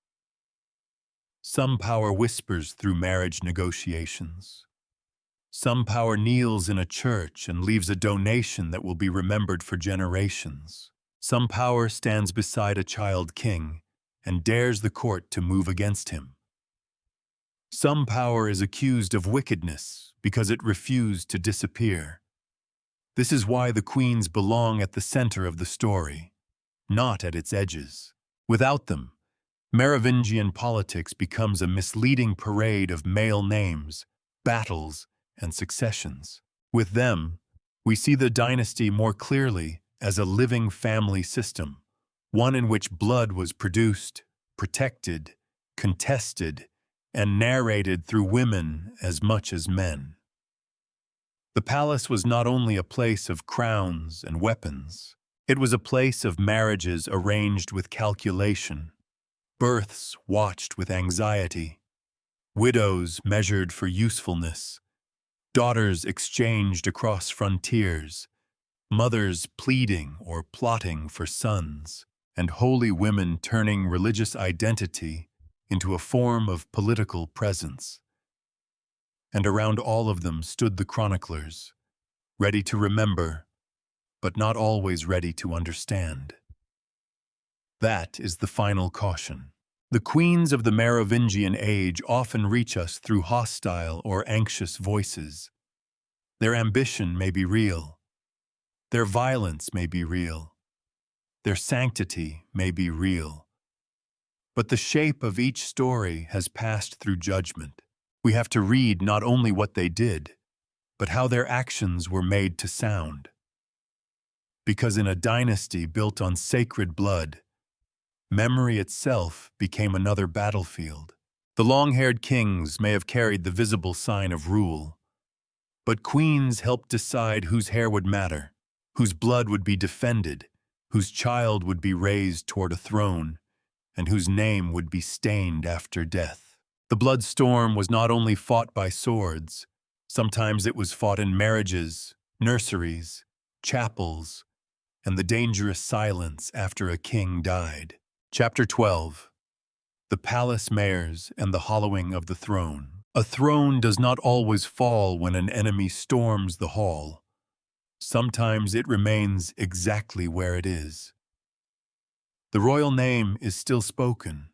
Some power whispers through marriage negotiations. Some power kneels in a church and leaves a donation that will be remembered for generations. Some power stands beside a child king and dares the court to move against him. Some power is accused of wickedness because it refused to disappear. This is why the queens belong at the center of the story, not at its edges. Without them, Merovingian politics becomes a misleading parade of male names, battles, and successions. With them, we see the dynasty more clearly as a living family system, one in which blood was produced, protected, contested, and narrated through women as much as men. The palace was not only a place of crowns and weapons, it was a place of marriages arranged with calculation, births watched with anxiety, widows measured for usefulness, daughters exchanged across frontiers, mothers pleading or plotting for sons, and holy women turning religious identity into a form of political presence. And around all of them stood the chroniclers, ready to remember, but not always ready to understand. That is the final caution. The queens of the Merovingian age often reach us through hostile or anxious voices. Their ambition may be real. Their violence may be real. Their sanctity may be real. But the shape of each story has passed through judgment. We have to read not only what they did, but how their actions were made to sound. Because in a dynasty built on sacred blood, memory itself became another battlefield. The long-haired kings may have carried the visible sign of rule, but queens helped decide whose hair would matter, whose blood would be defended, whose child would be raised toward a throne, and whose name would be stained after death. The blood storm was not only fought by swords, sometimes it was fought in marriages, nurseries, chapels, and the dangerous silence after a king died. Chapter 12. The Palace Mayors and the Hollowing of the Throne. A throne does not always fall when an enemy storms the hall. Sometimes it remains exactly where it is. The royal name is still spoken.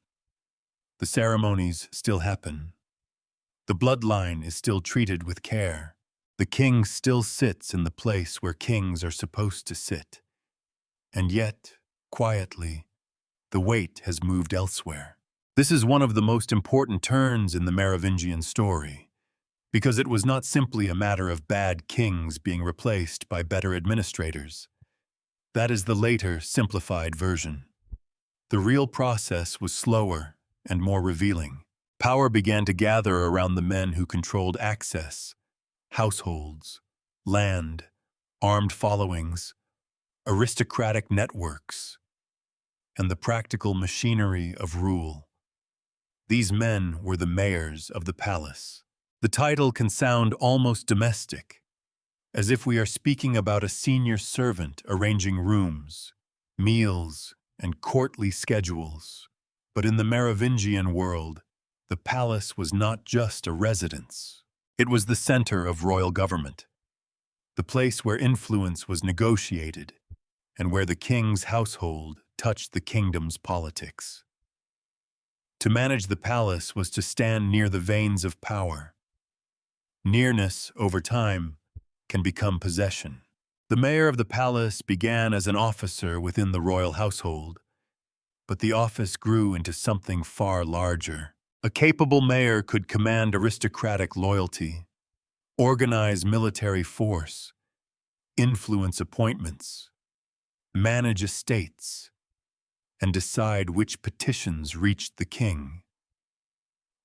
The ceremonies still happen. The bloodline is still treated with care. The king still sits in the place where kings are supposed to sit. And yet, quietly, the weight has moved elsewhere. This is one of the most important turns in the Merovingian story, because it was not simply a matter of bad kings being replaced by better administrators. That is the later, simplified version. The real process was slower and more revealing. Power began to gather around the men who controlled access, households, land, armed followings, aristocratic networks, and the practical machinery of rule. These men were the mayors of the palace. The title can sound almost domestic, as if we are speaking about a senior servant arranging rooms, meals, and courtly schedules. But in the Merovingian world, the palace was not just a residence. It was the center of royal government, the place where influence was negotiated, and where the king's household touched the kingdom's politics. To manage the palace was to stand near the veins of power. Nearness, over time, can become possession. The mayor of the palace began as an officer within the royal household, but the office grew into something far larger. A capable mayor could command aristocratic loyalty, organize military force, influence appointments, manage estates, and decide which petitions reached the king.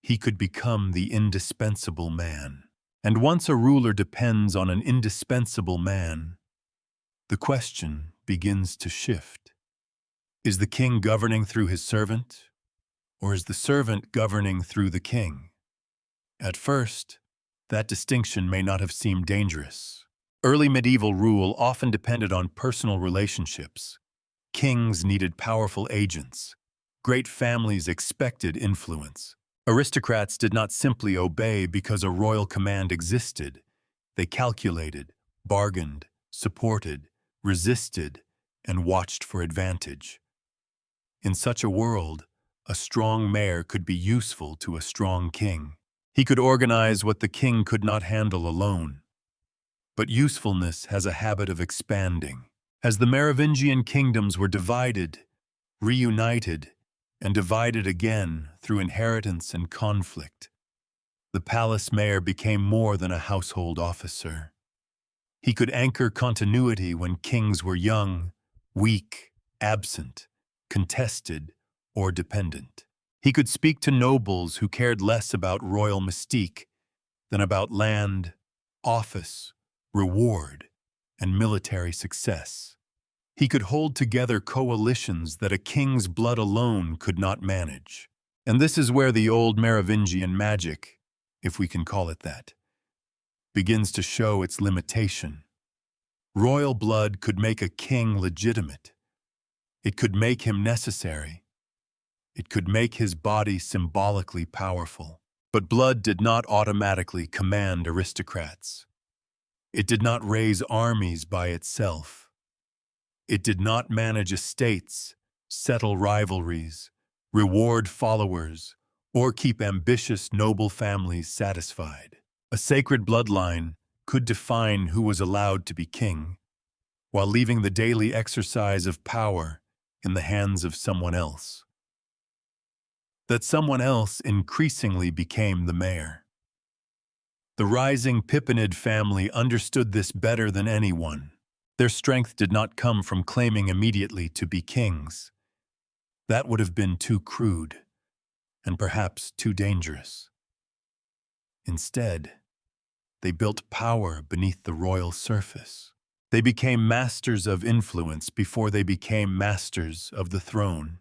He could become the indispensable man. And once a ruler depends on an indispensable man, the question begins to shift. Is the king governing through his servant, or is the servant governing through the king? At first, that distinction may not have seemed dangerous. Early medieval rule often depended on personal relationships. Kings needed powerful agents. Great families expected influence. Aristocrats did not simply obey because a royal command existed. They calculated, bargained, supported, resisted, and watched for advantage. In such a world, a strong mayor could be useful to a strong king. He could organize what the king could not handle alone. But usefulness has a habit of expanding. As the Merovingian kingdoms were divided, reunited, and divided again through inheritance and conflict, the palace mayor became more than a household officer. He could anchor continuity when kings were young, weak, absent, contested, or dependent. He could speak to nobles who cared less about royal mystique than about land, office, reward, and military success. He could hold together coalitions that a king's blood alone could not manage. And this is where the old Merovingian magic, if we can call it that, begins to show its limitation. Royal blood could make a king legitimate. It could make him necessary. It could make his body symbolically powerful. But blood did not automatically command aristocrats. It did not raise armies by itself. It did not manage estates, settle rivalries, reward followers, or keep ambitious noble families satisfied. A sacred bloodline could define who was allowed to be king, while leaving the daily exercise of power in the hands of someone else. That someone else increasingly became the mayor. The rising Pippinid family understood this better than anyone. Their strength did not come from claiming immediately to be kings. That would have been too crude, and perhaps too dangerous. Instead, they built power beneath the royal surface. They became masters of influence before they became masters of the throne.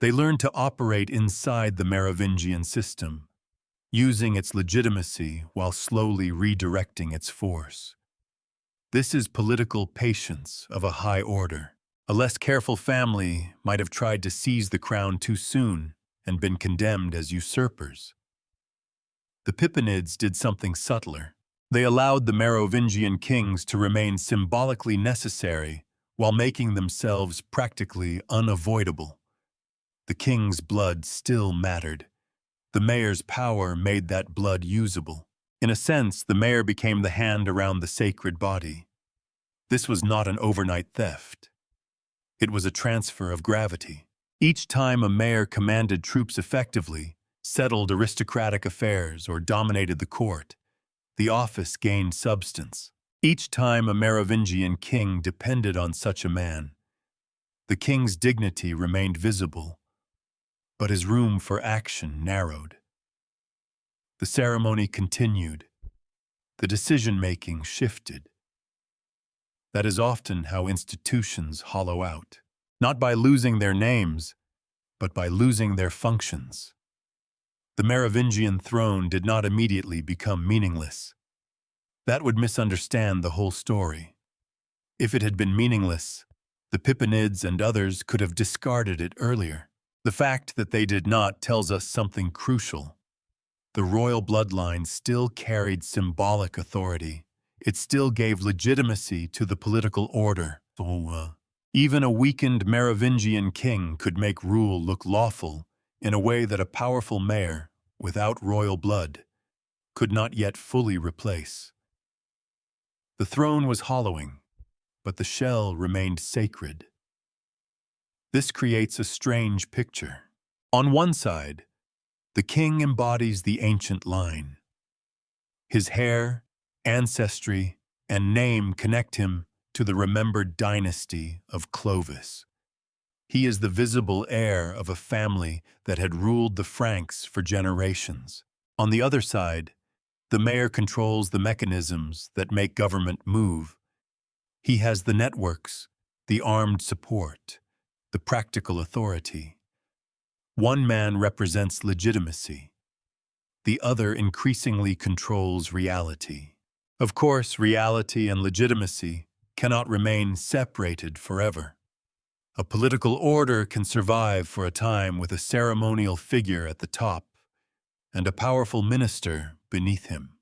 They learned to operate inside the Merovingian system, using its legitimacy while slowly redirecting its force. This is political patience of a high order. A less careful family might have tried to seize the crown too soon and been condemned as usurpers. The Pippinids did something subtler. They allowed the Merovingian kings to remain symbolically necessary while making themselves practically unavoidable. The king's blood still mattered. The mayor's power made that blood usable. In a sense, the mayor became the hand around the sacred body. This was not an overnight theft. It was a transfer of gravity. Each time a mayor commanded troops effectively, settled aristocratic affairs, or dominated the court, the office gained substance. Each time a Merovingian king depended on such a man, the king's dignity remained visible, but his room for action narrowed. The ceremony continued. The decision-making shifted. That is often how institutions hollow out, not by losing their names, but by losing their functions. The Merovingian throne did not immediately become meaningless. That would misunderstand the whole story. If it had been meaningless, the Pippinids and others could have discarded it earlier. The fact that they did not tells us something crucial. The royal bloodline still carried symbolic authority. It still gave legitimacy to the political order. Even a weakened Merovingian king could make rule look lawful in a way that a powerful mayor, without royal blood, could not yet fully replace. The throne was hollowing, but the shell remained sacred. This creates a strange picture. On one side, the king embodies the ancient line. His hair, ancestry, and name connect him to the remembered dynasty of Clovis. He is the visible heir of a family that had ruled the Franks for generations. On the other side, the mayor controls the mechanisms that make government move. He has the networks, the armed support, the practical authority. One man represents legitimacy. The other increasingly controls reality. Of course, reality and legitimacy cannot remain separated forever. A political order can survive for a time with a ceremonial figure at the top and a powerful minister beneath him.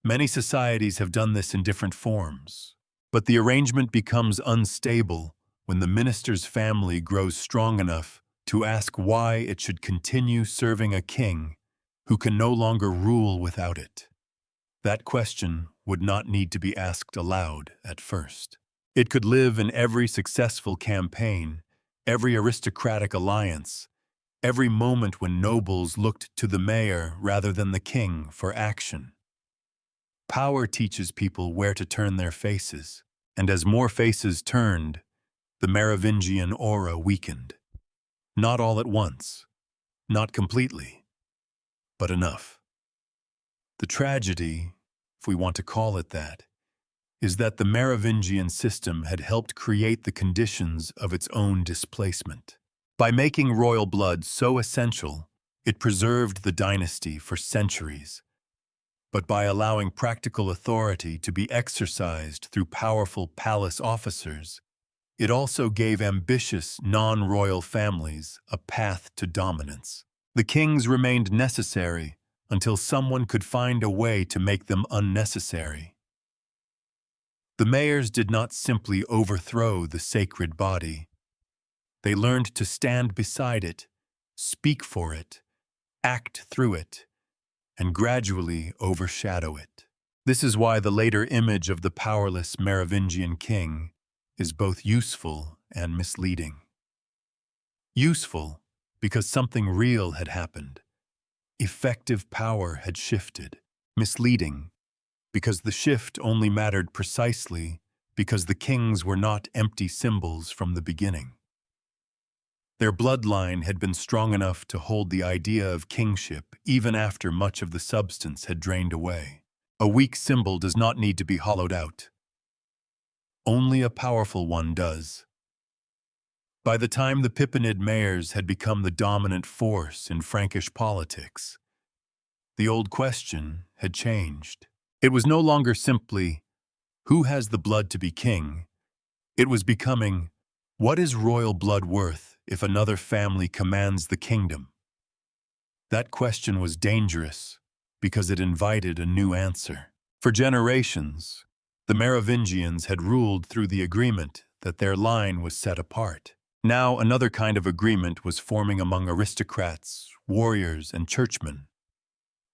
Many societies have done this in different forms, but the arrangement becomes unstable when the minister's family grows strong enough to ask why it should continue serving a king who can no longer rule without it. That question would not need to be asked aloud at first. It could live in every successful campaign, every aristocratic alliance, every moment when nobles looked to the mayor rather than the king for action. Power teaches people where to turn their faces, and as more faces turned, the Merovingian aura weakened. Not all at once, not completely, but enough. The tragedy, if we want to call it that, is that the Merovingian system had helped create the conditions of its own displacement. By making royal blood so essential, it preserved the dynasty for centuries. But by allowing practical authority to be exercised through powerful palace officers, it also gave ambitious, non-royal families a path to dominance. The kings remained necessary until someone could find a way to make them unnecessary. The mayors did not simply overthrow the sacred body. They learned to stand beside it, speak for it, act through it, and gradually overshadow it. This is why the later image of the powerless Merovingian king is both useful and misleading. Useful because something real had happened. Effective power had shifted. Misleading because the shift only mattered precisely because the kings were not empty symbols from the beginning. Their bloodline had been strong enough to hold the idea of kingship even after much of the substance had drained away. A weak symbol does not need to be hollowed out. Only a powerful one does. By the time the Pippinid mayors had become the dominant force in Frankish politics, the old question had changed. It was no longer simply, who has the blood to be king? It was becoming, what is royal blood worth if another family commands the kingdom? That question was dangerous because it invited a new answer. For generations, the Merovingians had ruled through the agreement that their line was set apart. Now another kind of agreement was forming among aristocrats, warriors, and churchmen.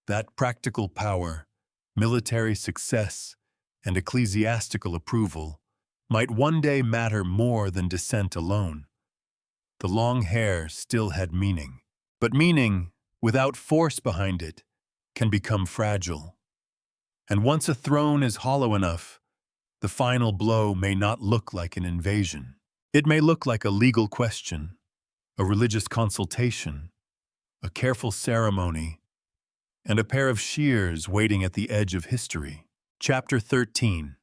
That practical power, military success, and ecclesiastical approval might one day matter more than descent alone. The long hair still had meaning, but meaning, without force behind it, can become fragile. And once a throne is hollow enough, the final blow may not look like an invasion. It may look like a legal question, a religious consultation, a careful ceremony, and a pair of shears waiting at the edge of history. Chapter 13.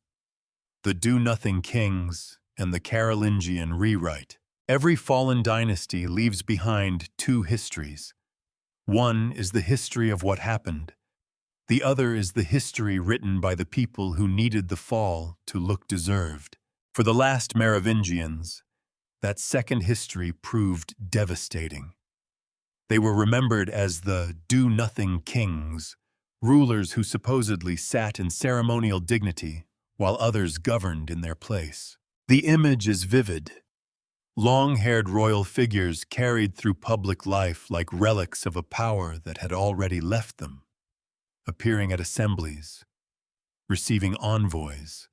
The Do-Nothing Kings and the Carolingian Rewrite. Every fallen dynasty leaves behind two histories. One is the history of what happened. The other is the history written by the people who needed the fall to look deserved. For the last Merovingians, that second history proved devastating. They were remembered as the Do-Nothing Kings, rulers who supposedly sat in ceremonial dignity while others governed in their place. The image is vivid. Long-haired royal figures carried through public life like relics of a power that had already left them, appearing at assemblies, receiving envoys,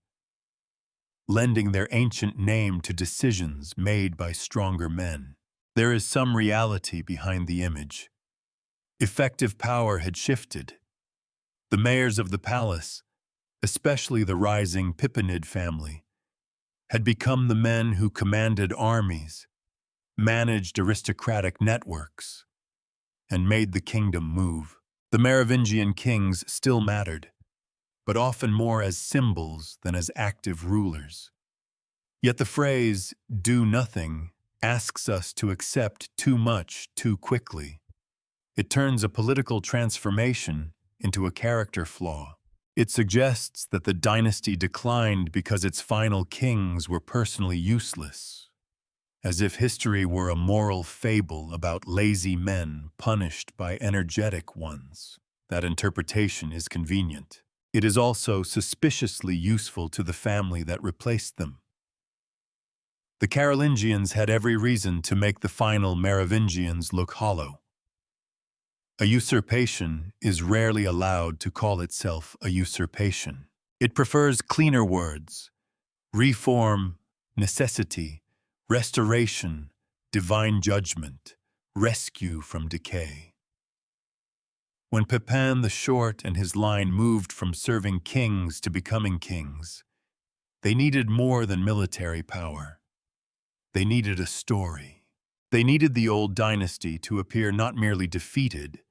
lending their ancient name to decisions made by stronger men. There is some reality behind the image. Effective power had shifted. The mayors of the palace, especially the rising Pippinid family, had become the men who commanded armies, managed aristocratic networks, and made the kingdom move. The Merovingian kings still mattered, but often more as symbols than as active rulers. Yet the phrase, do nothing, asks us to accept too much too quickly. It turns a political transformation into a character flaw. It suggests that the dynasty declined because its final kings were personally useless, as if history were a moral fable about lazy men punished by energetic ones. That interpretation is convenient. It is also suspiciously useful to the family that replaced them. The Carolingians had every reason to make the final Merovingians look hollow. A usurpation is rarely allowed to call itself a usurpation. It prefers cleaner words: reform, necessity, restoration, divine judgment, rescue from decay. When Pepin the Short and his line moved from serving kings to becoming kings, they needed more than military power. They needed a story. They needed the old dynasty to appear not merely defeated,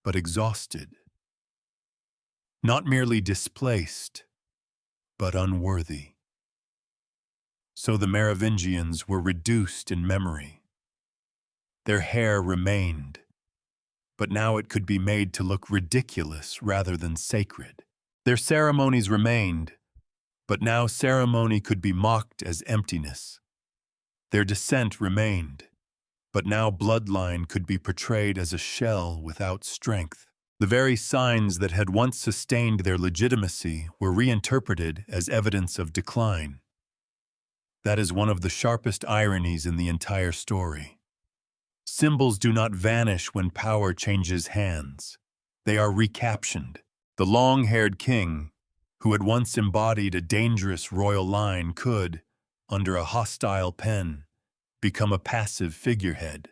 but exhausted. Not merely displaced, but unworthy. So the Merovingians were reduced in memory. Their hair remained, but now it could be made to look ridiculous rather than sacred. Their ceremonies remained, but now ceremony could be mocked as emptiness. Their descent remained, but now bloodline could be portrayed as a shell without strength. The very signs that had once sustained their legitimacy were reinterpreted as evidence of decline. That is one of the sharpest ironies in the entire story. Symbols do not vanish when power changes hands. They are recaptioned. The long-haired king, who had once embodied a dangerous royal line, could, under a hostile pen, become a passive figurehead.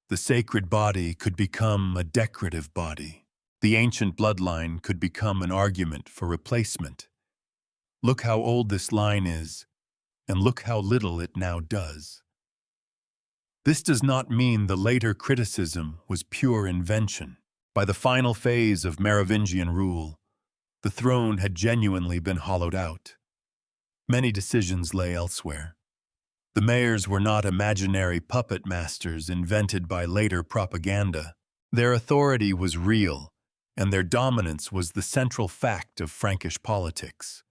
The sacred body could become a decorative body. The ancient bloodline could become an argument for replacement. Look how old this line is, and look how little it now does. This does not mean the later criticism was pure invention. By the final phase of Merovingian rule, the throne had genuinely been hollowed out. Many decisions lay elsewhere. The mayors were not imaginary puppet masters invented by later propaganda. Their authority was real, and their dominance was the central fact of Frankish politics.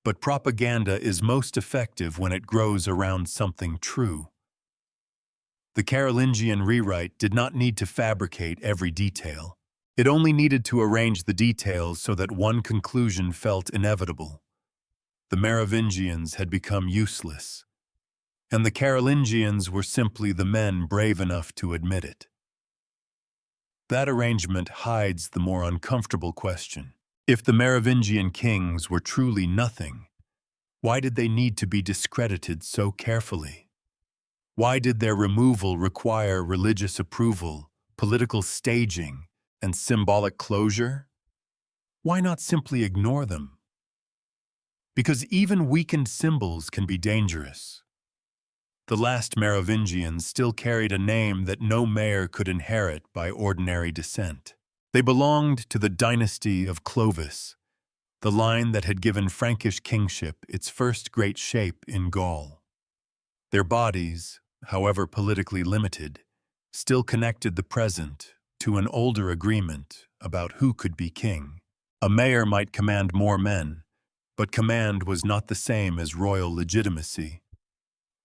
But propaganda is most effective when it grows around something true. The Carolingian rewrite did not need to fabricate every detail. It only needed to arrange the details so that one conclusion felt inevitable. The Merovingians had become useless, and the Carolingians were simply the men brave enough to admit it. That arrangement hides the more uncomfortable question. If the Merovingian kings were truly nothing, why did they need to be discredited so carefully? Why did their removal require religious approval, political staging, and symbolic closure? Why not simply ignore them? Because even weakened symbols can be dangerous. The last Merovingians still carried a name that no mayor could inherit by ordinary descent. They belonged to the dynasty of Clovis, the line that had given Frankish kingship its first great shape in Gaul. Their bodies, however politically limited, still connected the present to an older agreement about who could be king. A mayor might command more men, but command was not the same as royal legitimacy.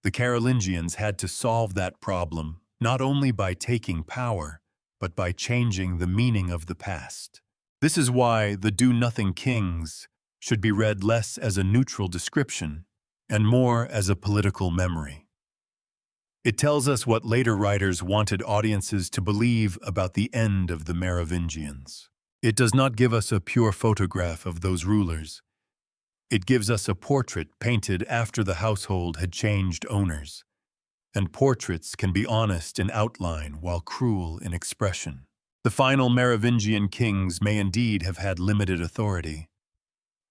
The Carolingians had to solve that problem not only by taking power, but by changing the meaning of the past. This is why the do-nothing kings should be read less as a neutral description and more as a political memory. It tells us what later writers wanted audiences to believe about the end of the Merovingians. It does not give us a pure photograph of those rulers. It gives us a portrait painted after the household had changed owners, and portraits can be honest in outline while cruel in expression. The final Merovingian kings may indeed have had limited authority.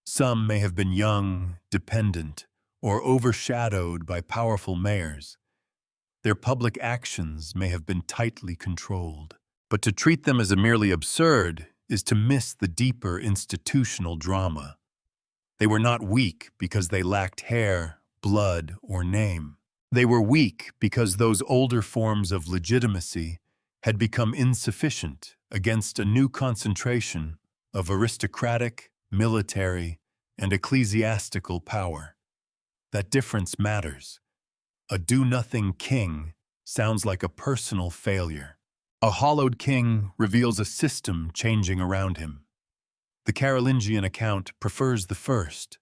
Some may have been young, dependent, or overshadowed by powerful mayors. Their public actions may have been tightly controlled. But to treat them as merely absurd is to miss the deeper institutional drama. They were not weak because they lacked hair, blood, or name. They were weak because those older forms of legitimacy had become insufficient against a new concentration of aristocratic, military, and ecclesiastical power. That difference matters. A do-nothing king sounds like a personal failure. A hollowed king reveals a system changing around him. The Carolingian account prefers the first,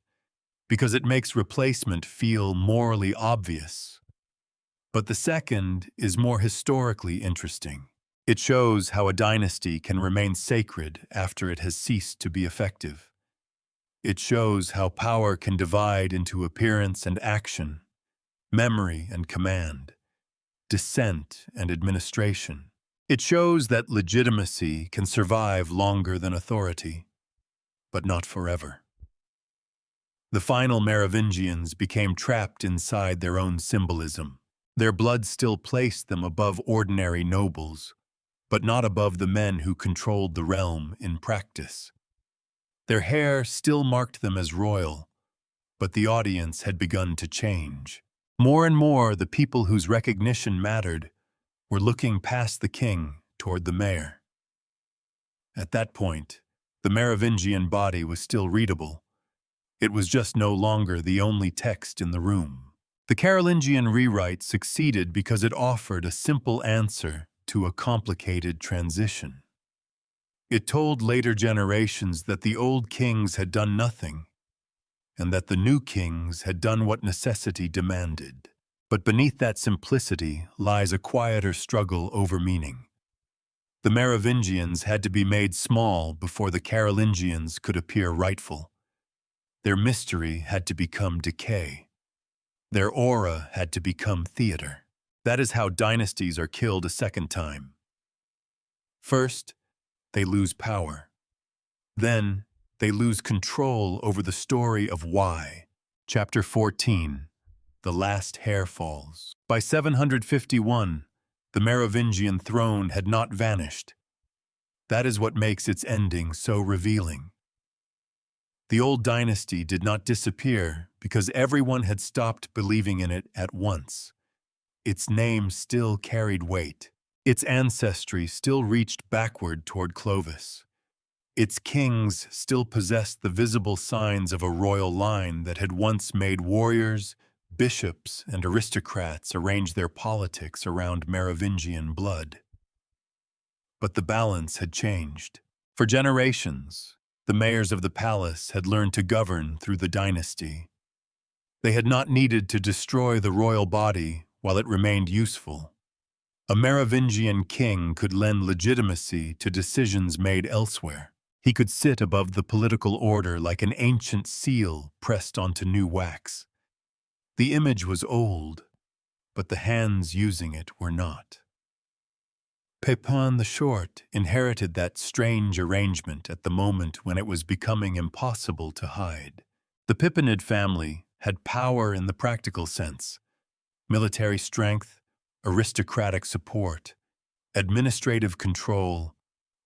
because it makes replacement feel morally obvious. But the second is more historically interesting. It shows how a dynasty can remain sacred after it has ceased to be effective. It shows how power can divide into appearance and action, memory and command, dissent and administration. It shows that legitimacy can survive longer than authority, but not forever. The final Merovingians became trapped inside their own symbolism. Their blood still placed them above ordinary nobles, but not above the men who controlled the realm in practice. Their hair still marked them as royal, but the audience had begun to change. More and more, the people whose recognition mattered were looking past the king toward the mayor. At that point, the Merovingian body was still readable. It was just no longer the only text in the room. The Carolingian rewrite succeeded because it offered a simple answer to a complicated transition. It told later generations that the old kings had done nothing, and that the new kings had done what necessity demanded. But beneath that simplicity lies a quieter struggle over meaning. The Merovingians had to be made small before the Carolingians could appear rightful. Their mystery had to become decay. Their aura had to become theater. That is how dynasties are killed a second time. First, they lose power. Then, they lose control over the story of why. Chapter 14, The Last Hair Falls. By 751, the Merovingian throne had not vanished. That is what makes its ending so revealing. The old dynasty did not disappear because everyone had stopped believing in it at once. Its name still carried weight. Its ancestry still reached backward toward Clovis. Its kings still possessed the visible signs of a royal line that had once made warriors, bishops, and aristocrats arrange their politics around Merovingian blood. But the balance had changed. For generations, the mayors of the palace had learned to govern through the dynasty. They had not needed to destroy the royal body while it remained useful. A Merovingian king could lend legitimacy to decisions made elsewhere. He could sit above the political order like an ancient seal pressed onto new wax. The image was old, but the hands using it were not. Pepin the Short inherited that strange arrangement at the moment when it was becoming impossible to hide. The Pipinid family had power in the practical sense: military strength, aristocratic support, administrative control,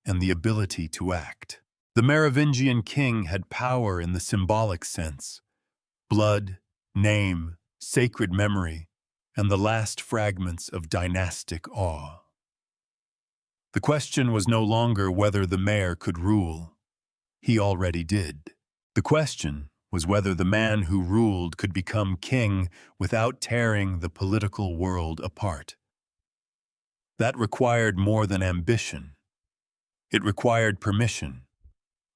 and the ability to act. The Merovingian king had power in the symbolic sense: blood, name, sacred memory, and the last fragments of dynastic awe. The question was no longer whether the mayor could rule. He already did. The question was whether the man who ruled could become king without tearing the political world apart. That required more than ambition. It required permission,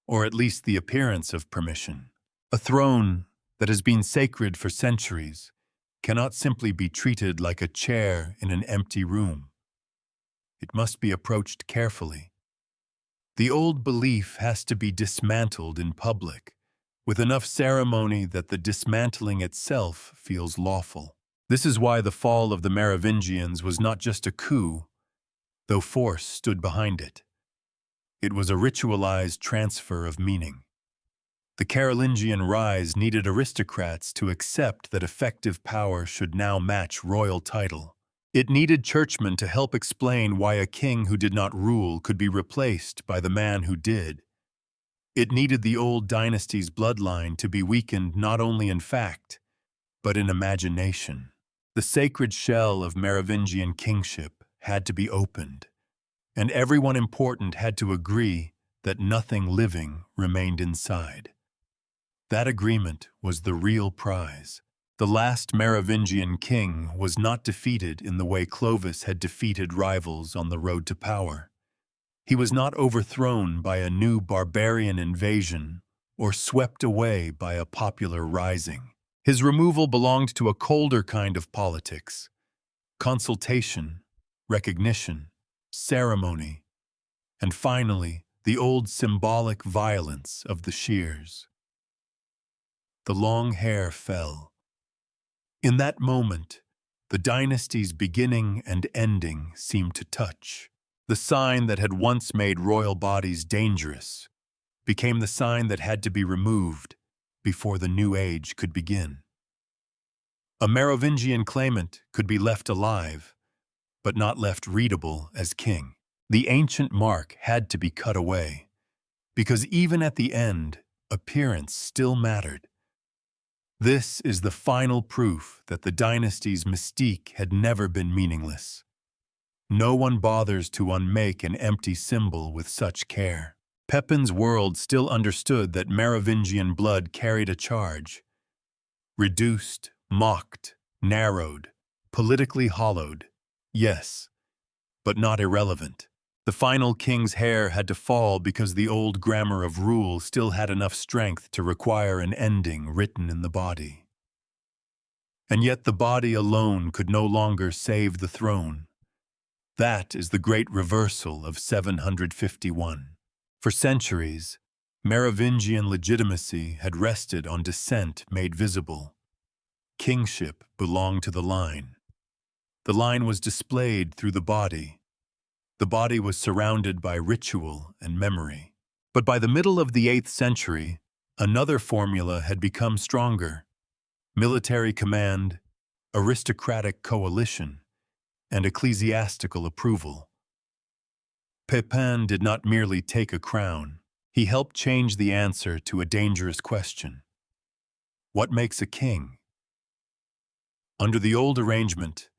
or at least the appearance of permission. A throne that has been sacred for centuries cannot simply be treated like a chair in an empty room. It must be approached carefully. The old belief has to be dismantled in public, with enough ceremony that the dismantling itself feels lawful. This is why the fall of the Merovingians was not just a coup, though force stood behind it. It was a ritualized transfer of meaning. The Carolingian rise needed aristocrats to accept that effective power should now match royal title. It needed churchmen to help explain why a king who did not rule could be replaced by the man who did. It needed the old dynasty's bloodline to be weakened not only in fact, but in imagination. The sacred shell of Merovingian kingship had to be opened, and everyone important had to agree that nothing living remained inside. That agreement was the real prize. The last Merovingian king was not defeated in the way Clovis had defeated rivals on the road to power. He was not overthrown by a new barbarian invasion or swept away by a popular rising. His removal belonged to a colder kind of politics: consultation, recognition, ceremony, and finally, the old symbolic violence of the shears. The long hair fell. In that moment, the dynasty's beginning and ending seemed to touch. The sign that had once made royal bodies dangerous became the sign that had to be removed before the new age could begin. A Merovingian claimant could be left alive, but not left readable as king. The ancient mark had to be cut away, because even at the end, appearance still mattered. This is the final proof that the dynasty's mystique had never been meaningless. No one bothers to unmake an empty symbol with such care. Pepin's world still understood that Merovingian blood carried a charge. Reduced, mocked, narrowed, politically hollowed. Yes, but not irrelevant. The final king's hair had to fall because the old grammar of rule still had enough strength to require an ending written in the body. And yet the body alone could no longer save the throne. That is the great reversal of 751. For centuries, Merovingian legitimacy had rested on descent made visible. Kingship belonged to the line. The line was displayed through the body. The body was surrounded by ritual and memory. But by the middle of the 8th century, another formula had become stronger: military command, aristocratic coalition, and ecclesiastical approval. Pepin did not merely take a crown, He helped change the answer to a dangerous question. What makes a king? Under the old arrangement,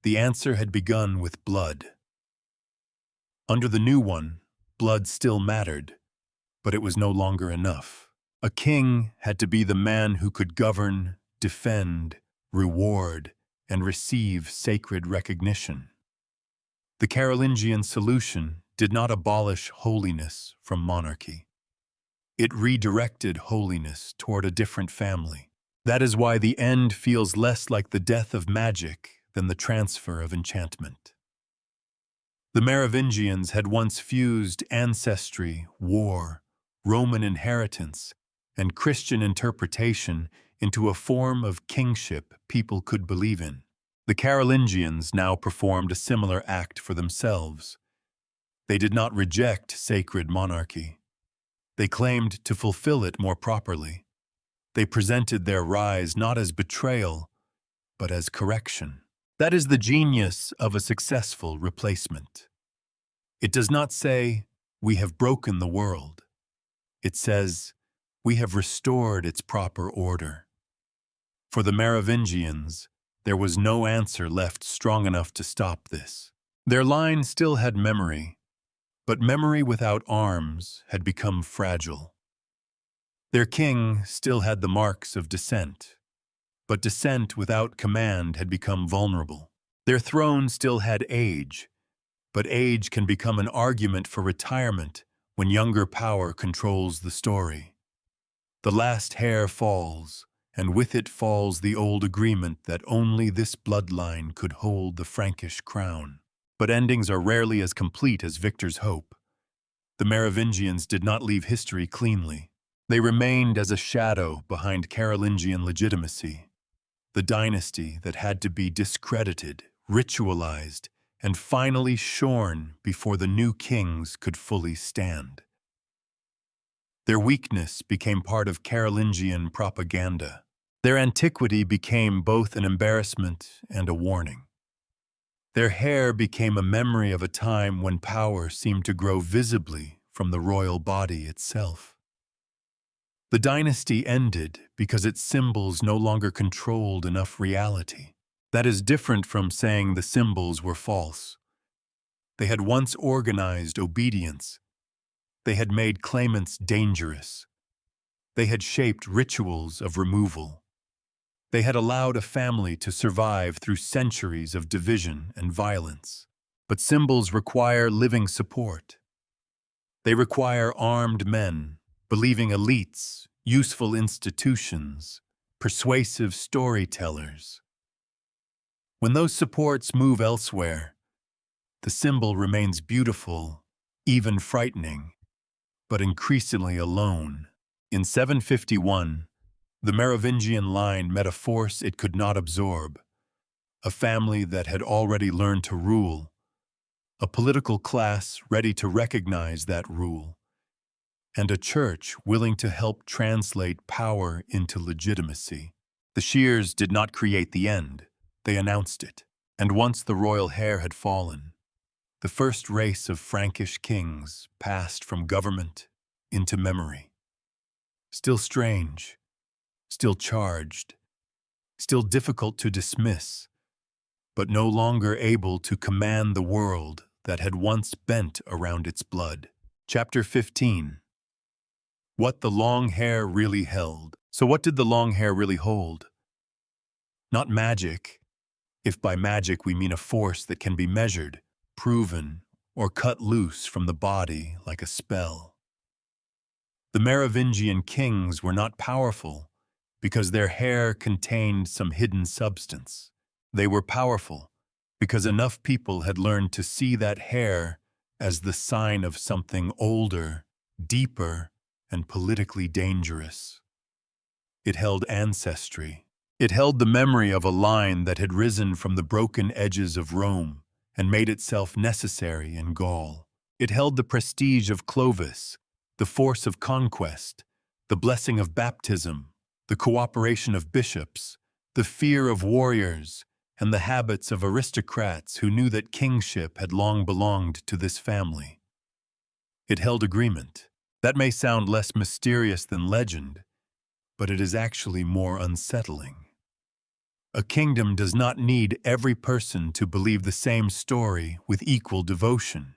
the answer had begun with blood. Under the new one, blood still mattered, but it was no longer enough. A king had to be the man who could govern, defend, reward, and receive sacred recognition. The Carolingian solution did not abolish holiness from monarchy. It redirected holiness toward a different family. That is why the end feels less like the death of magic than the transfer of enchantment. The Merovingians had once fused ancestry, war, Roman inheritance, and Christian interpretation into a form of kingship people could believe in. The Carolingians now performed a similar act for themselves. They did not reject sacred monarchy. They claimed to fulfill it more properly. They presented their rise not as betrayal, but as correction. That is the genius of a successful replacement. It does not say, "We have broken the world." It says, "We have restored its proper order." For the Merovingians, there was no answer left strong enough to stop this. Their line still had memory, but memory without arms had become fragile. Their king still had the marks of descent, but descent without command had become vulnerable. Their throne still had age, but age can become an argument for retirement when younger power controls the story. The last hair falls, and with it falls the old agreement that only this bloodline could hold the Frankish crown. But endings are rarely as complete as Victor's hope. The Merovingians did not leave history cleanly. They remained as a shadow behind Carolingian legitimacy, the dynasty that had to be discredited, ritualized, and finally shorn before the new kings could fully stand. Their weakness became part of Carolingian propaganda. Their antiquity became both an embarrassment and a warning. Their hair became a memory of a time when power seemed to grow visibly from the royal body itself. The dynasty ended because its symbols no longer controlled enough reality. That is different from saying the symbols were false. They had once organized obedience. They had made claimants dangerous. They had shaped rituals of removal. They had allowed a family to survive through centuries of division and violence. But symbols require living support. They require armed men, believing elites, useful institutions, persuasive storytellers. When those supports move elsewhere, the symbol remains beautiful, even frightening, but increasingly alone. In 751, the Merovingian line met a force it could not absorb, a family that had already learned to rule, a political class ready to recognize that rule, and a church willing to help translate power into legitimacy. The Shears did not create the end, they announced it. And once the royal hair had fallen, the first race of Frankish kings passed from government into memory. Still strange, still charged, still difficult to dismiss, but no longer able to command the world that had once bent around its blood. Chapter 15. What the long hair really held. So what did the long hair really hold? Not magic, if by magic we mean a force that can be measured, proven, or cut loose from the body like a spell. The Merovingian kings were not powerful because their hair contained some hidden substance. They were powerful because enough people had learned to see that hair as the sign of something older, deeper, and politically dangerous. It held ancestry. It held the memory of a line that had risen from the broken edges of Rome and made itself necessary in Gaul. It held the prestige of Clovis, the force of conquest, the blessing of baptism, the cooperation of bishops, the fear of warriors, and the habits of aristocrats who knew that kingship had long belonged to this family. It held agreement. That may sound less mysterious than legend, but it is actually more unsettling. A kingdom does not need every person to believe the same story with equal devotion.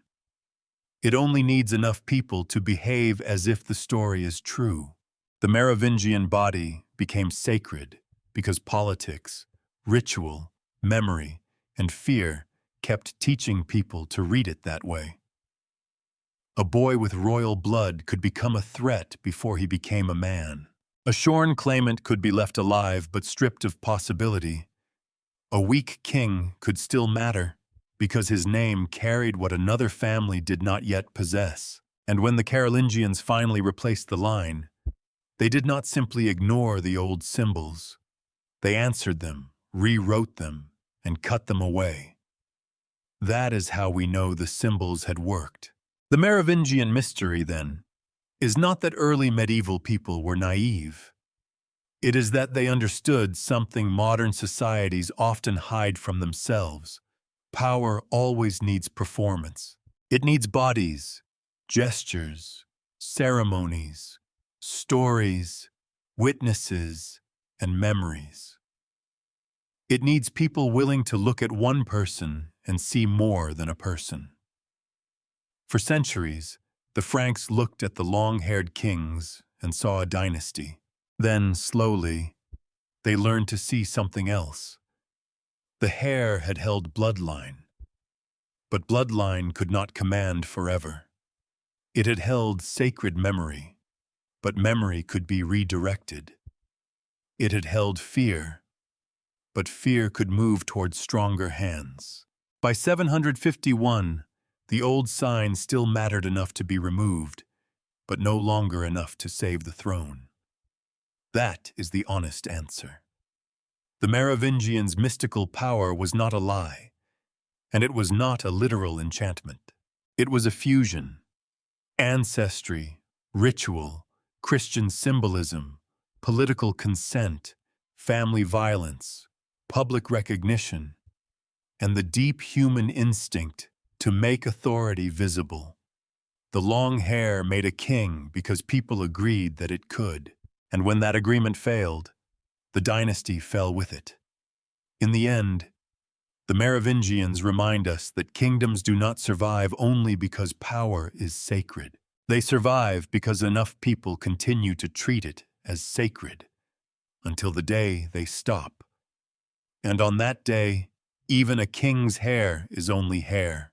It only needs enough people to behave as if the story is true. The Merovingian body became sacred because politics, ritual, memory, and fear kept teaching people to read it that way. A boy with royal blood could become a threat before he became a man. A shorn claimant could be left alive but stripped of possibility. A weak king could still matter because his name carried what another family did not yet possess. And when the Carolingians finally replaced the line, they did not simply ignore the old symbols. They answered them, rewrote them, and cut them away. That is how we know the symbols had worked. The Merovingian mystery, then, is not that early medieval people were naive. It is that they understood something modern societies often hide from themselves. Power always needs performance. It needs bodies, gestures, ceremonies, stories, witnesses, and memories. It needs people willing to look at one person and see more than a person. For centuries, the Franks looked at the long-haired kings and saw a dynasty. Then, slowly, they learned to see something else. The hair had held bloodline, but bloodline could not command forever. It had held sacred memory, but memory could be redirected. It had held fear, but fear could move towards stronger hands. By 751, the old sign still mattered enough to be removed, but no longer enough to save the throne. That is the honest answer. The Merovingians' mystical power was not a lie, and it was not a literal enchantment. It was a fusion. Ancestry, ritual, Christian symbolism, political consent, family violence, public recognition, and the deep human instinct to make authority visible. The long hair made a king because people agreed that it could, and when that agreement failed, the dynasty fell with it. In the end, the Merovingians remind us that kingdoms do not survive only because power is sacred. They survive because enough people continue to treat it as sacred until the day they stop. And on that day, even a king's hair is only hair.